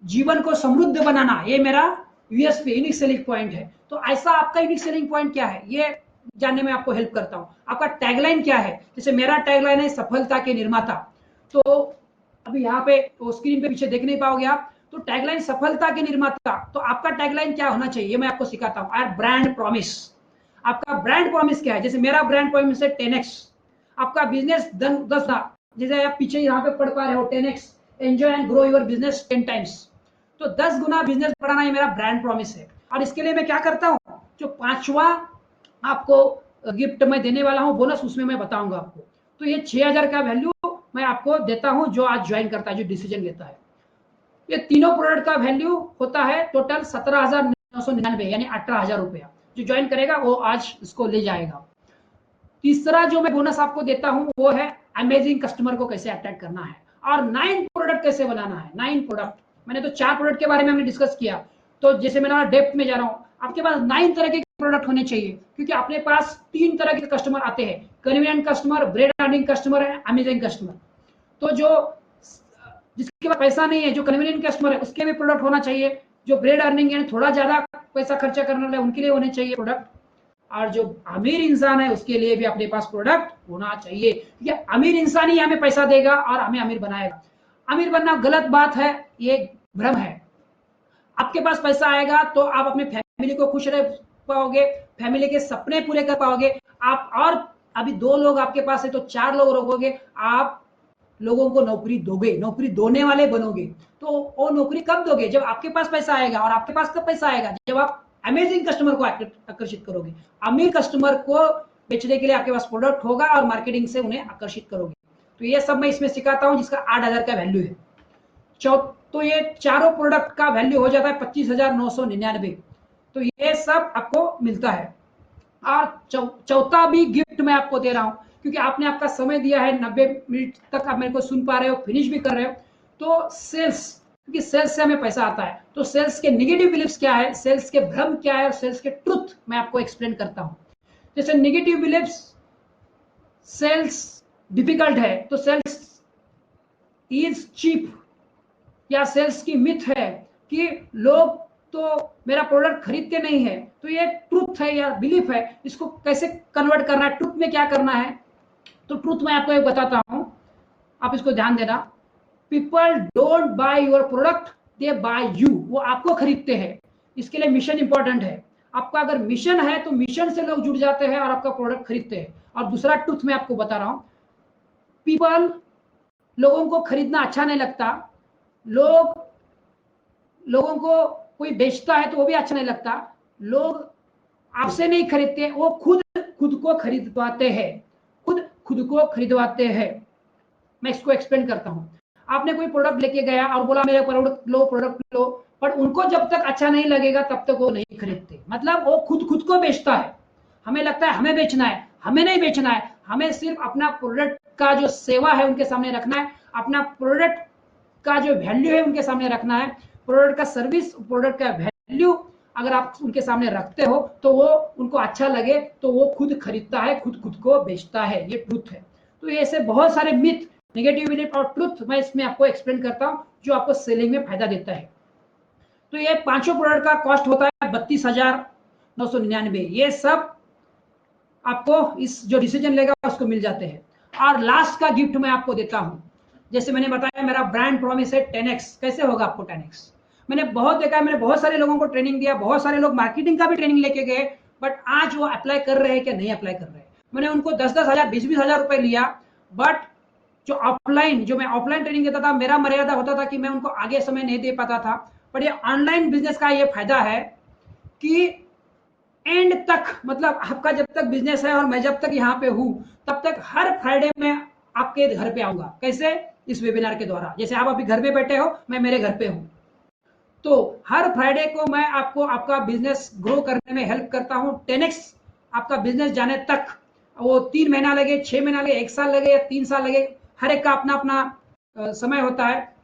जीवन को समृद्ध बनाना, ये मेरा यूएसपी, यूनिक सेलिंग पॉइंट है। तो ऐसा आपका यूनिक सेलिंग पॉइंट क्या है, ये जानने में आपको हेल्प करता हूं। आपका टैगलाइन क्या है, जैसे मेरा टैगलाइन है, सफलता के निर्माता। तो अभी यहाँ पे तो स्क्रीन पे पीछे देख नहीं पाओगे आप, तो टैगलाइन सफलता के निर्माता, तो आपका टैगलाइन क्या होना चाहिए, मैं आपको सिखाता हूँ। आर ब्रांड प्रॉमिस, आपका ब्रांड प्रॉमिस क्या है, जैसे मेरा ब्रांड प्रॉमिस है 10x, आपका बिजनेस 10, जैसे आप पीछे यहाँ पे पढ़ पा रहे हो, 10x, enjoy and grow your business 10 times, तो 10 गुना बिजनेस बढ़ाना, ये मेरा ब्रांड प्रॉमिस है। और इसके लिए मैं क्या करता हूँ, जो 5वां आपको गिफ्ट मैं देने वाला हूँ बोनस, उसमें मैं बताऊंगा आपको। तो ये 6,000 का वैल्यू मैं आपको देता हूं, जो आज ज्वाइन करता है, जो डिसीजन लेता है। ये तीनों प्रोडक्ट का वैल्यू होता है टोटल 17,999, यानी 18,000 रुपया। जो ज्वाइन करेगा वो आज इसको ले जाएगा। तीसरा जो मैं बोनस आपको देता हूं, वो है अमेजिंग कस्टमर को कैसे अट्रैक्ट करना है, और 9 प्रोडक्ट कैसे बनाना है। 9 प्रोडक्ट, मैंने तो 4 प्रोडक्ट के बारे में हमने डिस्कस किया, तो जैसे मैं डेप्थ में जा रहा हूँ, आपके पास 9 तरह के प्रोडक्ट होने चाहिए, क्योंकि अपने पास 3 तरह के कस्टमर आते हैं, convenient customer, bread earning customer है, अमेजिंग कस्टमर। तो जो जिसके पास पैसा नहीं है, जो कन्वीनियंट कस्टमर है, उसके भी प्रोडक्ट होना चाहिए। जो ब्रेड अर्निंग यानी थोड़ा ज्यादा पैसा खर्चा करने वाले, उनके लिए होने चाहिए प्रोडक्ट। और जो अमीर इंसान है, उसके लिए भी अपने पास प्रोडक्ट होना चाहिए, क्योंकि अमीर इंसान ही हमें पैसा देगा और हमें अमीर बनाएगा। अमीर बनना गलत बात है, ये भ्रम है। आपके पास पैसा आएगा तो आप अपने फैमिली को खुश रह पाओगे, फैमिली के सपने पूरे कर पाओगे आप। और अभी 2 लोग आपके पास है तो 4 लोग रखोगे, आप लोगों को नौकरी दोगे, नौकरी दोने वाले बनोगे। तो वो नौकरी कब दोगे, जब आपके पास पैसा आएगा। और आपके पास कब पैसा आएगा, जब आप अमेजिंग कस्टमर को आकर्षित करोगे। अमीर कस्टमर को बेचने के लिए आपके पास प्रोडक्ट होगा और मार्केटिंग से उन्हें आकर्षित करोगे। तो ये सब मैं इसमें सिखाता हूं, जिसका 8,000 का वैल्यू है। तो ये चारों प्रोडक्ट का वैल्यू हो जाता है 25,999। तो ये सब आपको मिलता है। और चौथा भी गिफ्ट मैं आपको दे रहा हूं, क्योंकि आपने आपका समय दिया है, 90 मिनट तक आप मेरे को सुन पा रहे हो, फिनिश भी कर रहे हो। तो सेल्स क्योंकि सेल्स से हमें पैसा आता है। तो सेल्स के नेगेटिव बिलीफ्स क्या है, सेल्स के भ्रम क्या है और सेल्स के ट्रुथ मैं आपको एक्सप्लेन करता हूं। जैसे नेगेटिव बिलीफ्स, सेल्स डिफिकल्ट है तो सेल्स इज चीप, या सेल्स की मिथ है कि लोग तो मेरा प्रोडक्ट खरीदते नहीं है। तो ये ट्रुथ है या बिलीफ है, इसको कैसे कन्वर्ट करना है, ट्रुथ में क्या करना है। तो ट्रुथ मैं आपको एक बताता हूं, आप इसको ध्यान देना। People don't buy your product, they buy you. वो आपको खरीदते हैं। इसके लिए मिशन इंपॉर्टेंट है। आपका अगर मिशन है तो मिशन से लोग जुड़ जाते हैं और आपका प्रोडक्ट खरीदते हैं। और दूसरा ट्रुथ मैं आपको बता रहा हूं, पीपल, लोगों को खरीदना अच्छा नहीं लगता। लोगों को कोई बेचता है तो वो भी अच्छा नहीं लगता। लोग आपसे नहीं खरीदते, वो खुद खुद को खरीदवाते हैं, खुद को खरीदवाते हैं। मैं इसको एक्सप्लेन करता हूं। आपने कोई प्रोडक्ट लेके गया और बोला मेरा प्रोडक्ट लो, पर उनको जब तक अच्छा नहीं लगेगा तब तक वो नहीं खरीदते। मतलब वो खुद को बेचता है। हमें लगता है हमें बेचना है, हमें नहीं बेचना है। हमें सिर्फ अपना प्रोडक्ट का जो सेवा है उनके सामने रखना है, अपना प्रोडक्ट का जो वैल्यू है उनके सामने रखना है। प्रोडक्ट का सर्विस, प्रोडक्ट का वैल्यू अगर आप उनके सामने रखते हो तो वो उनको अच्छा लगे तो वो खुद खरीदता है, खुद को बेचता है। ये ट्रुथ है। तो ये ऐसे बहुत सारे मिथ, नेगेटिव बिलीफ और ट्रुथ मैं इसमें आपको एक्सप्लेन करता हूं जो आपको सेलिंग में फायदा देता है। तो ये पांचों प्रोडक्ट का कॉस्ट होता है 32,999। ये सब आपको इस जो डिसीजन लेगा उसको मिल जाते हैं। और लास्ट का गिफ्ट मैं आपको देता हूं। जैसे मैंने बताया मेरा ब्रांड प्रॉमिस है 10x। कैसे होगा आपको 10x? मैंने बहुत देखा है, मैंने बहुत सारे लोगों को ट्रेनिंग दिया, बहुत सारे लोग मार्केटिंग का भी ट्रेनिंग लेके गए, बट आज वो अप्लाई कर रहे हैं क्या नहीं अप्लाई कर रहे हैं। मैंने उनको 10-10 हजार 20-20 हजार रुपए लिया, बट जो मैं ऑफलाइन ट्रेनिंग देता था, मेरा मर्यादा होता था कि मैं उनको आगे समय नहीं दे पाता था। पर ये ऑनलाइन बिजनेस का ये फायदा है कि एंड तक, मतलब आपका जब तक बिजनेस है और मैं जब तक यहाँ पे हूँ तब तक हर फ्राइडे में आपके घर पे आऊंगा। कैसे? इस वेबिनार के द्वारा। जैसे आप अभी घर में बैठे हो, मैं मेरे घर पे हूँ, तो हर फ्राइडे को मैं आपको आपका बिजनेस ग्रो करने में हेल्प करता हूँ। 10x आपका बिजनेस जाने तक, वो 3 महीना लगे, 6 महीना लगे, 1 साल लगे या 3 साल लगे, हर एक का अपना अपना समय होता है।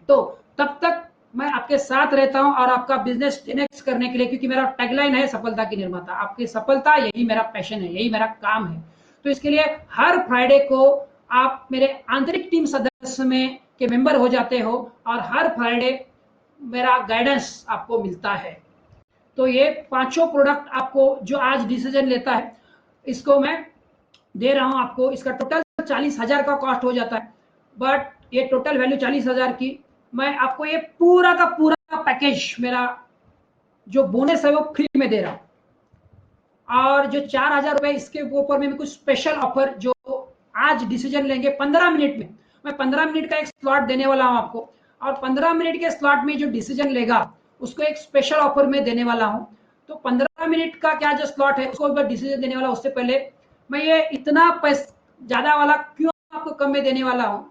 तो तब तक मैं आपके साथ रहता हूं और आपका बिजनेस 10x करने के लिए, क्योंकि मेरा टैगलाइन है सफलता की निर्माता। आपकी सफलता, यही मेरा पैशन है, यही मेरा काम है। तो इसके लिए हर फ्राइडे को आप मेरे आंतरिक टीम सदस्य में के मेंबर हो जाते हो और हर फ्राइडे मेरा गाइडेंस आपको मिलता है। तो ये पांचों प्रोडक्ट आपको जो आज डिसीजन लेता है, इसको मैं दे रहा हूं आपको। इसका टोटल 40,000 का कॉस्ट हो जाता है, बट ये टोटल वैल्यू 40,000 की। मैं आपको ये पूरा का पूरा पैकेज, मेरा जो बोनस है वो फ्री में दे रहा हूं। और जो 4,000 रुपए इसके ऊपर में कुछ स्पेशल ऑफर, जो आज डिसीजन लेंगे 15 मिनट में, मैं 15 मिनट का एक स्लॉट देने वाला हूं आपको। और 15 मिनट के स्लॉट में जो डिसीजन लेगा उसको एक स्पेशल ऑफर में देने वाला हूं। तो 15 मिनट का क्या जो स्लॉट है उसको डिसीजन देने वाला, उससे पहले मैं ये इतना पैसा ज्यादा वाला क्यों आपको कम में देने वाला हूं।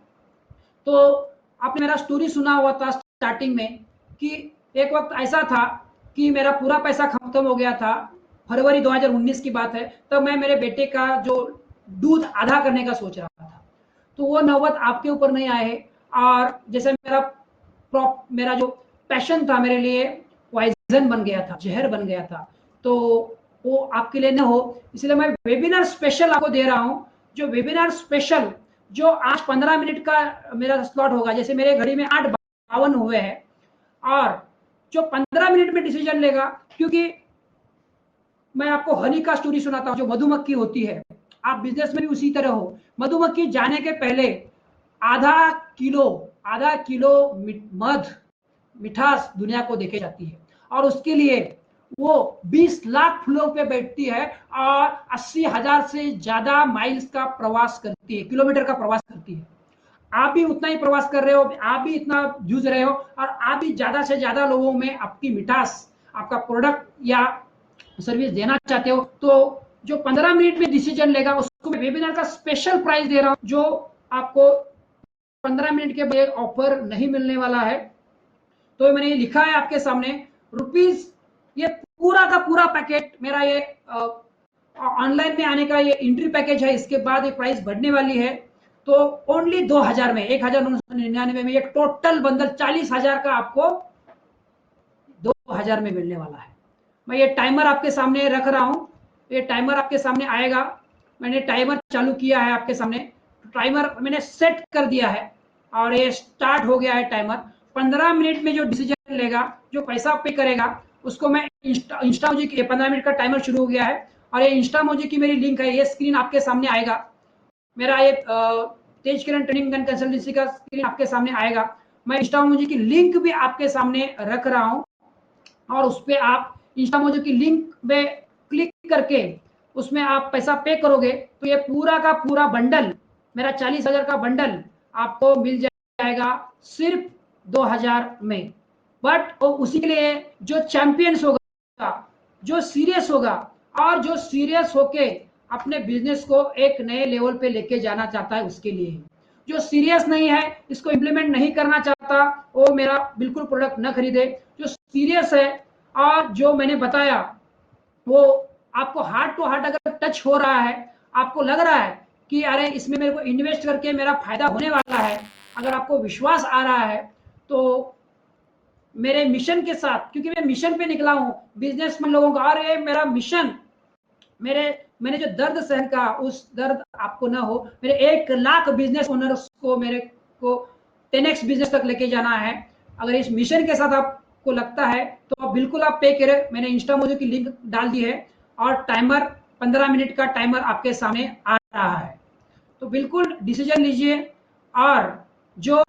तो आपने मेरा स्टोरी सुना हुआ था स्टार्टिंग में कि एक वक्त ऐसा था कि मेरा पूरा पैसा खत्म हो गया था। फरवरी 2019 की बात है। तब मैं मेरे बेटे का जो दूध आधा करने का सोच रहा था। तो वो नौबत आपके ऊपर नहीं आए। और जैसे मेरा जो पैशन था मेरे लिए पॉइजन बन गया था, जहर बन गया था, तो वो आपके लिए न हो, इसलिए मैं वेबिनार स्पेशल आपको दे रहा हूं। जो वेबिनार स्पेशल, जो आज 15 मिनट का मेरा स्लॉट होगा, जैसे मेरे घड़ी में 8:52 हुए हैं, और जो 15 मिनट में डिसीजन लेगा, क्योंकि मैं आपको हनी का स्टोरी सुनाता हूं, जो मधुमक्खी होती है। आप बिजनेस में भी उसी तरह हो। मधुमक्खी जाने के पहले आधा आधा किलो मध, मिठास दुनिया को देके जाती है, और उसके लिए वो 20 लाख फूलों पे बैठती है और 80,000 से ज्यादा माइल्स का प्रवास करती है, किलोमीटर का प्रवास करती है। आप भी उतना ही प्रवास कर रहे हो, आप भी इतना जूझ रहे हो, और आप भी ज्यादा से ज्यादा लोगों में आपकी मिठास, आपका प्रोडक्ट या सर्विस देना चाहते हो। तो जो 15 मिनट में डिसीजन लेगा उसको मैं वेबिनार का स्पेशल प्राइस दे रहा हूं, जो आपको 15 मिनट के बाद ऑफर नहीं मिलने वाला है। तो मैंने ये लिखा है आपके सामने रुपीज, ये पूरा का पूरा पैकेट मेरा, ये ऑनलाइन में आने का ये एंट्री पैकेज है। इसके बाद ये प्राइस बढ़ने वाली है। तो ओनली 2000 में, 1999 में ये टोटल बंडल 40,000 का आपको 2000 में मिलने वाला है। मैं ये टाइमर आपके सामने रख रहा हूं, ये टाइमर आपके सामने आएगा। मैंने टाइमर चालू किया है आपके सामने, टाइमर मैंने सेट कर दिया है और ये स्टार्ट हो गया है टाइमर। 15 मिनट में जो डिसीजन लेगा, जो पैसा पे करेगा, उसको मैं इंस्टामोजी की 15 मिनट का टाइमर शुरू हो गया है और ये इंस्टामोजी की मेरी लिंक है, ये स्क्रीन आपके सामने आएगा। मेरा ये तेज किरण ट्रेनिंग एंड कंसल्टेंसी का स्क्रीन आपके सामने आएगा। मैं इंस्टामोजी की लिंक भी आपके सामने रख रहा हूं और उस पर आप इंस्टामोजी की लिंक पे क्लिक करके उसमें आप पैसा पे करोगे तो ये पूरा का पूरा बंडल, मेरा 40,000 का बंडल आपको मिल जाएगा सिर्फ 2000 में। बट उसी के लिए जो चैंपियंस होगा, जो सीरियस होगा और जो सीरियस होके अपने बिजनेस को एक नए लेवल पे लेके जाना चाहता है, उसके लिए। जो सीरियस नहीं है, इसको इम्प्लीमेंट नहीं करना चाहता, वो मेरा बिल्कुल प्रोडक्ट न खरीदे। जो सीरियस है और जो मैंने बताया वो आपको हार्ट टू हार्ट अगर टच हो रहा है, आपको लग रहा है कि अरे इसमें मेरे को इन्वेस्ट करके मेरा फायदा होने वाला है, अगर आपको विश्वास आ रहा है तो मेरे मिशन के साथ, क्योंकि मैं मिशन पे निकला हूं बिजनेसमैन लोगों का, और ये मेरा मिशन, मैंने जो दर्द सहन का, उस दर्द आपको ना हो। मेरे 1,00,000 बिजनेस ओनर्स को मेरे को 10x बिजनेस तक लेके जाना है। अगर इस मिशन के साथ आपको लगता है तो आप बिल्कुल आप पे करें। मैंने इंस्टामोजो की लिंक डाल दी है और टाइमर 15 मिनट का टाइमर आपके सामने आ रहा है, तो बिल्कुल डिसीजन लीजिए। और जो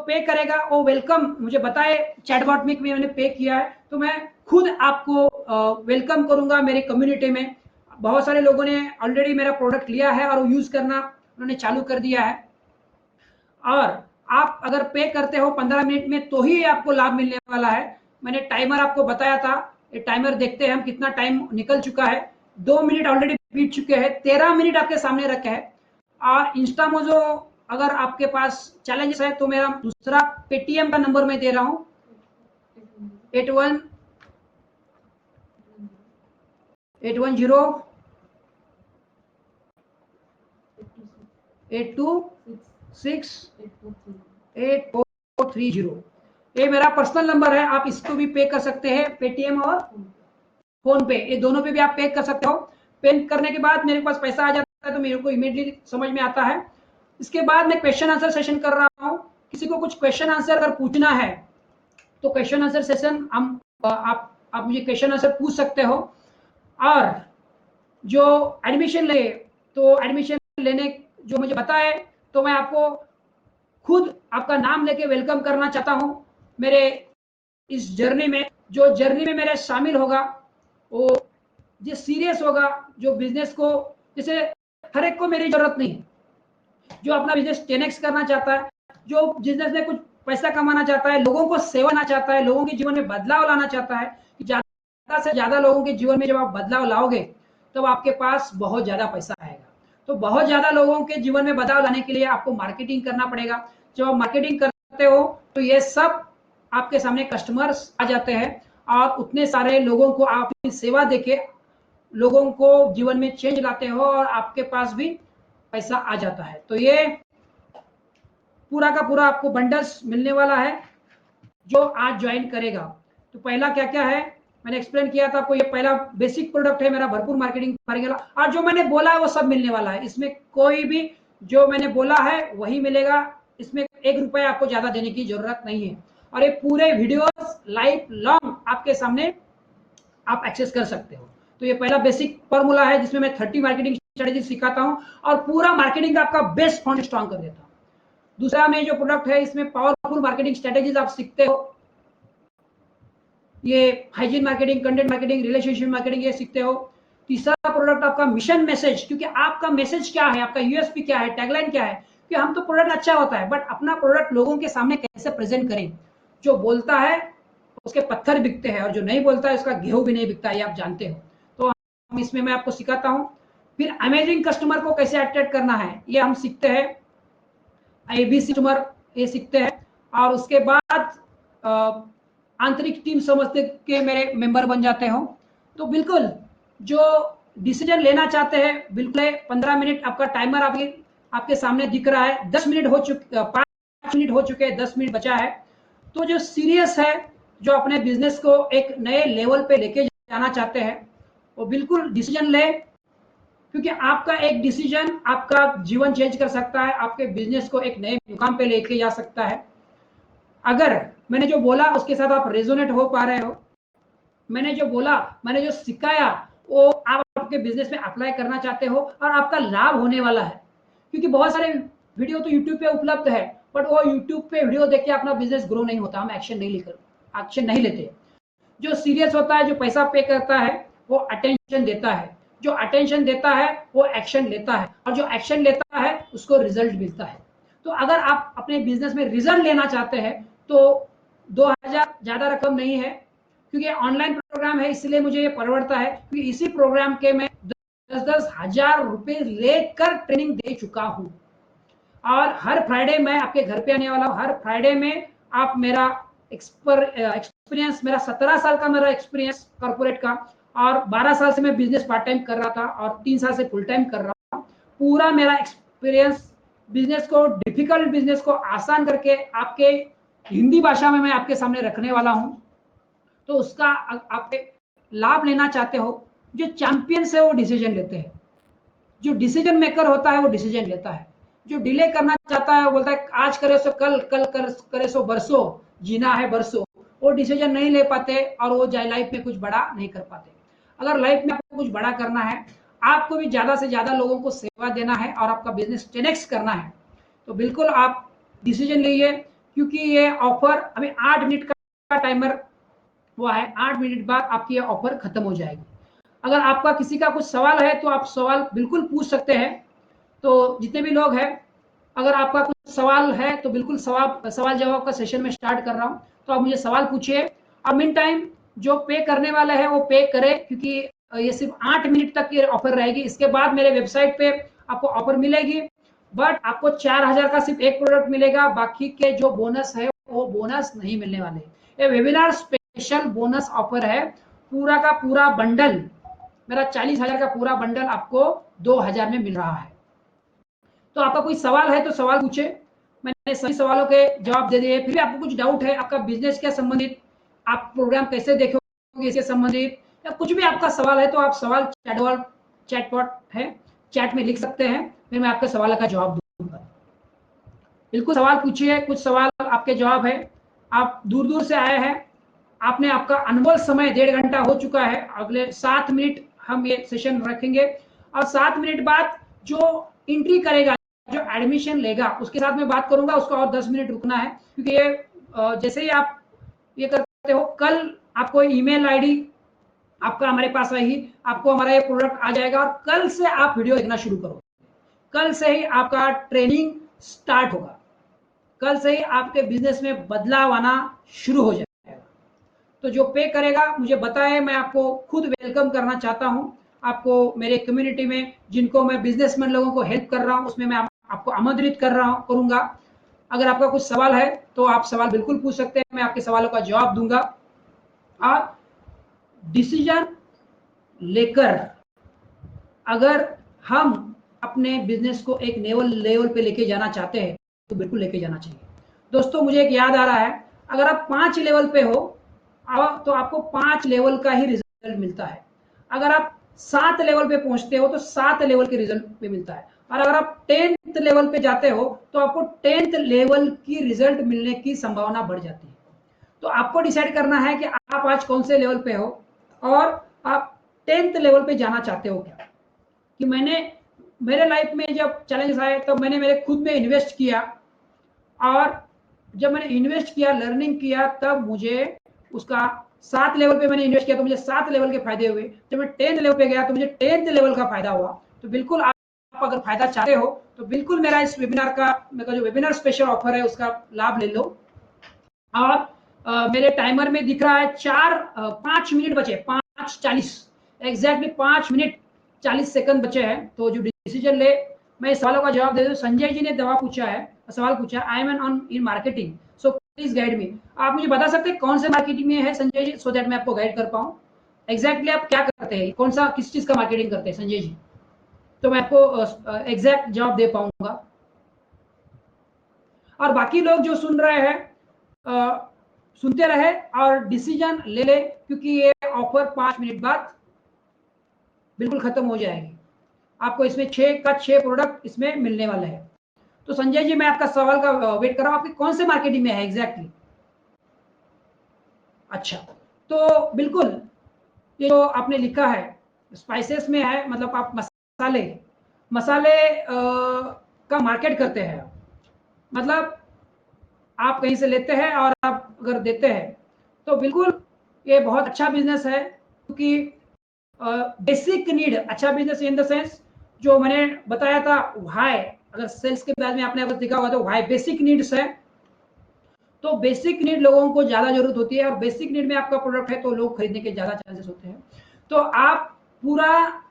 पे करेगा वो वेलकम मुझे बताए, चैटबॉट में मैंने पे किया है तो मैं खुद आपको वेलकम करूंगा मेरी कम्युनिटी में। बहुत सारे लोगों ने ऑलरेडी मेरा प्रोडक्ट लिया है और वो यूज करना उन्होंने चालू कर दिया है। और आप अगर पे करते हो 15 मिनट में तो ही आपको लाभ मिलने वाला है। मैंने टाइमर आपको बताया था, ये टाइमर देखते हैं हम कितना टाइम निकल चुका है। 2 मिनट ऑलरेडी बीत चुके हैं, 13 मिनट आपके सामने रखे हैं। और इंस्टामोजो अगर आपके पास चैलेंजेस है तो मेरा दूसरा पेटीएम का नंबर मैं दे रहा हूं, 81 810 826 8430। ये मेरा पर्सनल नंबर है, आप इसको भी पे कर सकते हैं, पेटीएम और फोन पे, ये दोनों पे भी आप पे कर सकते हो। पे करने के बाद मेरे पास पैसा आ जाता है तो मेरे को इमीडिएटली समझ में आता है। इसके बाद मैं क्वेश्चन आंसर सेशन कर रहा हूँ। किसी को कुछ क्वेश्चन आंसर अगर पूछना है तो क्वेश्चन आंसर सेशन हम आप मुझे क्वेश्चन आंसर पूछ सकते हो। और जो एडमिशन ले, तो एडमिशन लेने जो मुझे बताए तो मैं आपको खुद आपका नाम लेके वेलकम करना चाहता हूं मेरे इस जर्नी में। जो जर्नी में मेरे शामिल होगा वो जो सीरियस होगा, जो बिजनेस को, जैसे हर एक को मेरी जरूरत नहीं है, जो अपना बिजनेस 10x करना चाहता है, जो बिजनेस में कुछ पैसा कमाना चाहता है, लोगों को सेवा करना चाहता है, लोगों के जीवन में बदलाव लाना चाहता है, ज्यादा से ज्यादा लोगों के जीवन में जब आप बदलाव लाओगे तब तो आपके पास बहुत ज्यादा पैसा आएगा। तो बहुत ज्यादा लोगों के जीवन में बदलाव लाने के लिए आपको मार्केटिंग करना पड़ेगा। जब आप मार्केटिंग करते हो तो ये सब आपके सामने कस्टमर्स आ जाते हैं और उतने सारे लोगों को आप अपनी सेवा देके लोगों को जीवन में चेंज लाते हो और आपके पास भी पैसा आ जाता है। तो ये पूरा का पूरा आपको बंडल्स मिलने वाला है जो आज ज्वाइन करेगा। तो पहला क्या क्या है मैंने एक्सप्लेन किया था आपको। ये पहला बेसिक प्रोडक्ट है मेरा, भरपूर मार्केटिंग करेगा, और जो मैंने बोला है वो सब मिलने वाला है। इसमें कोई भी जो मैंने बोला है वही मिलेगा, इसमें 1 रुपया आपको ज्यादा देने की जरूरत नहीं है। और ये पूरे वीडियोस लाइफ लॉन्ग आपके सामने आप एक्सेस कर सकते हो। तो ये पहला बेसिक फॉर्मूला है जिसमें मैं 30 मार्केटिंग स्ट्रेटेजी सिखाता हूं और पूरा मार्केटिंग का आपका बेस्ट फंड स्ट्रॉन्ग कर देता हूं। दूसरा में जो प्रोडक्ट है इसमें पावरफुल मार्केटिंग स्ट्रेटेजीज आप सीखते हो, ये hygiene marketing, content marketing, relationship marketing ये सीखते हो। तीसरा प्रोडक्ट आपका मिशन मैसेज, क्योंकि आपका मैसेज क्या है, आपका यूएसपी क्या है, टैगलाइन क्या है। कि हम तो प्रोडक्ट अच्छा होता है बट अपना प्रोडक्ट लोगों के सामने कैसे प्रेजेंट करें। जो बोलता है उसके पत्थर बिकते हैं और जो नहीं बोलता है उसका गेहूं भी नहीं बिकता, ये आप जानते हो। तो हम इसमें मैं आपको सिखाता हूं। फिर अमेजिंग कस्टमर को कैसे अट्रैक्ट करना है ये हम सीखते हैं, एबीसी कस्टमर ये सीखते हैं। और उसके बाद आंतरिक टीम समझते के मेरे मेंबर बन जाते हो। तो बिल्कुल जो डिसीजन लेना चाहते हैं, बिल्कुल 15 मिनट आपका टाइमर आप आपके सामने दिख रहा है। 10 मिनट हो चुके, 5 मिनट हो चुके हैं, 10 मिनट बचा है। तो जो सीरियस है, जो अपने बिजनेस को एक नए लेवल पे लेके जाना चाहते हैं, वो बिल्कुल डिसीजन ले, क्योंकि आपका एक डिसीजन आपका जीवन चेंज कर सकता है, आपके बिजनेस को एक नए मुकाम पे लेके जा सकता है। अगर मैंने जो बोला उसके साथ आप रेजोनेट हो पा रहे हो, मैंने जो बोला, मैंने जो सिखाया, वो आप आपके बिजनेस में अप्लाई करना चाहते हो और आपका लाभ होने वाला है, क्योंकि बहुत सारे वीडियो तो यूट्यूब पे उपलब्ध है, बट वो यूट्यूब पे वीडियो देख के अपना बिजनेस ग्रो नहीं होता, हम एक्शन नहीं लेते। जो सीरियस होता है, जो पैसा पे करता है, वो अटेंशन देता है, जो अटेंशन देता है वो एक्शन लेता है, और जो एक्शन लेता है उसको रिजल्ट मिलता है। तो अगर आप अपने बिजनेस में रिजल्ट लेना चाहते हैं तो 2000 ज्यादा रकम नहीं है, क्योंकि ऑनलाइन प्रोग्राम है, इसलिए मुझे ये परवड़ता है, क्योंकि इसी प्रोग्राम के मैं 10-10 हजार रुपए लेकर ट्रेनिंग दे चुका हूं। और हर फ्राइडे मैं आपके घर पे आने वाला हूँ। हर फ्राइडे में आप मेरा एक्सपीरियंस, मेरा 17 साल का मेरा एक्सपीरियंस कॉर्पोरेट का, और 12 साल से मैं बिजनेस पार्ट टाइम कर रहा था और 3 साल से फुल टाइम कर रहा हूँ। पूरा मेरा एक्सपीरियंस बिजनेस को, डिफिकल्ट बिजनेस को आसान करके आपके हिंदी भाषा में मैं आपके सामने रखने वाला हूँ। तो उसका आप लाभ लेना चाहते हो, जो चैंपियंस है वो डिसीजन लेते हैं, जो डिसीजन मेकर होता है वो डिसीजन लेता है। जो डिले करना चाहता है वो बोलता है आज करे सो कल, करे सो बरसों, जीना है बरसों, वो डिसीजन नहीं ले पाते और वो लाइफ में कुछ बड़ा नहीं कर पाते। अगर लाइफ में आपको कुछ बड़ा करना है, आपको भी ज्यादा से ज्यादा लोगों को सेवा देना है और आपका बिजनेस 10x करना है, तो बिल्कुल आप डिसीजन लीजिए, क्योंकि ये ऑफर अभी 8 मिनट का टाइमर हुआ है, 8 मिनट बाद आपकी ये ऑफर खत्म हो जाएगी। अगर आपका किसी का कुछ सवाल है तो आप सवाल बिल्कुल पूछ सकते हैं। तो जितने भी लोग हैं, अगर आपका कुछ सवाल है तो बिल्कुल सवाल जवाब का सेशन में स्टार्ट कर रहा हूं, तो आप मुझे सवाल पूछिए। और मीन टाइम जो पे करने वाले हैं वो पे करे, क्योंकि ये सिर्फ 8 मिनट तक ये ऑफर रहेगी। इसके बाद मेरे वेबसाइट पे आपको ऑफर मिलेगी, बट आपको 4000 का सिर्फ एक प्रोडक्ट मिलेगा, बाकी के जो बोनस है वो बोनस नहीं मिलने वाले। ये वेबिनार स्पेशल बोनस ऑफर है, पूरा का पूरा बंडल, मेरा 40,000 का पूरा बंडल आपको 2000 में मिल रहा है। तो आपका कोई सवाल है तो सवाल पूछे, मैंने सभी सवालों के जवाब दे दिए। फिर भी आपको कुछ डाउट है, आपका बिजनेस के संबंधित, आप प्रोग्राम कैसे देखोगे इसके संबंधित, या कुछ भी आपका सवाल है, तो आप सवाल चैटबॉट है, चैट में लिख सकते हैं, फिर मैं आपके सवाल का जवाब दूंगा। बिल्कुल सवाल पूछिए, कुछ सवाल आपके जवाब है। आप दूर दूर से आए हैं, आपने आपका अनमोल समय 1.5 घंटा हो चुका है, अगले 7 मिनट हम ये सेशन रखेंगे, और 7 मिनट बाद जो एंट्री करेगा, जो एडमिशन लेगा, उसके साथ मैं बात करूंगा, उसको और 10 मिनट रुकना है, क्योंकि ये जैसे ही आप ये करते हो, कल आपको ईमेल आईडी आपका हमारे पास आएगी, आपको हमारा ये प्रोडक्ट आ जाएगा, और कल से आप वीडियो देखना शुरू करो। कल से ही आपका ट्रेनिंग स्टार्ट होगा, कल से ही आपके बिजनेस में बदलाव आना शुरू हो जाएगा। तो जो पे करेगा मुझे बताए, मैं आपको खुद वेलकम करना चाहता हूं, आपको मेरे कम्युनिटी में, जिनको मैं बिजनेसमैन लोगों को हेल्प कर रहा हूं, उसमें मैं आपको आमंत्रित करूंगा। अगर आपका कुछ सवाल है तो आप सवाल बिल्कुल पूछ सकते हैं, मैं आपके सवालों का जवाब दूंगा। और डिसीजन लेकर अगर हम अपने बिजनेस को एक लेवल पे लेके जाना चाहते हैं तो बिल्कुल लेके जाना चाहिए। दोस्तों मुझे एक याद आ रहा है, अगर आप 5 लेवल पे हो तो आपको 5 लेवल का ही रिजल्ट मिलता है। अगर आप 7 लेवल पे पहुंचते हो तो 7 लेवल के रिजल्ट पे मिलता है, और अगर आप 10th लेवल पे जाते हो तो आपको 10th लेवल की रिजल्ट मिलने की संभावना बढ़ जाती है। तो आपको डिसाइड करना है कि आप आज कौन से लेवल पे हो, और आप 10th लेवल पे जाना चाहते हो क्या। कि मैंने मेरे लाइफ में जब चैलेंज आए तब मैंने मेरे खुद में इन्वेस्ट किया, और जब मैंने इन्वेस्ट किया, लर्निंग किया, तब मुझे उसका 7 लेवल पे मैंने इन्वेस्ट किया तो मुझे 7 लेवल के फायदे हुए। जब मैं 10th लेवल पे गया तो मुझे 10th लेवल का फायदा हुआ। तो बिल्कुल आप अगर फायदा चाहते हो तो बिल्कुल मेरा इस वेबिनार का, मेरा जो वेबिनार स्पेशल ऑफर है उसका लाभ ले लो। और मेरे टाइमर में दिख रहा है 5 मिनट बचे, 5:40 एग्जैक्टली 5 मिनट 40 सेकंड बचे हैं। तो जो डिसीजन ले, मैं इस सवालों का जवाब दे दूं। संजय जी ने सवाल पूछा, I am on in marketing, so please guide me. आप मुझे बता सकते हैं कौन से मार्केटिंग में है संजय जी, सो दैट मैं आपको गाइड कर पाऊं। एग्जैक्टली आप क्या करते हैं, कौन सा, किस चीज का मार्केटिंग करते हैं संजय जी? तो मैं आपको एग्जैक्ट जवाब दे पाऊंगा। और बाकी लोग जो सुन रहे हैं सुनते रहे और डिसीजन ले ले, क्योंकि ये ऑफर 5 मिनट बाद बिल्कुल खत्म हो जाएगी। आपको इसमें 6 का 6 प्रोडक्ट इसमें मिलने वाले हैं। तो संजय जी, मैं आपका सवाल का वेट कर रहा हूं, आपकी कौन से मार्केटिंग में है एग्जैक्टली? अच्छा, तो बिल्कुल ये जो आपने लिखा है स्पाइसेस में है, मतलब आप मसाले मसाले का मार्केट करते हैं। मतलब आप कहीं से लेते हैं और आप अगर देते हैं तो बिल्कुल ये बहुत अच्छा बिजनेस है, क्योंकि बेसिक नीड, अच्छा बिजनेस इन द सेंस जो मैंने बताया था व्हाई, अगर सेल्स के बाद में आपने अगर देखा होगा तो व्हाई बेसिक नीड्स है। तो बेसिक नीड लोगों को ज्यादा जरूरत होती है और बेसिक नीड में आपका प्रोडक्ट है तो लोग खरीदने के ज्यादा चांसेस होते हैं। तो आप पूरा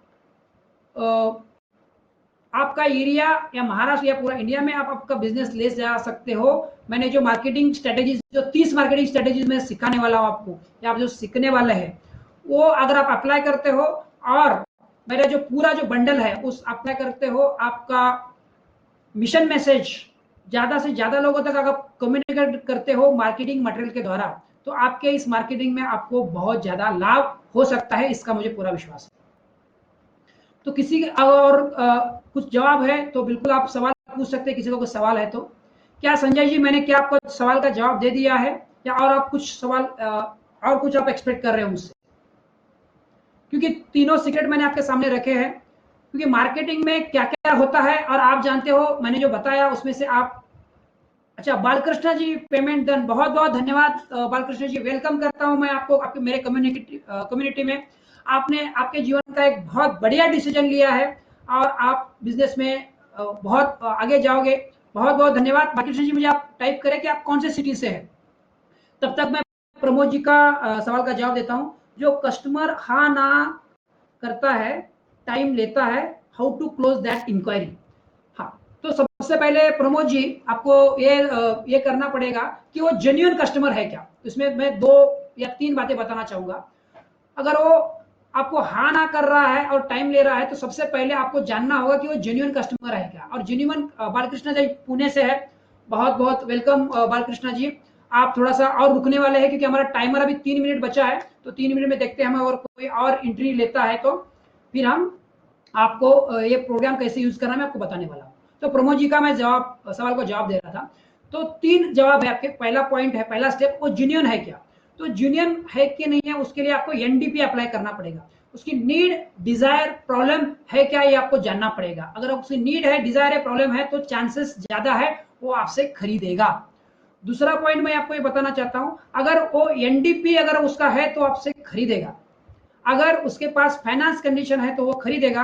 आपका एरिया या महाराष्ट्र या पूरा इंडिया में आप आपका बिजनेस ले जा सकते हो। मैंने जो मार्केटिंग स्ट्रेटेजीज, जो 30 मार्केटिंग स्ट्रेटेजीज में सिखाने वाला हूं आपको, या आप जो सीखने वाले हैं, वो अगर आप अप्लाई करते हो और मेरा जो पूरा जो बंडल है उस अप्लाई करते हो, आपका मिशन मैसेज ज्यादा से ज्यादा लोगों तक अगर कम्युनिकेट करते हो मार्केटिंग मटेरियल के द्वारा, तो आपके इस मार्केटिंग में आपको बहुत ज्यादा लाभ हो सकता है, इसका मुझे पूरा विश्वास है। तो किसी और कुछ जवाब है तो बिल्कुल आप सवाल पूछ सकते हैं, किसी को कुछ सवाल है तो। क्या संजय जी, मैंने क्या आपको सवाल का जवाब दे दिया है, या और आप कुछ सवाल और कुछ आप एक्सपेक्ट कर रहे हो मुझसे? क्योंकि तीनों सीक्रेट मैंने आपके सामने रखे हैं, क्योंकि मार्केटिंग में क्या क्या होता है और आप जानते हो, मैंने जो बताया उसमें से आप। अच्छा, बालकृष्ण जी पेमेंट डन, बहुत बहुत धन्यवाद बालकृष्ण जी, वेलकम करता हूं मैं आपको आपके मेरे कम्युनिटी में। आपने आपके जीवन का एक बहुत बढ़िया डिसीजन लिया है और आप बिजनेस में बहुत आगे जाओगे। बहुत बहुत धन्यवाद बालकृष्ण जी। मुझे आप टाइप करें कि आप कौन से सिटी से हैं, तब तक मैं प्रमोद जी का सवाल का जवाब देता हूं। जो कस्टमर हाँ ना करता है, टाइम लेता है, how to close that enquiry. हाँ, तो सबसे पहले प्रमोद जी आपको ये करना पड़ेगा कि वो जेन्युइन कस्टमर है क्या। इसमें मैं 2 या 3 बातें बताना चाहूंगा। अगर वो आपको हाँ ना कर रहा है और टाइम ले रहा है, तो सबसे पहले आपको जानना होगा कि वो जेन्युइन कस्टमर है क्या। और जेन्युइन बालकृष्ण जी पुणे से है, बहुत बहुत वेलकम बालकृष्ण जी। आप थोड़ा सा और रुकने वाले हैं क्योंकि हमारा टाइमर अभी 3 मिनट बचा है, तो 3 मिनट में देखते हैं हम, अगर कोई और एंट्री लेता है तो फिर हम आपको ये प्रोग्राम कैसे यूज करना है मैं आपको बताने वाला हूँ। तो प्रमोद जी का मैं सवाल को जवाब दे रहा था। तो 3 जवाब है आपके। पहला पॉइंट है, पहला स्टेप, वो जेन्युइन है क्या। तो जेन्युइन है कि नहीं है, उसके लिए आपको एनडीपी अप्लाई करना पड़ेगा। उसकी नीड, डिजायर, प्रॉब्लम है क्या, ये आपको जानना पड़ेगा। अगर उसकी नीड है, डिजायर है, प्रॉब्लम है, तो चांसेस ज्यादा है वो आपसे खरीदेगा। दूसरा पॉइंट मैं आपको ये बताना चाहता हूं, अगर वो एनडीपी अगर उसका है तो आपसे खरीदेगा। अगर उसके पास फाइनेंस कंडीशन है तो वो खरीदेगा,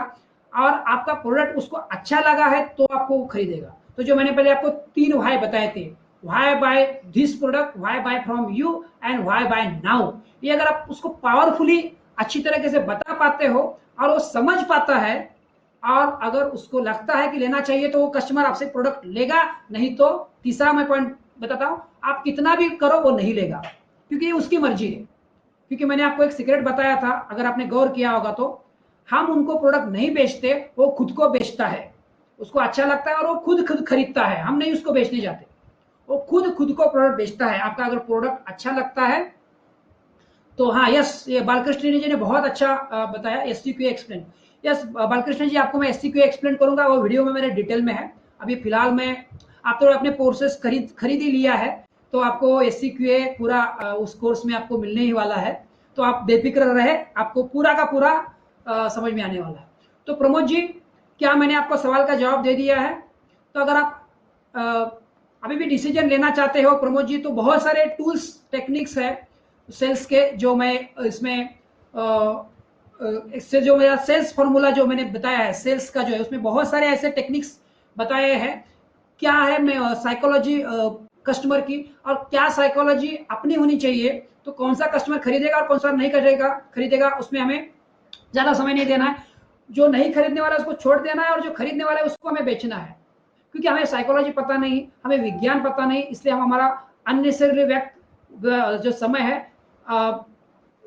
और आपका प्रोडक्ट उसको अच्छा लगा है तो आपको वो खरीदेगा। तो जो मैंने पहले आपको 3 व्हाई बताए थे, why buy this product, why buy from you, and why buy now, ये अगर आप उसको पावरफुली अच्छी तरीके से बता पाते हो और वो समझ पाता है, और अगर उसको लगता है कि लेना चाहिए, तो वो कस्टमर आपसे प्रोडक्ट लेगा। नहीं तो तीसरा मैं पॉइंट बताता हूं, आप कितना भी करो वो नहीं लेगा, क्योंकि ये उसकी मर्जी है। क्योंकि मैंने आपको एक सीक्रेट बताया था, अगर आपने गौर किया होगा तो, हम उनको प्रोडक्ट नहीं बेचते, वो खुद को बेचता है। उसको अच्छा लगता है और वो खुद खुद खरीदता है, हम नहीं उसको बेचने जाते। वो खुद खुद को प्रोडक्ट बेचता है। आपका अगर प्रोडक्ट अच्छा लगता है तो हाँ, यस, ये बालकृष्ण जी ने बहुत अच्छा बताया, एससीक्यू एक्सप्लेन। यस बालकृष्ण जी, आपको मैं एससीक्यू एक्सप्लेन करूंगा, वो वीडियो में मेरे डिटेल में है। अभी फिलहाल में आप तो अपने कोर्सेस खरीद ही लिया है, तो आपको एससीक्यू पूरा उस कोर्स में आपको मिलने ही वाला है। तो आप बेफिक्र रहे, आपको पूरा का पूरा समझ में आने वाला है। तो प्रमोद जी, क्या मैंने आपको सवाल का जवाब दे दिया है? तो अगर आप अ, अभी भी डिसीजन लेना चाहते हो प्रमोद जी, तो बहुत सारे टूल्स, टेक्निक्स है सेल्स के, जो मैं इसमें इससे जो मेरा सेल्स फॉर्मूला जो मैंने बताया है सेल्स का जो है, उसमें बहुत सारे ऐसे टेक्निक्स बताए हैं। क्या है, मैं साइकोलॉजी कस्टमर की, और क्या साइकोलॉजी अपनी होनी चाहिए, तो कौन सा कस्टमर खरीदेगा और कौन सा नहीं खरीदेगा, उसमें हमें ज्यादा समय नहीं देना है। जो नहीं खरीदने वाला है उसको छोड़ देना है, और जो खरीदने वाला है उसको हमें बेचना है। क्योंकि हमें साइकोलॉजी पता नहीं, हमें विज्ञान पता नहीं, इसलिए हम हमारा अननेसेसरी व्यक्त जो समय है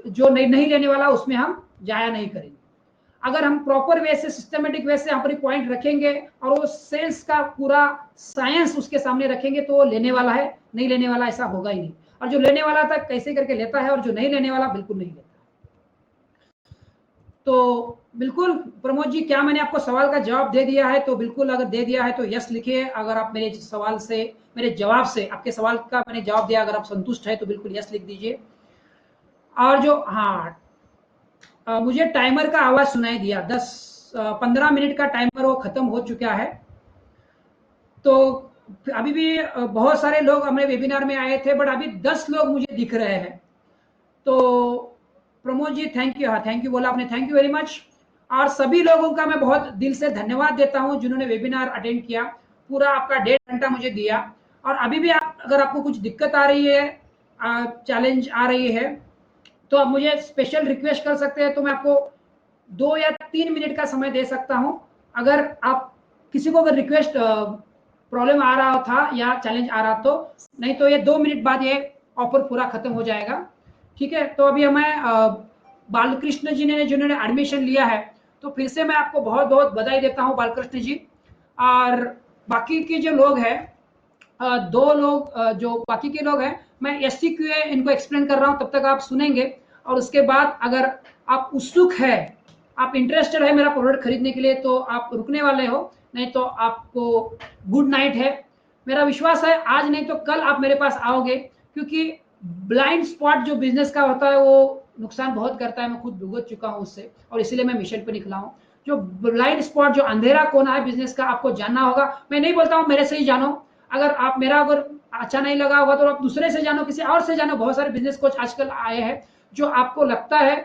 जो नहीं लेने वाला, उसमें हम जाया नहीं करेंगे। अगर हम प्रॉपर वे से, सिस्टमेटिक वे से अपनी पॉइंट रखेंगे और वो सेल्स का पूरा साइंस उसके सामने रखेंगे तो वो लेने वाला है, नहीं लेने वाला ऐसा होगा ही नहीं। और जो लेने वाला था कैसे करके लेता है, और जो नहीं लेने वाला बिल्कुल नहीं लेता। तो बिल्कुल प्रमोद जी, क्या मैंने आपको सवाल का जवाब दे दिया है? तो बिल्कुल अगर दे दिया है तो यस लिखिए। अगर आप मेरे सवाल से, मेरे जवाब से, आपके सवाल का मैंने जवाब दिया, अगर आप संतुष्ट है तो बिल्कुल यस लिख दीजिए। और जो, हाँ, मुझे टाइमर का आवाज सुनाई दिया, 15 मिनट का टाइमर वो खत्म हो चुका है। तो अभी भी बहुत सारे लोग हमारे वेबिनार में आए थे, बट अभी 10 लोग मुझे दिख रहे हैं। तो प्रमोद जी थैंक यू, हाँ थैंक यू बोला आपने, थैंक यू वेरी मच। और सभी लोगों का मैं बहुत दिल से धन्यवाद देता हूं जिन्होंने वेबिनार अटेंड किया, पूरा आपका 1.5 घंटा मुझे दिया। और अभी भी आप, अगर आपको कुछ दिक्कत आ रही है, चैलेंज आ रही है, तो आप मुझे स्पेशल रिक्वेस्ट कर सकते हैं, तो मैं आपको 2 या 3 मिनट का समय दे सकता हूं। अगर आप किसी को अगर रिक्वेस्ट, प्रॉब्लम आ रहा था या चैलेंज आ रहा, तो नहीं तो ये 2 मिनट बाद ये ऑफर पूरा खत्म हो जाएगा। ठीक है, तो अभी हमें बालकृष्ण जी ने, जिन्होंने एडमिशन लिया है, तो फिर से मैं आपको बहुत बहुत बधाई देता हूं बालकृष्ण जी। और बाकी के जो लोग हैं, 2 लोग, जो बाकी के लोग हैं, मैं SCQA इनको एक्सप्लेन कर रहा हूं, तब तक आप सुनेंगे। और उसके बाद अगर आप उत्सुक है, आप इंटरेस्टेड है मेरा प्रोडक्ट खरीदने के लिए, तो आप रुकने वाले हो, नहीं तो आपको गुड नाइट है। मेरा विश्वास है आज नहीं तो कल आप मेरे पास आओगे, क्योंकि ब्लाइंड स्पॉट जो बिजनेस का होता है वो नुकसान बहुत करता है। मैं खुद भुगत चुका हूं उससे, और इसीलिए मैं मिशन पे निकला हूं। जो ब्लाइंड स्पॉट, जो अंधेरा कोना है बिजनेस का, आपको जानना होगा। मैं नहीं बोलता हूं मेरे से ही जानो, अगर आप मेरा अगर अच्छा नहीं लगा होगा तो आप दूसरे से जानो, किसी और से जानो। बहुत सारे बिजनेस कोच आजकल आए हैं, जो आपको लगता है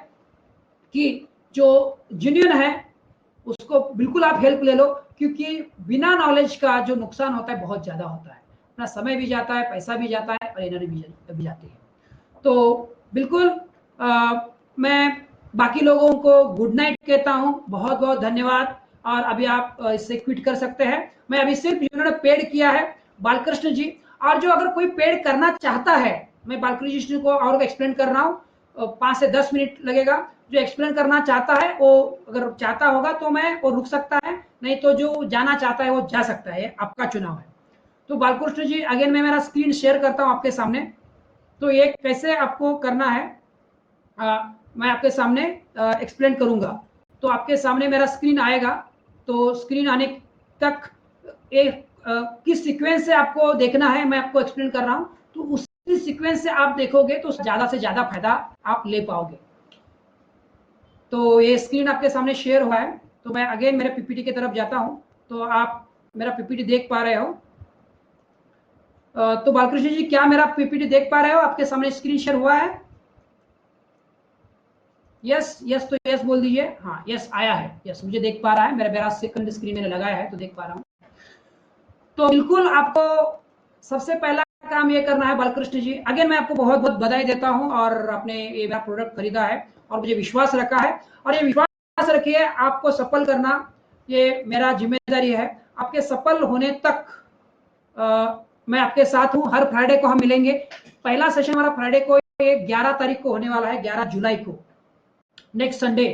कि जो जेन्युइन है उसको बिल्कुल आप हेल्प ले लो, क्योंकि बिना नॉलेज का जो नुकसान होता है बहुत ज्यादा होता है। अपना समय भी जाता है, पैसा भी जाता है, और एनर्जी भी जाती है। तो बिल्कुल मैं बाकी लोगों को गुड नाइट कहता हूं, बहुत बहुत धन्यवाद। और अभी आप इससे क्विट कर सकते हैं। मैं अभी सिर्फ जिन्होंने पेड किया है, बालकृष्ण जी, और जो अगर कोई पेड करना चाहता है, मैं बालकृष्ण जी को और एक्सप्लेन कर रहा हूं, 5 से 10 मिनट लगेगा। जो एक्सप्लेन करना चाहता है वो अगर चाहता होगा तो मैं वो रुक सकता है, नहीं तो जो जाना चाहता है वो जा सकता है, आपका चुनाव है। तो बालकृष्ण जी, अगेन मैं मेरा स्क्रीन शेयर करता हूं आपके सामने। तो ये कैसे आपको करना है, मैं आपके सामने एक्सप्लेन करूंगा। तो आपके सामने मेरा स्क्रीन आएगा, तो स्क्रीन आने तक एक किस सीक्वेंस से आपको देखना है मैं आपको एक्सप्लेन कर रहा हूं। तो उसी सीक्वेंस से आप देखोगे तो ज्यादा से ज्यादा फायदा आप ले पाओगे। तो ये स्क्रीन आपके सामने शेयर हुआ है, तो मैं अगेन मेरे पीपीटी की तरफ जाता हूं, तो आप मेरा पीपीटी देख पा रहे हो। तो बालकृष्ण जी, क्या मेरा पीपीटी देख पा रहे हो? आपके सामने स्क्रीन शेयर हुआ है? यस यस, तो यस बोल दीजिए। हाँ यस आया है, यस मुझे देख पा रहा है, मेरा सेकंड स्क्रीन मैंने लगाया है तो देख पा रहा हूँ। तो बिल्कुल आपको सबसे पहला काम ये करना है बालकृष्ण जी, अगेन मैं आपको बहुत बहुत बधाई देता हूँ, और आपने ये मेरा प्रोडक्ट खरीदा है और मुझे विश्वास रखा है, और ये विश्वास रखिए आपको सफल करना ये मेरा जिम्मेदारी है। आपके सफल होने तक मैं आपके साथ हूँ। हर फ्राइडे को हम मिलेंगे। पहला सेशन हमारा फ्राइडे को, ये 11 तारीख को होने वाला है, 11 जुलाई को, नेक्स्ट संडे।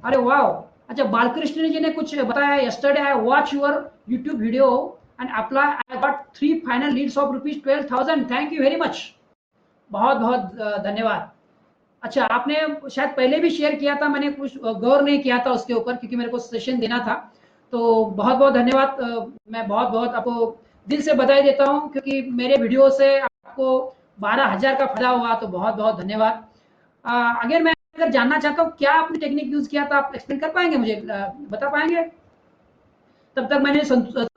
अरे वाह, अच्छा बालकृष्ण जी ने कुछ बताया, yesterday I watch your YouTube video and apply, I got 3 final Leeds of ₹12,000, thank you very much. बहुत बहुत धन्यवाद। अच्छा, आपने शायद पहले भी शेयर किया था, मैंने कुछ गौर नहीं किया था उसके ऊपर, क्योंकि मेरे को सेशन देना था। तो बहुत बहुत धन्यवाद। मैं बहुत बहुत आपको दिल से बधाई देता हूँ, क्योंकि मेरे वीडियो से आपको 12,000 का फायदा हुआ, तो बहुत बहुत धन्यवाद। अगर मैं अगर जानना चाहता हूँ क्या आपने टेक्निक यूज किया था, आप एक्सप्लेन कर पाएंगे मुझे, बता पाएंगे? तब तक मैंने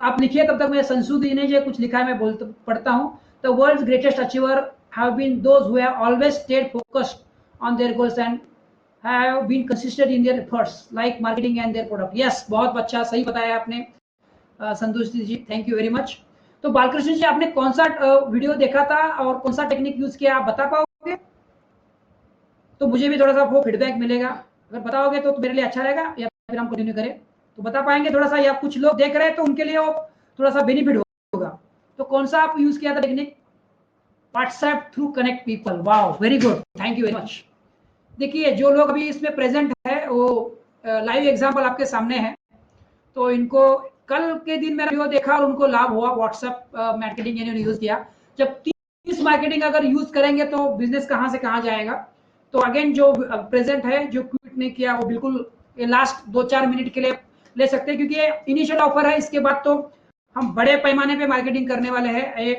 आप लिखिए, तब तक मैं संसू जी ने जो कुछ लिखा है मैं पढ़ता हूँ। The world's greatest achiever have been those who have always stayed focused on their goals and have been consistent in their efforts like marketing and their product. Yes, बहुत अच्छा, सही बताया आपने Santosh ji, thank you very much. तो बालकृष्ण जी, आपने कौन सा वीडियो देखा था और कौन सा टेक्निक यूज किया, आप बता पाओगे? तो मुझे भी थोड़ा सा वो फीडबैक मिलेगा, अगर बताओगे तो मेरे लिए अच्छा रहेगा, या फिर हम कंटिन्यू करें। तो बता पाएंगे थोड़ा सा, या कुछ लोग देख रहे हैं तो उनके लिए वो थोड़ा सा बेनिफिट होगा। तो कौन सा आप यूज किया था technique? WhatsApp through connect people, wow very good, thank you very much. देखिए जो लोग अभी इसमें प्रेजेंट है वो लाइव एग्जांपल आपके सामने है, तो इनको कल के दिन मेरा वीडियो देखा और उनको लाभ हुआ, व्हाट्सएप मार्केटिंग इन्होंने यूज किया। जब 30 मार्केटिंग अगर यूज करेंगे तो बिजनेस कहां से कहां जाएगा। तो अगेन जो प्रेजेंट है, जो क्विट नहीं किया, वो बिल्कुल ये लास्ट 2-4 मिनट के लिए ले सकते हैं, क्योंकि ये इनिशियल ऑफर है। इसके बाद तो हम बड़े पैमाने पे मार्केटिंग करने वाले हैं।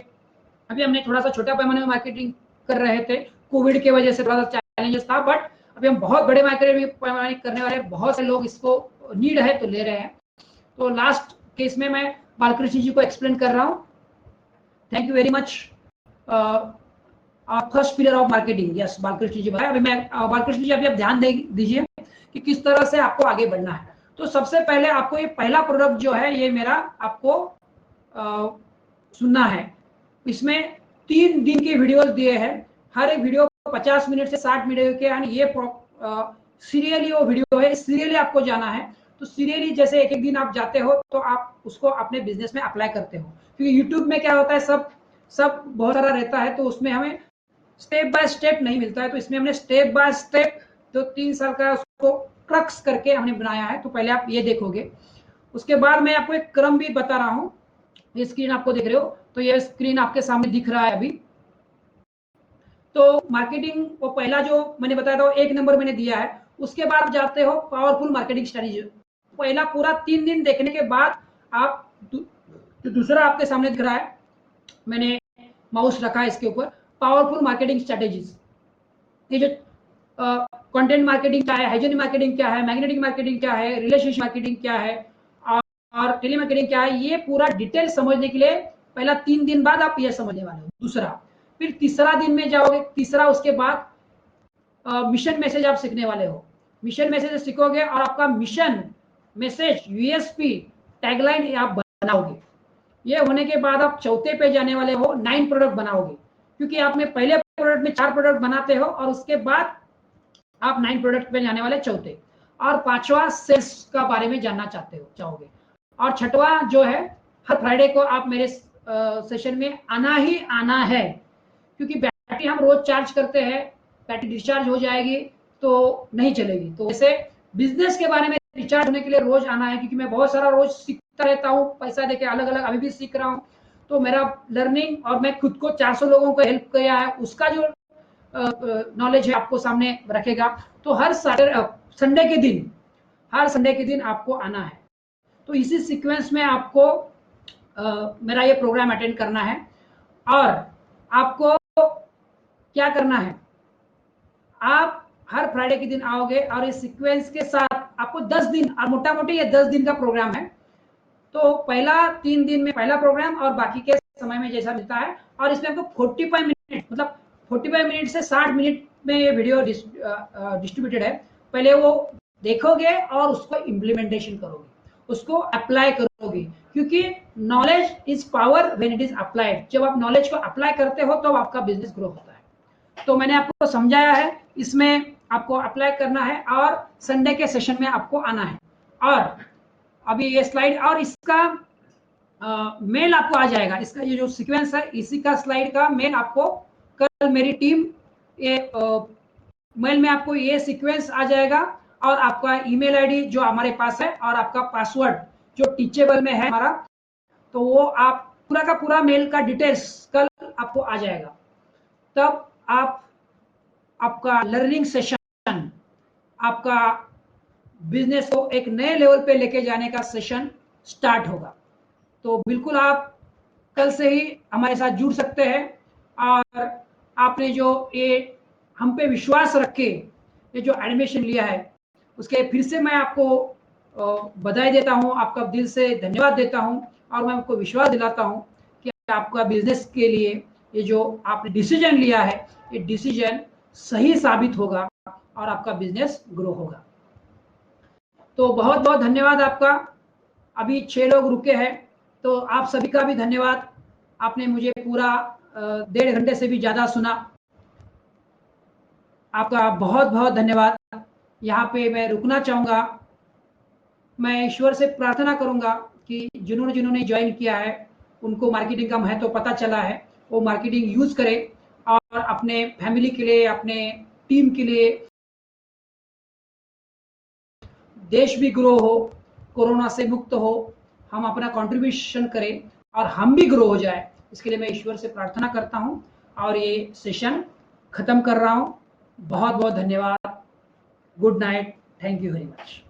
अभी हमने थोड़ा सा छोटा पैमाने में मार्केटिंग कर रहे थे, कोविड की वजह से थोड़ा सा चैलेंजेस था, बट अभी हम बहुत बड़े मार्केटिंग पैमाने करने वाले हैं। बहुत से लोग इसको नीड है तो ले रहे हैं। तो लास्ट केस में मैं बालकृष्ण जी को एक्सप्लेन कर रहा हूँ। Thank you very much. First pillar of marketing, yes Balakrishna ji बताया। अभी मैं बालकृष्ण जी अभी आप ध्यान दीजिए कि किस तरह से आपको आगे बढ़ना है। तो सबसे पहले आपको ये पहला प्रोडक्ट जो है ये मेरा आपको सुनना है। इसमें 3 दिन के वीडियोस दिए हैं, हर एक वीडियो 50 मिनट से 60 मिनट के, यानी ये सीरियली वो वीडियो है, सीरियली आपको जाना है। तो सीरियली जैसे एक एक दिन आप जाते हो तो आप उसको अपने बिजनेस में अप्लाई करते हो, क्योंकि यूट्यूब में क्या होता है, सब बहुत सारा रहता है, तो उसमें हमें स्टेप बाय स्टेप नहीं मिलता है। तो इसमें हमने स्टेप बाय स्टेप जो 3 साल का उसको क्रक्स करके हमने बनाया है। तो पहले आप ये देखोगे, उसके बाद मैं आपको एक क्रम भी बता रहा हूँ। ये स्क्रीन आपको देख रहे हो, तो ये स्क्रीन आपके सामने दिख रहा है अभी। तो मार्केटिंग वो पहला जो मैंने बताया था 1 नंबर मैंने दिया है। उसके बाद आप जाते हो पावरफुल मार्केटिंग स्ट्रेटेजी। पहला पूरा 3 दिन देखने के बाद आप जो दूसरा आपके सामने दिख रहा है, मैंने माउस रखा है इसके ऊपर, पावरफुल मार्केटिंग स्ट्रेटेजीज। ये जो कंटेंट मार्केटिंग क्या है, हाइजीन मार्केटिंग क्या है, मैग्नेटिक मार्केटिंग क्या है, रिलेशनशिप मार्केटिंग क्या है, और टेली मार्केटिंग क्या है, ये पूरा डिटेल समझने के लिए पहला 3 दिन बाद आप ये समझने वाले हो। दूसरा, फिर तीसरा दिन में जाओगे, तीसरा उसके बाद मिशन मैसेज आप सीखने वाले हो। मिशन मैसेज सीखोगे और आपका मिशन मैसेज, यूएसपी, टैगलाइन आप बनाओगे। ये होने के बाद आप चौथे पे जाने वाले हो, 9 प्रोडक्ट बनाओगे, क्योंकि आपने पहले प्रोडक्ट में 4 प्रोडक्ट बनाते हो और उसके बाद आप 9 प्रोडक्ट पे जाने वाले चौथे। और पांचवा सेल्स का बारे में जानना चाहोगे। और छठवा जो है, हर फ्राइडे को आप मेरे सेशन में आना ही आना है, क्योंकि बैटरी हम रोज चार्ज करते हैं, बैटरी डिस्चार्ज हो जाएगी तो नहीं चलेगी। तो वैसे बिजनेस के बारे में रिचार्ज होने के लिए रोज आना है, क्योंकि मैं बहुत सारा रोज सीखता रहता हूँ, पैसा देके अलग अलग अभी भी सीख रहा हूँ। तो मेरा लर्निंग, और मैं खुद को 400 लोगों को हेल्प किया है, उसका जो नॉलेज है आपको सामने रखेगा। तो हर संडे के दिन, हर संडे के दिन आपको आना है। तो इसी सीक्वेंस में आपको मेरा ये प्रोग्राम अटेंड करना है। और आपको क्या करना है, आप हर फ्राइडे के दिन आओगे और इस सीक्वेंस के साथ आपको 10 दिन, और मोटा मोटी ये 10 दिन का प्रोग्राम है। तो पहला 3 दिन में पहला प्रोग्राम और बाकी के समय में जैसा मिलता है। और इसमें आपको 45 मिनट, मतलब 45 मिनट से 60 मिनट में ये वीडियो डिस्ट्रीब्यूटेड है। पहले वो देखोगे और उसको इम्प्लीमेंटेशन करोगे, उसको अप्लाई करोगे, क्योंकि knowledge is power when it is applied. जब आप नॉलेज को अप्लाई करते हो तो आपका बिजनेस ग्रो होता है। तो मैंने आपको समझाया है, इसमें आपको अप्लाई करना है और संडे के सेशन में आपको आना है। और अभी ये स्लाइड और इसका मेल आपको आ जाएगा। इसका ये जो सीक्वेंस है, इसी का स्लाइड का मेल आपको कल मेरी टीम ये मेल में आपको ये सीक्वेंस आ जाएगा, और आपका ईमेल आईडी जो हमारे पास है और आपका पासवर्ड जो टीचेबल में है हमारा, तो वो आप पूरा का पूरा मेल का डिटेल्स कल आपको आ जाएगा। तब आप आपका लर्निंग सेशन, आपका बिजनेस को एक नए लेवल पे लेके जाने का सेशन स्टार्ट होगा। तो बिल्कुल आप कल से ही हमारे साथ जुड़ सकते हैं। और आपने जो ये हम पे विश्वास रख के ये जो एडमिशन लिया है, उसके फिर से मैं आपको बधाई देता हूँ, आपका दिल से धन्यवाद देता हूँ। और मैं आपको विश्वास दिलाता हूँ कि आपका बिजनेस के लिए ये जो आपने डिसीजन लिया है, ये डिसीजन सही साबित होगा और आपका बिजनेस ग्रो होगा। तो बहुत बहुत धन्यवाद आपका। अभी 6 लोग रुके हैं, तो आप सभी का भी धन्यवाद। आपने मुझे पूरा 1.5 घंटे से भी ज़्यादा सुना। आपका बहुत बहुत धन्यवाद। यहाँ पे मैं रुकना चाहूँगा। मैं ईश्वर से प्रार्थना करूँगा कि जिन्होंने ज्वाइन किया है, उनको मार्केटिंग का महत्व पता चला है, वो मार्केटिंग यूज़ करें और अपने फैमिली के लिए, अपने टीम के लिए, देश भी ग्रो हो, कोरोना से मुक्त हो, हम अपना कंट्रीब्यूशन करें और हम भी ग्रो हो जाए, इसके लिए मैं ईश्वर से प्रार्थना करता हूं और ये सेशन खत्म कर रहा हूं। बहुत बहुत धन्यवाद। Good night. Thank you very much.